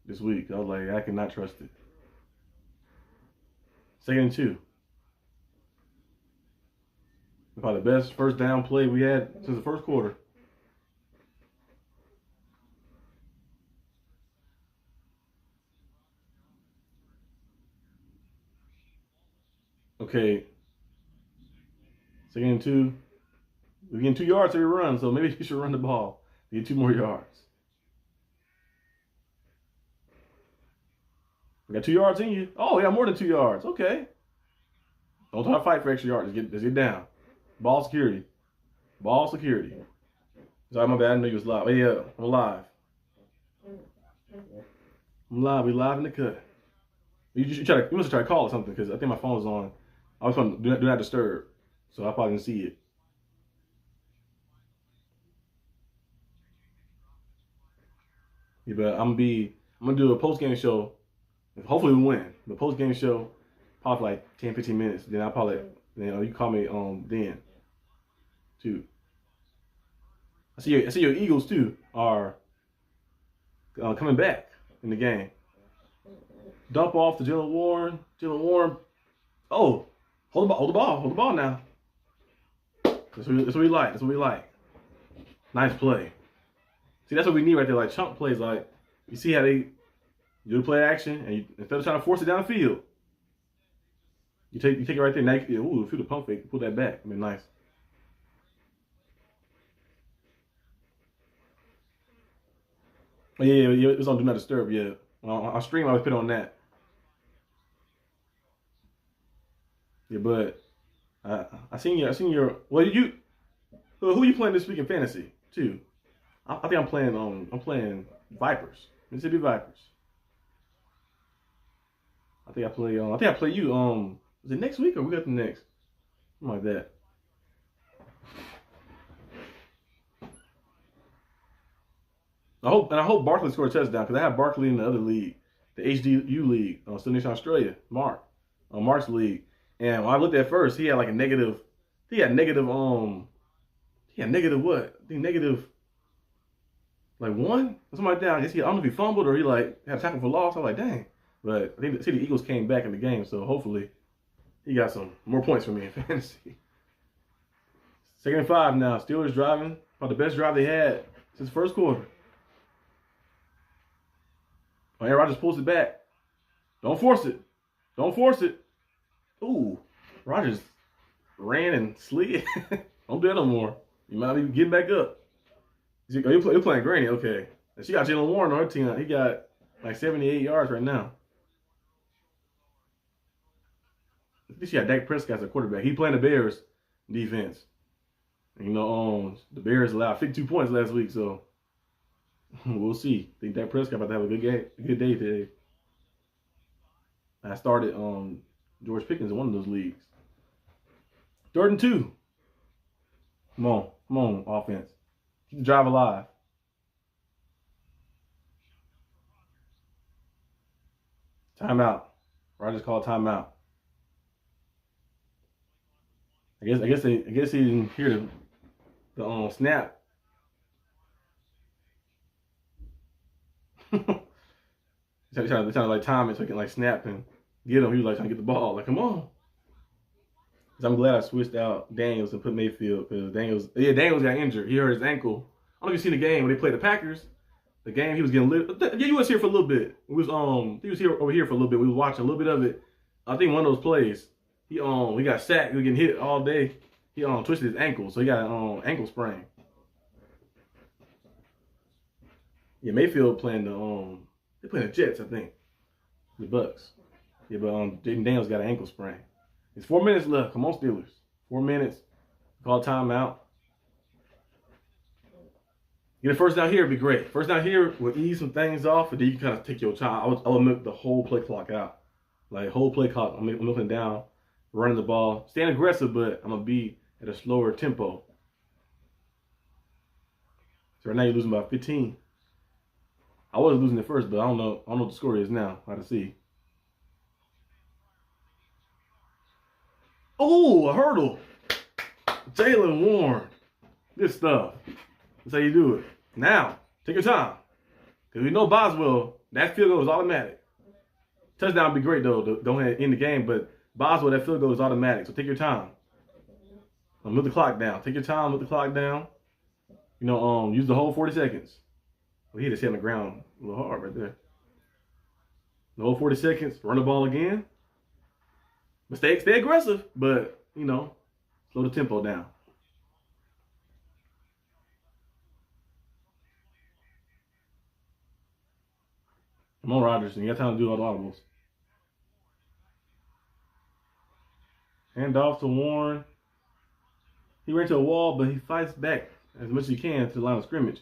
this week. I was like, I cannot trust it. 2nd and 2. Probably the best first down play we had since the 1st quarter. Okay. 2nd and 2. We're getting 2 yards every run, so maybe you should run the ball. Get 2 more yards. We got 2 yards in you. Oh, we got more than 2 yards. Okay. Don't try to fight for extra yards. Let's get down. Ball security. Ball security. Sorry, my bad. I didn't know you was live. Hey, yeah, I'm live. I'm live. We live in the cut. You must have tried to call or something because I think my phone was on. I was on do not disturb, so I probably didn't see it. Yeah, but I'm gonna do a post game show. Hopefully we win. The post game show probably for like 10-15 minutes. Then I'll probably you call me then too. I see your Eagles too are coming back in the game. Dump off to Jalen Warren. Jalen Warren. Oh, hold the ball now. That's what we like. That's what we like. Nice play. See, that's what we need right there. Like chunk plays. Like you see how they do the play action, and instead of trying to force it down the field, you take it right there. Now, ooh, feel the pump fake. Pull that back. I mean, nice. Oh, yeah, it was on Do Not Disturb. Yeah, on stream I was put on that. Yeah, but I seen your. Well, who are you playing this week in fantasy too? I think I'm playing Vipers, Mississippi Vipers. I think I play you. Is it next week or we got the next? Something like that. I hope Barkley scored a touchdown because I have Barkley in the other league, the HDU league, Still Nation Australia, Mark's league. And when I looked at first, he had like a negative. He had negative what? I think negative like 1 or something like that. I guess I don't know if he fumbled or he like had a tackle for loss. I was like, dang. But I think the Eagles came back in the game, so hopefully he got some more points for me in fantasy. 2nd and 5 now. Steelers driving. About the best drive they had since the first quarter. Oh, Aaron Rodgers pulls it back. Don't force it. Don't force it. Ooh, Rodgers ran and slid. Don't do that no more. You might be getting back up. You're playing Granny. Okay. And she got Jalen Warren on her team. He got like 78 yards right now. I think she got Dak Prescott as a quarterback. He playing the Bears defense. And, the Bears allowed 52 points last week, so we'll see. I think Dak Prescott about to have a good day today. I started George Pickens in one of those leagues. 3rd and 2. Come on, offense. Keep the drive alive. Timeout. Rodgers called timeout. I guess he didn't hear the snap. They're trying to like time it so he can like snap and get him. He was like trying to get the ball. Like, come on. So I'm glad I switched out Daniels and put Mayfield because Daniels got injured. He hurt his ankle. I don't know if you've seen the game when they played the Packers. The game he was getting lit. Yeah, he was here for a little bit. He was over here for a little bit. We was watching a little bit of it. I think one of those plays, he got sacked. He was getting hit all day. He twisted his ankle, so he got an ankle sprain. Yeah, Mayfield playing they're playing the Jets, I think. The Bucks. Yeah, but Jaden Daniels got an ankle sprain. It's 4 minutes left. Come on, Steelers. 4 minutes. Call timeout. Get a first down here would be great. First down here would ease some things off, and then you can kind of take your time. I would milk the whole play clock out. Like, whole play clock. I'm milking down, running the ball. Staying aggressive, but I'm going to be at a slower tempo. So right now you're losing by 15. I was losing at first, but I don't know what the score is now. I have to see. Oh, a hurdle. Jalen Warren. Good stuff. That's how you do it. Now, take your time. Because we know Boswell, that field goal is automatic. Touchdown would be great, though. Don't end the game. But Boswell, that field goal is automatic. So take your time. Move the clock down. Take your time. Move the clock down. Use the whole 40 seconds. Well, he just hit on the ground a little hard right there. The whole 40 seconds. Run the ball again. But stay aggressive. But, slow the tempo down. Come on, Rodgers. You got time to do all the audibles. Hand off to Warren. He ran to a wall, but he fights back as much as he can to the line of scrimmage.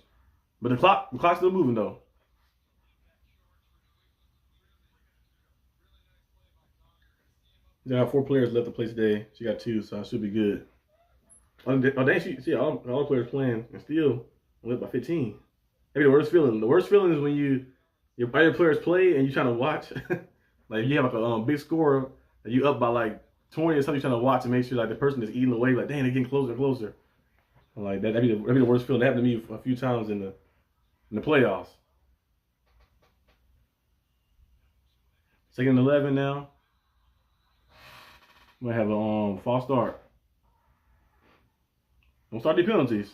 But the clock's still moving, though. They got 4 players left to play today. She got 2, so I should be good. Oh, dang, all the players playing and still left by 15. That'd be the worst feeling. The worst feeling is when your players play and you're trying to watch. Like, you have like a big score and you up by like 20 or something, you're trying to watch and make sure like the person is eating away. Like, dang, they're getting closer and closer. And like that'd be the worst feeling. That happened to me a few times in the playoffs. 2nd and 11 now. We might have a false start. Don't start the penalties.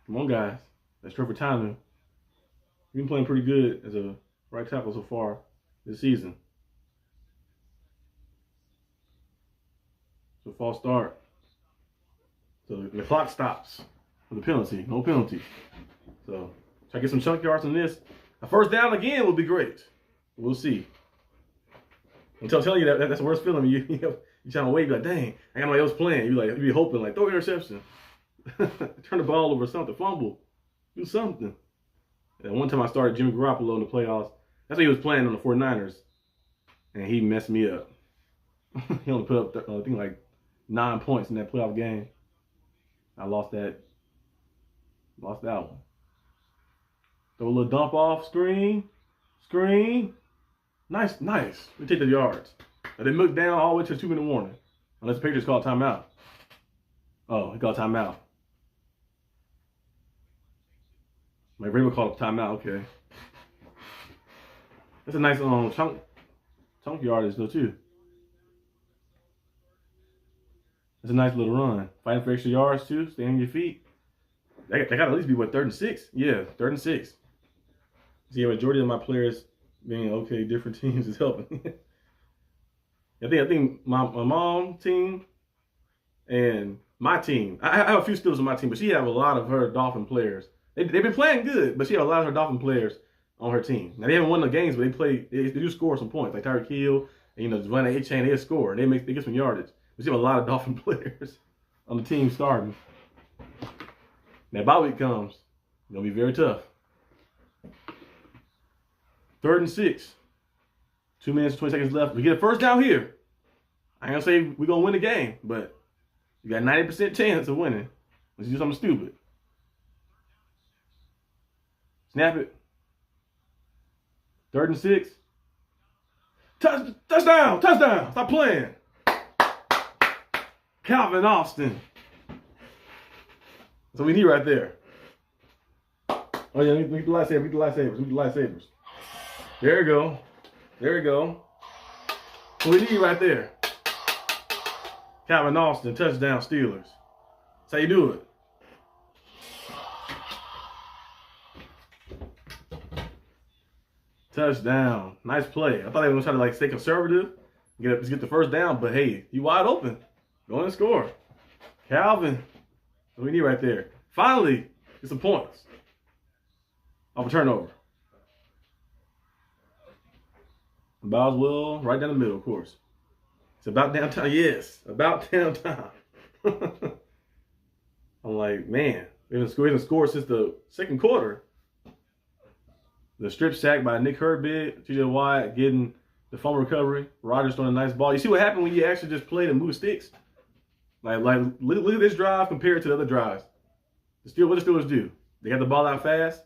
Come on, guys. That's Trevor Tyner. He's been playing pretty good as a right tackle so far this season. So false start. So the clock stops for the penalty. No penalty. So try to get some chunk yards on this. A first down again would be great. We'll see. I'm telling you that's the worst feeling. You're trying to wait, like, dang, I got nobody else playing. You be hoping, like, throw an interception. Turn the ball over, something, fumble. Do something. And one time I started Jimmy Garoppolo in the playoffs. That's when he was playing on the 49ers. And he messed me up. He only put up, I think, like 9 points in that playoff game. I lost that one. Throw a little dump off, screen. Nice. We take the yards. And they look down all the way to a 2-minute warning. Unless the Patriots call timeout. Oh, he called timeout. My Raven called a timeout, okay. That's a nice chunk yardage though too. That's a nice little run. Fighting for extra yards too, staying on your feet. They got to at least be what, 3rd and 6? Yeah, 3rd and 6. See, a majority of my players being okay, different teams is helping. I think my mom team and my team. I have a few Steelers on my team, but she have a lot of her Dolphin players. They've been playing good, but she have a lot of her Dolphin players on her team. Now they haven't won the games, but they do score some points. Like Tyreek Hill and Devontae A-Chain, they score and they get some yardage. But she have a lot of Dolphin players on the team starting. Now bye week comes, it's gonna be very tough. 3rd and 6. 2 minutes, 20 seconds left. We get a first down here. I ain't gonna say we're gonna win the game, but you got 90% chance of winning. Let's do something stupid. Snap it. 3rd and 6. Touchdown! Stop playing. Calvin Austin. That's what we need right there. Oh yeah, we get the lightsabers. There we go. What we need right there. Calvin Austin, touchdown Steelers. That's how you do it. Touchdown. Nice play. I thought they were going to try to stay conservative. Get the first down, but hey, you wide open. Go and score. Calvin. That's what we need right there. Finally, get some points. Off a turnover. Boswell, right down the middle, of course. It's about damn time. Yes, about damn time. I'm like, man, we haven't scored since the 2nd quarter. The strip sack by Nick Herbig, TJ Watt getting the fumble recovery. Rodgers throwing a nice ball. You see what happened when you actually just played and move sticks? Like look at this drive compared to the other drives. What the Steelers do? They got the ball out fast.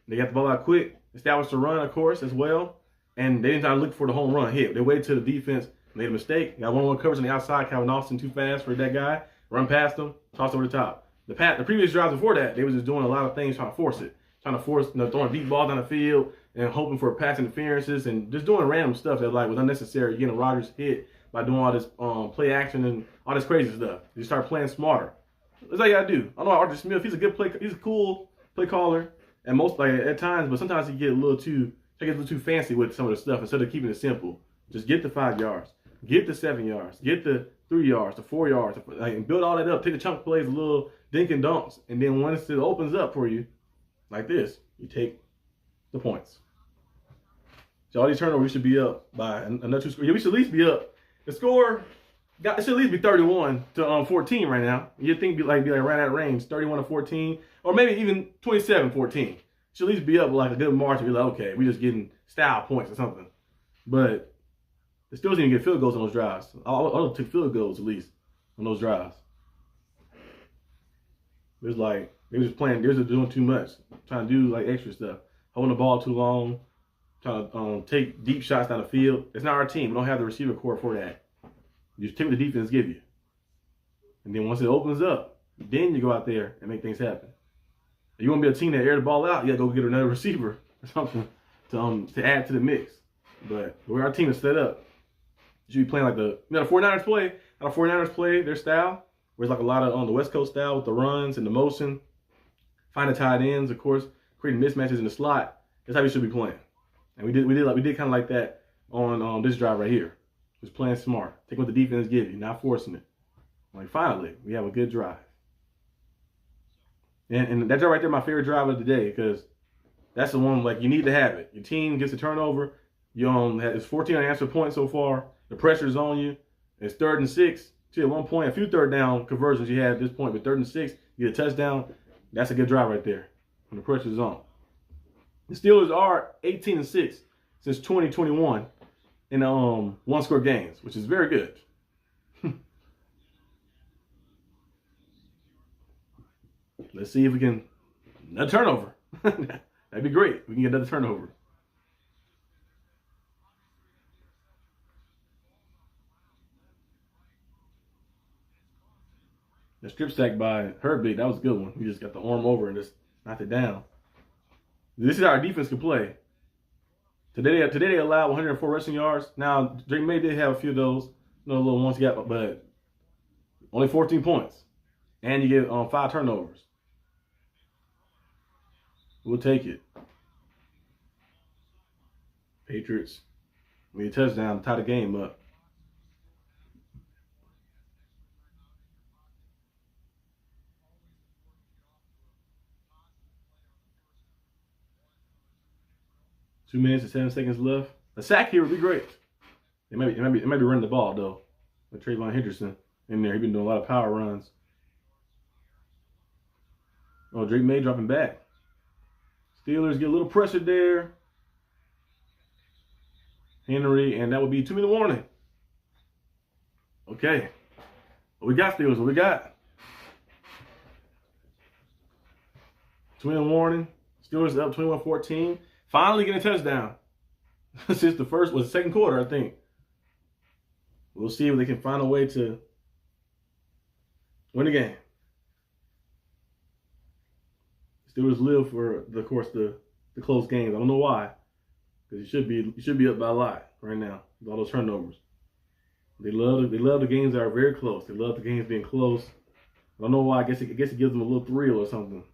They got the ball out quick. Established the run, of course, as well. And they didn't try to look for the home run hit. They waited till the defense made a mistake. Got 1-on-1 coverage on the outside. Calvin Austin too fast for that guy. Run past him. Tossed over the top. The previous drives before that, they was just doing a lot of things trying to force it. Throwing deep balls down the field and hoping for pass interferences and just doing random stuff that was unnecessary. Getting Rodgers hit by doing all this play action and all this crazy stuff. You start playing smarter. That's all you gotta do. I know Arthur Smith. He's a cool play caller, and at times, but sometimes he gets a little too fancy with some of the stuff instead of keeping it simple. Just get the 5 yards, get the 7 yards, get the 3 yards, the 4 yards, and build all that up. Take the chunk plays, a little dink and dunks, and then once it opens up for you, like this, you take the points. So all these turnovers, we should be up by another 2 scores. Yeah, we should at least be up. The score, it should at least be 31-14 right now. You'd think be right at range, 31-14, or maybe even 27-14. Should at least be up a good margin. You're like, okay, we just getting style points or something. But the Steelers didn't get field goals on those drives. I took field goals at least on those drives. It was they were just playing. They were just doing too much, trying to do extra stuff, holding the ball too long, trying to take deep shots down the field. It's not our team. We don't have the receiver core for that. You just take what the defense give you, and then once it opens up, then you go out there and make things happen. If you want to be a team that air the ball out, you got to go get another receiver or something to add to the mix. But the way our team is set up, you should be playing the 49ers play. How the 49ers play their style, where it's a lot of on the West Coast style with the runs and the motion, finding tight ends, of course, creating mismatches in the slot. That's how we should be playing. And we did kind of like that on this drive right here. Just playing smart, taking what the defense gives you, not forcing it. Finally, we have a good drive. And that drive right there, my favorite drive of the day, because that's the one you need to have it. Your team gets a turnover. It's 14 unanswered points so far. The pressure's on you. It's 3rd and 6. See, at one point, a few 3rd down conversions you had at this point, but 3rd and 6, you get a touchdown. That's a good drive right there when the pressure's on. The Steelers are 18-6 since 2021 in 1-score games, which is very good. Let's see if we can another turnover. That'd be great. We can get another turnover. The strip sack by Herbig, that was a good one. We just got the arm over and just knocked it down. This is how our defense can play. Today they allowed 104 rushing yards. Now, Drake May did have a few of those, little ones he got, but only 14 points. And you get 5 turnovers. We'll take it. Patriots, we need a touchdown to tie the game up. Two minutes and 7 seconds left. A sack here would be great. It might be running the ball though. With Trayvon Henderson in there, he's been doing a lot of power runs. Oh, Drake May dropping back. Steelers get a little pressure there. Henry, and that would be 2-minute warning. Okay. What we got, Steelers? What we got? 2-minute warning. Steelers up 21-14. Finally getting a touchdown. Since the second quarter, I think. We'll see if they can find a way to win the game. Steelers live for, of course, the close games. I don't know why. Because you should be up by a lot right now with all those turnovers. They love the games that are very close. They love the games being close. I don't know why. I guess it gives them a little thrill or something.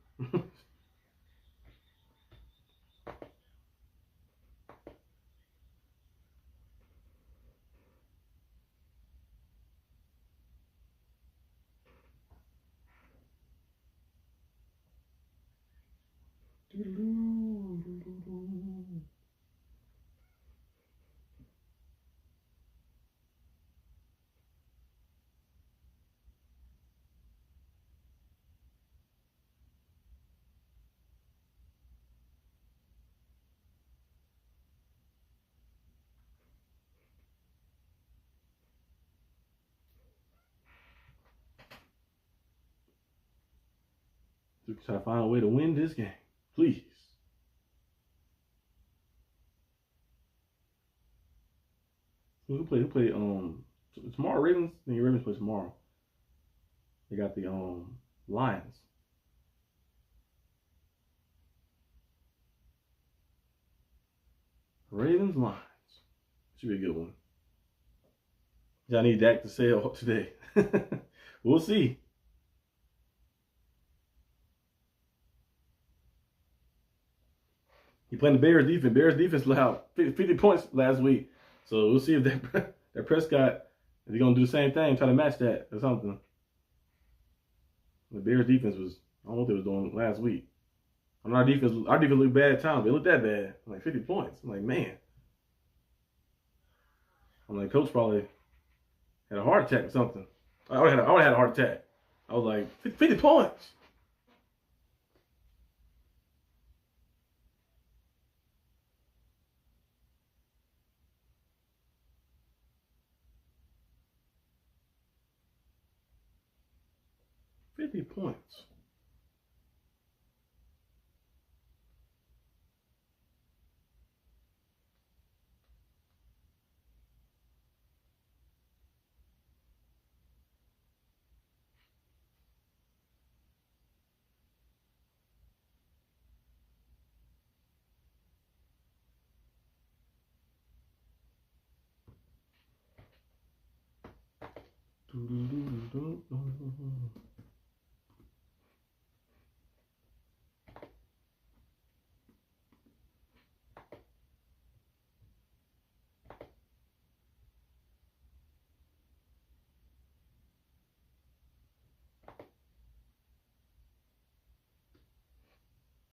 Try to find a way to win this game, please. Who play tomorrow? Ravens. I think Ravens play tomorrow. They got the Lions. Ravens Lions. Should be a good one. I need Dak to sell today. We'll see. He playing the Bears defense. Bears defense allowed 50 points last week. So we'll see if that Prescott, is he going to do the same thing, try to match that or something. The Bears defense was, I don't know what they was doing last week. I mean, our defense looked bad at times. It looked that bad. Like 50 points. I'm like, man. I'm like, coach probably had a heart attack or something. I would have had a heart attack. I was like, 50 points. Points.